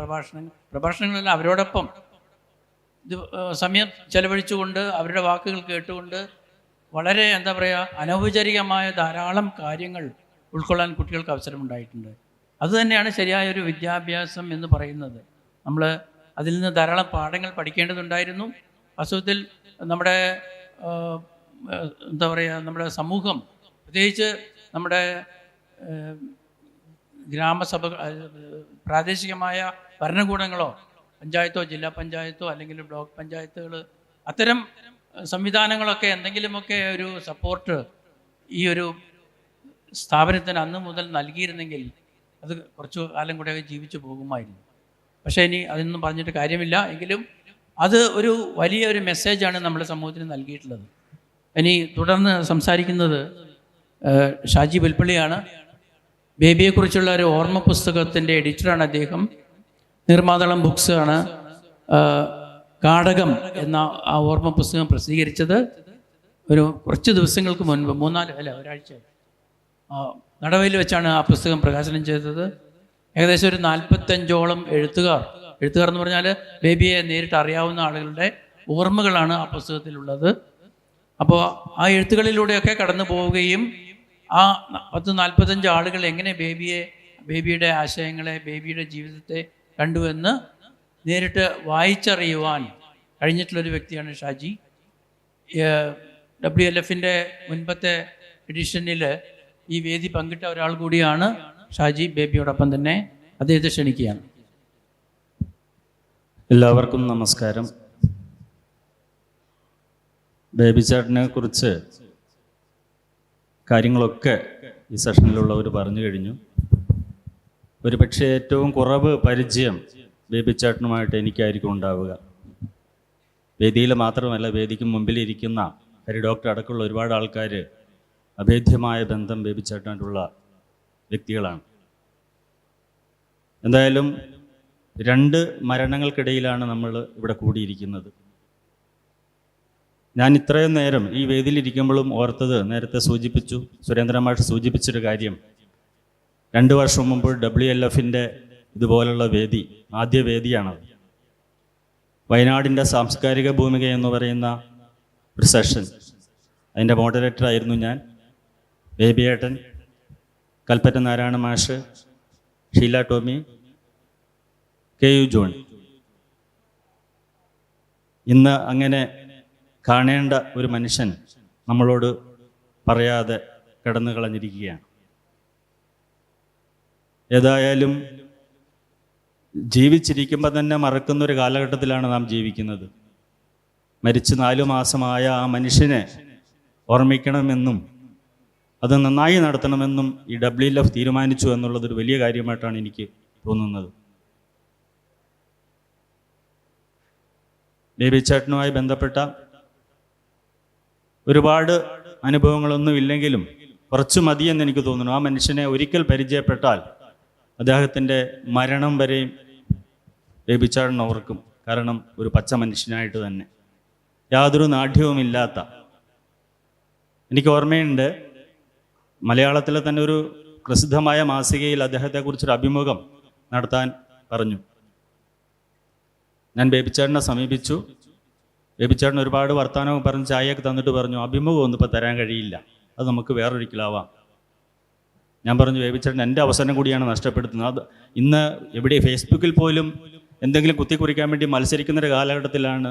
പ്രഭാഷണങ്ങളെല്ലാം അവരോടൊപ്പം സമയം ചെലവഴിച്ചുകൊണ്ട് അവരുടെ വാക്കുകൾ കേട്ടുകൊണ്ട് വളരെ എന്താ പറയുക അനൗപചാരികമായ ധാരാളം കാര്യങ്ങൾ ഉൾക്കൊള്ളാൻ കുട്ടികൾക്ക് അവസരമുണ്ടായിട്ടുണ്ട്. അതുതന്നെയാണ് ശരിയായൊരു വിദ്യാഭ്യാസം എന്ന് പറയുന്നത്. നമ്മൾ അതിൽ നിന്ന് ധാരാളം പാഠങ്ങൾ പഠിക്കേണ്ടതുണ്ടായിരുന്നു. വാസ്തവത്തിൽ നമ്മുടെ എന്താ പറയുക നമ്മുടെ സമൂഹം, പ്രത്യേകിച്ച് നമ്മുടെ ഗ്രാമസഭ, പ്രാദേശികമായ ഭരണകൂടങ്ങളോ പഞ്ചായത്തോ ജില്ലാ പഞ്ചായത്തോ അല്ലെങ്കിൽ ബ്ലോക്ക് പഞ്ചായത്തുകൾ, അത്തരം സംവിധാനങ്ങളൊക്കെ എന്തെങ്കിലുമൊക്കെ ഒരു സപ്പോർട്ട് ഈ ഒരു സ്ഥാപനത്തിന് അന്ന് മുതൽ നൽകിയിരുന്നെങ്കിൽ അത് കുറച്ചു കാലം കൂടെയൊക്കെ ജീവിച്ചു പോകുമായിരുന്നു. പക്ഷേ ഇനി അതൊന്നും പറഞ്ഞിട്ട് കാര്യമില്ല. എങ്കിലും അത് ഒരു വലിയൊരു മെസ്സേജാണ് നമ്മുടെ സമൂഹത്തിന് നൽകിയിട്ടുള്ളത്. ഇനി തുടർന്ന് സംസാരിക്കുന്നത് ഷാജി പുൽപ്പള്ളിയാണ്. ബേബിയെക്കുറിച്ചുള്ള ഒരു ഓർമ്മ പുസ്തകത്തിൻ്റെ എഡിറ്ററാണ് അദ്ദേഹം. നിർമാതളം ബുക്സ് ആണ് കാടകം എന്ന ആ ഓർമ്മ പുസ്തകം പ്രസിദ്ധീകരിച്ചത്. കുറച്ച് ദിവസങ്ങൾക്ക് മുൻപ്, ഒരാഴ്ച നടവയിൽ വെച്ചാണ് ആ പുസ്തകം പ്രകാശനം ചെയ്തത്. ഏകദേശം ഒരു 45ഓളം എഴുത്തുകാർ എന്ന് പറഞ്ഞാൽ ബേബിയെ നേരിട്ട് അറിയാവുന്ന ആളുകളുടെ ഓർമ്മകളാണ് ആ പുസ്തകത്തിലുള്ളത്. അപ്പോൾ ആ എഴുത്തുകളിലൂടെയൊക്കെ കടന്നു പോവുകയും ആ 45 ആളുകൾ എങ്ങനെ ബേബിയുടെ ആശയങ്ങളെ, ബേബിയുടെ ജീവിതത്തെ കണ്ടുവെന്ന് നേരിട്ട് വായിച്ചറിയുവാൻ കഴിഞ്ഞിട്ടുള്ളൊരു വ്യക്തിയാണ് ഷാജി. WLF-ൻ്റെ മുൻപത്തെ എഡിഷനിൽ ഈ വേദി പങ്കിട്ട ഒരാൾ കൂടിയാണ് ഷാജി. ബേബിയോടൊപ്പം തന്നെ അദ്ദേഹത്തെ ക്ഷണിക്കുകയാണ്. എല്ലാവർക്കും നമസ്കാരം. ബേബി ചേട്ടനെ കുറിച്ച് കാര്യങ്ങളൊക്കെ ഈ സെഷനിലുള്ളവർ പറഞ്ഞു കഴിഞ്ഞു. ഒരുപക്ഷെ ഏറ്റവും കുറവ് പരിചയം ബേബി ചേട്ടനുമായിട്ട് എനിക്കായിരിക്കും ഉണ്ടാവുക. വേദിയിൽ മാത്രമല്ല, വേദിക്ക് മുമ്പിലിരിക്കുന്ന ഹരി ഡോക്ടർ അടക്കമുള്ള ഒരുപാട് ആൾക്കാർ അഭേദ്യമായ ബന്ധം ബേബി ചേട്ടനായിട്ടുള്ള വ്യക്തികളാണ്. എന്തായാലും 2 മരണങ്ങൾക്കിടയിലാണ് നമ്മൾ ഇവിടെ കൂടിയിരിക്കുന്നത്. ഞാൻ ഇത്രയും നേരം ഈ വേദിയിലിരിക്കുമ്പോഴും ഓർത്തത്, നേരത്തെ സുരേന്ദ്രൻ മാഷ് സൂചിപ്പിച്ചൊരു കാര്യം, 2 വർഷം മുമ്പ് WLF-ൻ്റെ ഇതുപോലുള്ള വേദി, ആദ്യ വേദിയാണത്. വയനാടിൻ്റെ സാംസ്കാരിക ഭൂമിക എന്ന് പറയുന്ന ഒരു സെഷൻ, അതിൻ്റെ മോഡറേറ്ററായിരുന്നു ഞാൻ, ബേബിയേട്ടൻ, കൽപ്പറ്റ നാരായണ മാഷ്, ഷീല ടോമി, KU ജോൺ. ഇന്ന് അങ്ങനെ കാണേണ്ട ഒരു മനുഷ്യൻ നമ്മളോട് പറയാതെ കടന്നു കളഞ്ഞിരിക്കുകയാണ്. ഏതായാലും ജീവിച്ചിരിക്കുമ്പോൾ തന്നെ മറക്കുന്നൊരു കാലഘട്ടത്തിലാണ് നാം ജീവിക്കുന്നത്. മരിച്ച് 4 മാസമായ ആ മനുഷ്യനെ ഓർമ്മിക്കണമെന്നും അത് നന്നായി നടത്തണമെന്നും ഈ WLF തീരുമാനിച്ചു എന്നുള്ളതൊരു വലിയ കാര്യമായിട്ടാണ് എനിക്ക് തോന്നുന്നത്. ബേബി ചേട്ടനുമായി ബന്ധപ്പെട്ട ഒരുപാട് അനുഭവങ്ങളൊന്നും ഇല്ലെങ്കിലും കുറച്ച് മതിയെന്ന് എനിക്ക് തോന്നുന്നു. ആ മനുഷ്യനെ ഒരിക്കൽ പരിചയപ്പെട്ടാൽ അദ്ദേഹത്തിൻ്റെ മരണം വരെയും ബേബി ചേട്ടൻ ഓർക്കും. കാരണം ഒരു പച്ച മനുഷ്യനായിട്ട് തന്നെ, യാതൊരു നാട്യവുമില്ലാത്ത. എനിക്ക് ഓർമ്മയുണ്ട്, മലയാളത്തിലെ തന്നെ ഒരു പ്രസിദ്ധമായ മാസികയിൽ അദ്ദേഹത്തെക്കുറിച്ചൊരു അഭിമുഖം നടത്താൻ പറഞ്ഞു. ഞാൻ ബേബിച്ചേട്ടനെ സമീപിച്ചു. ബേബിച്ചേട്ടൻ ഒരുപാട് വർത്തമാനവും പറഞ്ഞ് ചായയൊക്കെ തന്നിട്ട് പറഞ്ഞു, അഭിമുഖം ഒന്നും ഇപ്പോൾ തരാൻ കഴിയില്ല, അത് നമുക്ക് വേറൊരിക്കലാവാം. ഞാൻ പറഞ്ഞു, ബേബിച്ചേട്ടൻ എൻ്റെ അവസരം കൂടിയാണ് നഷ്ടപ്പെടുത്തുന്നത്. അത് ഇന്ന് എവിടെ ഫേസ്ബുക്കിൽ പോലും എന്തെങ്കിലും കുത്തിക്കുറിക്കാൻ വേണ്ടി മത്സരിക്കുന്നൊരു കാലഘട്ടത്തിലാണ്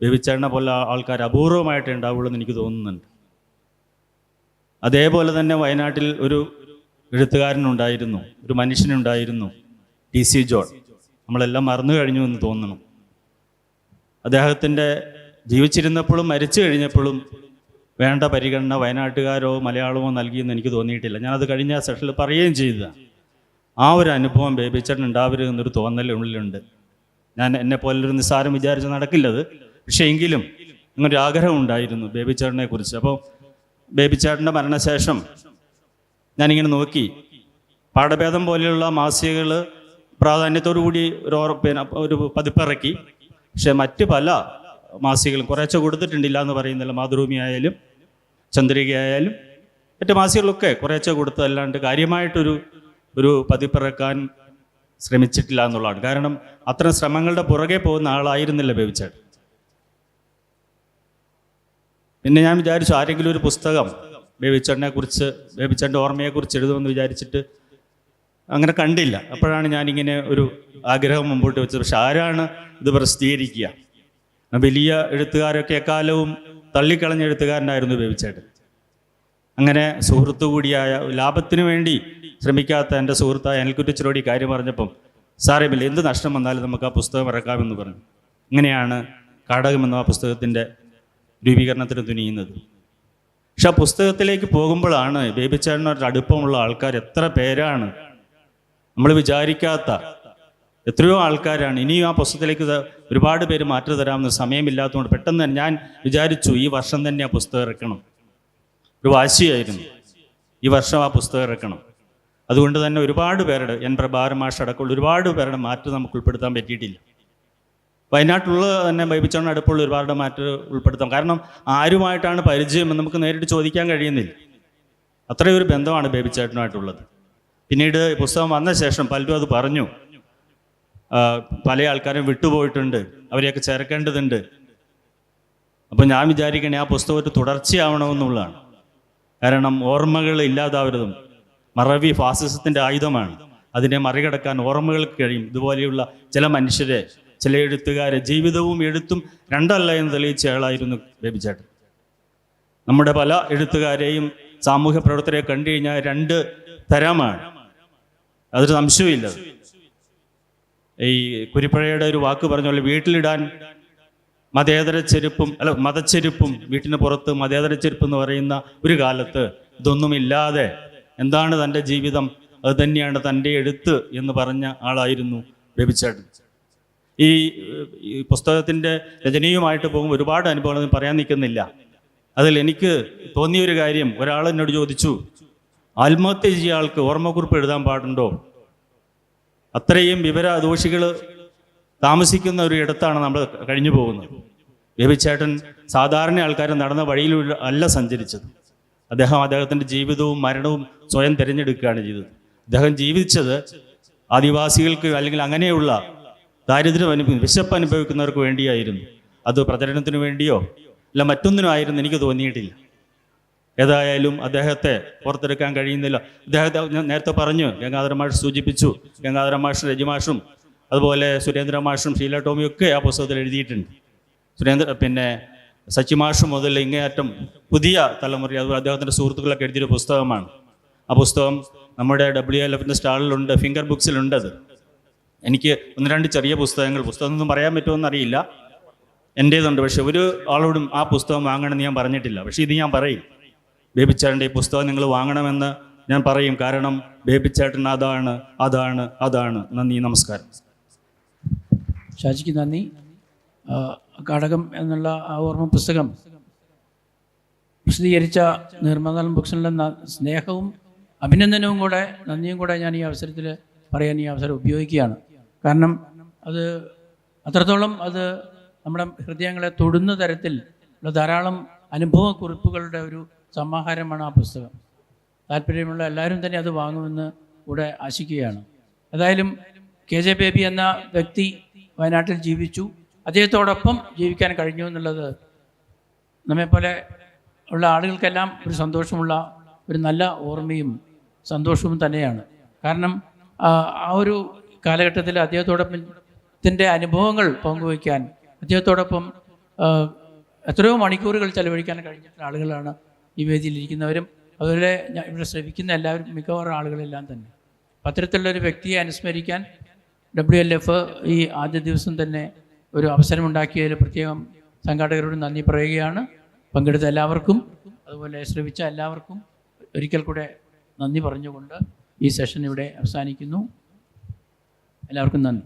ബേബിച്ചേട്ടനെ പോലെ ആൾക്കാർ അപൂർവമായിട്ട് ഉണ്ടാവുള്ളൂ എന്ന് എനിക്ക് തോന്നുന്നുണ്ട്. അതേപോലെ തന്നെ വയനാട്ടിൽ ഒരു എഴുത്തുകാരനുണ്ടായിരുന്നു, ഒരു മനുഷ്യനുണ്ടായിരുന്നു, TC ജോൺ. നമ്മളെല്ലാം മറന്നു കഴിഞ്ഞു എന്ന് തോന്നുന്നു. അദ്ദേഹത്തിൻ്റെ ജീവിച്ചിരുന്നപ്പോഴും മരിച്ചു കഴിഞ്ഞപ്പോഴും വേണ്ട പരിഗണന വയനാട്ടുകാരോ മലയാളമോ നൽകിയെന്ന് എനിക്ക് തോന്നിയിട്ടില്ല. ഞാനത് കഴിഞ്ഞ സെഷനിൽ പറയുകയും ചെയ്തതാണ്. ആ ഒരു അനുഭവം ബേബിച്ചേട്ടൻ ഉണ്ടാവരുത് എന്നൊരു തോന്നൽ ഉള്ളിലുണ്ട്. ഞാൻ എന്നെപ്പോലൊരു നിസ്സാരം വിചാരിച്ച് നടക്കില്ലത്, പക്ഷേ എങ്കിലും അങ്ങനൊരു ആഗ്രഹം ഉണ്ടായിരുന്നു ബേബിച്ചേട്ടനെ കുറിച്ച്. അപ്പോൾ ബേബിച്ചേട്ടൻ്റെ മരണശേഷം ഞാനിങ്ങനെ നോക്കി, പാഠഭേദം പോലെയുള്ള മാസികകൾ പ്രാധാന്യത്തോടു കൂടി ഒരു പതിപ്പിറക്കി. പക്ഷേ മറ്റ് പല മാസികകളും കുറേശ്ശെ കൊടുത്തിട്ടുണ്ടില്ല എന്ന് പറയുന്നില്ല. മാതൃഭൂമി ആയാലും ചന്ദ്രികയായാലും മറ്റ് മാസികകളൊക്കെ കുറേശ്ശെ കൊടുത്തല്ലാണ്ട് കാര്യമായിട്ടൊരു പതിപ്പിറക്കാൻ ശ്രമിച്ചിട്ടില്ല എന്നുള്ളതാണ്. കാരണം അത്തരം ശ്രമങ്ങളുടെ പുറകെ പോകുന്ന ആളായിരുന്നില്ല ബേബിച്ചേട്ടൻ. പിന്നെ ഞാൻ വിചാരിച്ചു ആരെങ്കിലും ഒരു പുസ്തകം ബേബിച്ചേട്ടനെ കുറിച്ച്, ബേബിച്ചേട്ടൻ്റെ ഓർമ്മയെക്കുറിച്ച് എഴുതുമെന്ന് വിചാരിച്ചിട്ട് അങ്ങനെ കണ്ടില്ല. അപ്പോഴാണ് ഞാനിങ്ങനെ ഒരു ആഗ്രഹം മുമ്പോട്ട് വെച്ചത്. പക്ഷെ ആരാണ് ഇത് പ്രസിദ്ധീകരിക്കുക? വലിയ എഴുത്തുകാരൊക്കെ എക്കാലവും തള്ളിക്കളഞ്ഞ എഴുത്തുകാരനായിരുന്നു ബേബിച്ചേട്ടൻ. അങ്ങനെ സുഹൃത്തു കൂടിയായ, ലാഭത്തിന് വേണ്ടി ശ്രമിക്കാത്ത എൻ്റെ സുഹൃത്തായ അനിൽക്കുറ്റിച്ചിലോട് ഈ കാര്യം പറഞ്ഞപ്പം, സാരമില്ല, എന്ത് നഷ്ടം വന്നാലും നമുക്ക് ആ പുസ്തകം ഇറക്കാമെന്ന് പറഞ്ഞു. ഇങ്ങനെയാണ് കാടകമെന്ന ആ പുസ്തകത്തിൻ്റെ രൂപീകരണത്തിന് തുനിയുന്നത്. പക്ഷെ ആ പുസ്തകത്തിലേക്ക് പോകുമ്പോഴാണ് ബേബിച്ചേട്ടനൊരു അടുപ്പമുള്ള ആൾക്കാർ എത്ര പേരാണ്, നമ്മൾ വിചാരിക്കാത്ത എത്രയോ ആൾക്കാരാണ്. ഇനിയും ആ പുസ്തകത്തിലേക്ക് ഒരുപാട് പേര് മാറ്റി തരാമെന്ന് സമയമില്ലാത്തതുകൊണ്ട് പെട്ടെന്ന് തന്നെ ഞാൻ വിചാരിച്ചു ഈ വർഷം തന്നെ ആ പുസ്തകം ഇറക്കണം. ഒരു വാശിയായിരുന്നു, ഈ വർഷം ആ പുസ്തകം ഇറക്കണം. അതുകൊണ്ട് തന്നെ ഒരുപാട് പേരുടെ, എൻ പ്രഭാകരൻ മാഷ് അടക്കമുള്ള ഒരുപാട് പേരുടെ മാറ്റം നമുക്ക് ഉൾപ്പെടുത്താൻ പറ്റിയിട്ടില്ല. വയനാട്ടിലുള്ള തന്നെ ബേബിച്ചേട്ടൻ അടുപ്പുള്ള ഒരുപാട് മാറ്റം ഉൾപ്പെടുത്താം. കാരണം ആരുമായിട്ടാണ് പരിചയം എന്ന് നമുക്ക് നേരിട്ട് ചോദിക്കാൻ കഴിയുന്നില്ല. അത്രയൊരു ബന്ധമാണ് ബേബിച്ചേട്ടനുമായിട്ടുള്ളത്. പിന്നീട് പുസ്തകം വന്ന ശേഷം പലരും അത് പറഞ്ഞു, പല ആൾക്കാരും വിട്ടുപോയിട്ടുണ്ട്, അവരെയൊക്കെ ചേർക്കേണ്ടതുണ്ട്. അപ്പം ഞാൻ വിചാരിക്കണേ ആ പുസ്തകം ഒരു തുടർച്ചയാവണമെന്നുള്ളതാണ്. കാരണം ഓർമ്മകൾ ഇല്ലാതാവരുതും. മറവി ഫാസിസത്തിൻ്റെ ആയുധമാണ്. അതിനെ മറികടക്കാൻ ഓർമ്മകൾക്ക് കഴിയും. ഇതുപോലെയുള്ള ചില മനുഷ്യരെ, ചില എഴുത്തുകാരെ, ജീവിതവും എഴുത്തും രണ്ടല്ല എന്ന് തെളിയിച്ച ആളായിരുന്നു ബേബിച്ചേട്ടൻ. നമ്മുടെ പല എഴുത്തുകാരെയും സാമൂഹ്യ പ്രവർത്തകരെ കണ്ടു കഴിഞ്ഞാൽ 2 തരമാണ്, അതൊരു സംശയമില്ല. ഈ കുരിപ്പഴയുടെ ഒരു വാക്ക് പറഞ്ഞ പോലെ, വീട്ടിലിടാൻ മതേതര ചെരുപ്പും മതച്ചെരുപ്പും വീട്ടിന് പുറത്ത് മതേതര ചെരുപ്പ് എന്ന് പറയുന്ന ഒരു കാലത്ത് ഇതൊന്നുമില്ലാതെ എന്താണ് തൻ്റെ ജീവിതം, അത് തന്നെയാണ് തൻ്റെ എഴുത്ത് എന്ന് പറഞ്ഞ ആളായിരുന്നു ബേബിച്ചേട്ടൻ. ഈ പുസ്തകത്തിൻ്റെ രചനയുമായിട്ട് പോകുമ്പോൾ ഒരുപാട് അനുഭവങ്ങൾ പറയാൻ നിൽക്കുന്നില്ല. അതിൽ എനിക്ക് തോന്നിയൊരു കാര്യം, ഒരാൾ എന്നോട് ചോദിച്ചു, ആത്മഹത്യ ചെയ്യ ആൾക്ക് ഓർമ്മക്കുറിപ്പ് എഴുതാൻ പാടുണ്ടോ? അത്രയും വിവരദോഷികൾ താമസിക്കുന്ന ഒരു ഇടത്താണ് നമ്മൾ കഴിഞ്ഞു പോകുന്നത്. ബേബിച്ചേട്ടൻ സാധാരണ ആൾക്കാർ നടന്ന വഴിയിലൂടെ അല്ല സഞ്ചരിച്ചത്. അദ്ദേഹത്തിൻ്റെ ജീവിതവും മരണവും സ്വയം തിരഞ്ഞെടുക്കുകയാണ് ചെയ്തത്. അദ്ദേഹം ജീവിച്ചത് ആദിവാസികൾക്ക് അല്ലെങ്കിൽ അങ്ങനെയുള്ള ദാരിദ്ര്യം വിശപ്പ് അനുഭവിക്കുന്നവർക്ക് വേണ്ടിയായിരുന്നു. അത് പ്രചരണത്തിന് വേണ്ടിയോ അല്ല മറ്റൊന്നിനും ആയിരുന്നു എനിക്ക് തോന്നിയിട്ടില്ല. ഏതായാലും അദ്ദേഹത്തെ പുറത്തെടുക്കാൻ കഴിയുന്നില്ല. അദ്ദേഹത്തെ നേരത്തെ പറഞ്ഞു, ഗംഗാധര മാഷ് സൂചിപ്പിച്ചു, ഗംഗാധര മാഷും രജിമാഷും അതുപോലെ സുരേന്ദ്ര മാഷും ഷീല ടോമിയും ഒക്കെ ആ പുസ്തകത്തിൽ എഴുതിയിട്ടുണ്ട്. സച്ചിമാഷ് മുതൽ ഇങ്ങേയറ്റം പുതിയ തലമുറ, അതുപോലെ അദ്ദേഹത്തിൻ്റെ സുഹൃത്തുക്കളൊക്കെ എഴുതിയൊരു പുസ്തകമാണ്. ആ പുസ്തകം നമ്മുടെ WLFൻ്റെ സ്റ്റാളിലുണ്ട്, ഫിംഗർ ബുക്സിലുണ്ട്. അത് എനിക്ക് 1-2 ചെറിയ പുസ്തകമൊന്നും പറയാൻ പറ്റുമെന്ന് അറിയില്ല, എൻ്റേതുണ്ട്. പക്ഷെ ഒരു ആളോടും ആ പുസ്തകം വാങ്ങണമെന്ന് ഞാൻ പറഞ്ഞിട്ടില്ല. പക്ഷേ ഇത് ഞാൻ പറയും, ബേബിച്ചേട്ടൻ്റെ ഈ പുസ്തകം നിങ്ങൾ വാങ്ങണമെന്ന് ഞാൻ പറയും. കാരണം ബേബിച്ചേട്ടൻ അതാണ്. നന്ദി, നമസ്കാരം. ഷാജിക്ക് നന്ദി. ഘടകം എന്നുള്ള ആ ഓർമ്മ പുസ്തകം പ്രസിദ്ധീകരിച്ച നിർമ്മലം ബുക്സിനുള്ള സ്നേഹവും അഭിനന്ദനവും കൂടെ, നന്ദിയും കൂടെ ഞാൻ ഈ അവസരത്തിൽ പറയാൻ ഈ അവസരം ഉപയോഗിക്കുകയാണ്. കാരണം അത് അത്രത്തോളം അത് നമ്മുടെ ഹൃദയങ്ങളെ തൊടുന്ന തരത്തിൽ ഉള്ള ധാരാളം അനുഭവക്കുറിപ്പുകളുടെ ഒരു സമാഹാരമാണ് ആ പുസ്തകം. താല്പര്യമുള്ള എല്ലാവരും തന്നെ അത് വാങ്ങുമെന്ന് കൂടെ ആശിക്കുകയാണ്. ഏതായാലും KJ ബേബി എന്ന വ്യക്തി വയനാട്ടിൽ ജീവിച്ചു, അദ്ദേഹത്തോടൊപ്പം ജീവിക്കാൻ കഴിഞ്ഞു എന്നുള്ളത് നമ്മെപ്പോലെ ഉള്ള ആളുകൾക്കെല്ലാം ഒരു സന്തോഷമുള്ള, ഒരു നല്ല ഓർമ്മയും സന്തോഷവും തന്നെയാണ്. കാരണം ആ ഒരു കാലഘട്ടത്തിൽ അദ്ദേഹത്തോടൊപ്പത്തിൻ്റെ അനുഭവങ്ങൾ പങ്കുവയ്ക്കാൻ, അദ്ദേഹത്തോടൊപ്പം എത്രയോ മണിക്കൂറുകൾ ചെലവഴിക്കാൻ കഴിഞ്ഞിട്ടുള്ള ആളുകളാണ് ഈ വേദിയിലിരിക്കുന്നവരും അതുപോലെ ഇവിടെ ശ്രമിക്കുന്ന എല്ലാവരും, മിക്കവാറും ആളുകളെല്ലാം തന്നെ. അത്തരത്തിലുള്ളൊരു വ്യക്തിയെ അനുസ്മരിക്കാൻ WLF ഈ ആദ്യ ദിവസം തന്നെ ഒരു അവസരമുണ്ടാക്കിയതിൽ പ്രത്യേകം സംഘാടകരോട് നന്ദി പറയുകയാണ്. പങ്കെടുത്ത എല്ലാവർക്കും അതുപോലെ ശ്രമിച്ച എല്ലാവർക്കും ഒരിക്കൽ കൂടെ നന്ദി പറഞ്ഞുകൊണ്ട് ഈ സെഷൻ ഇവിടെ അവസാനിക്കുന്നു. എല്ലാവർക്കും നന്ദി.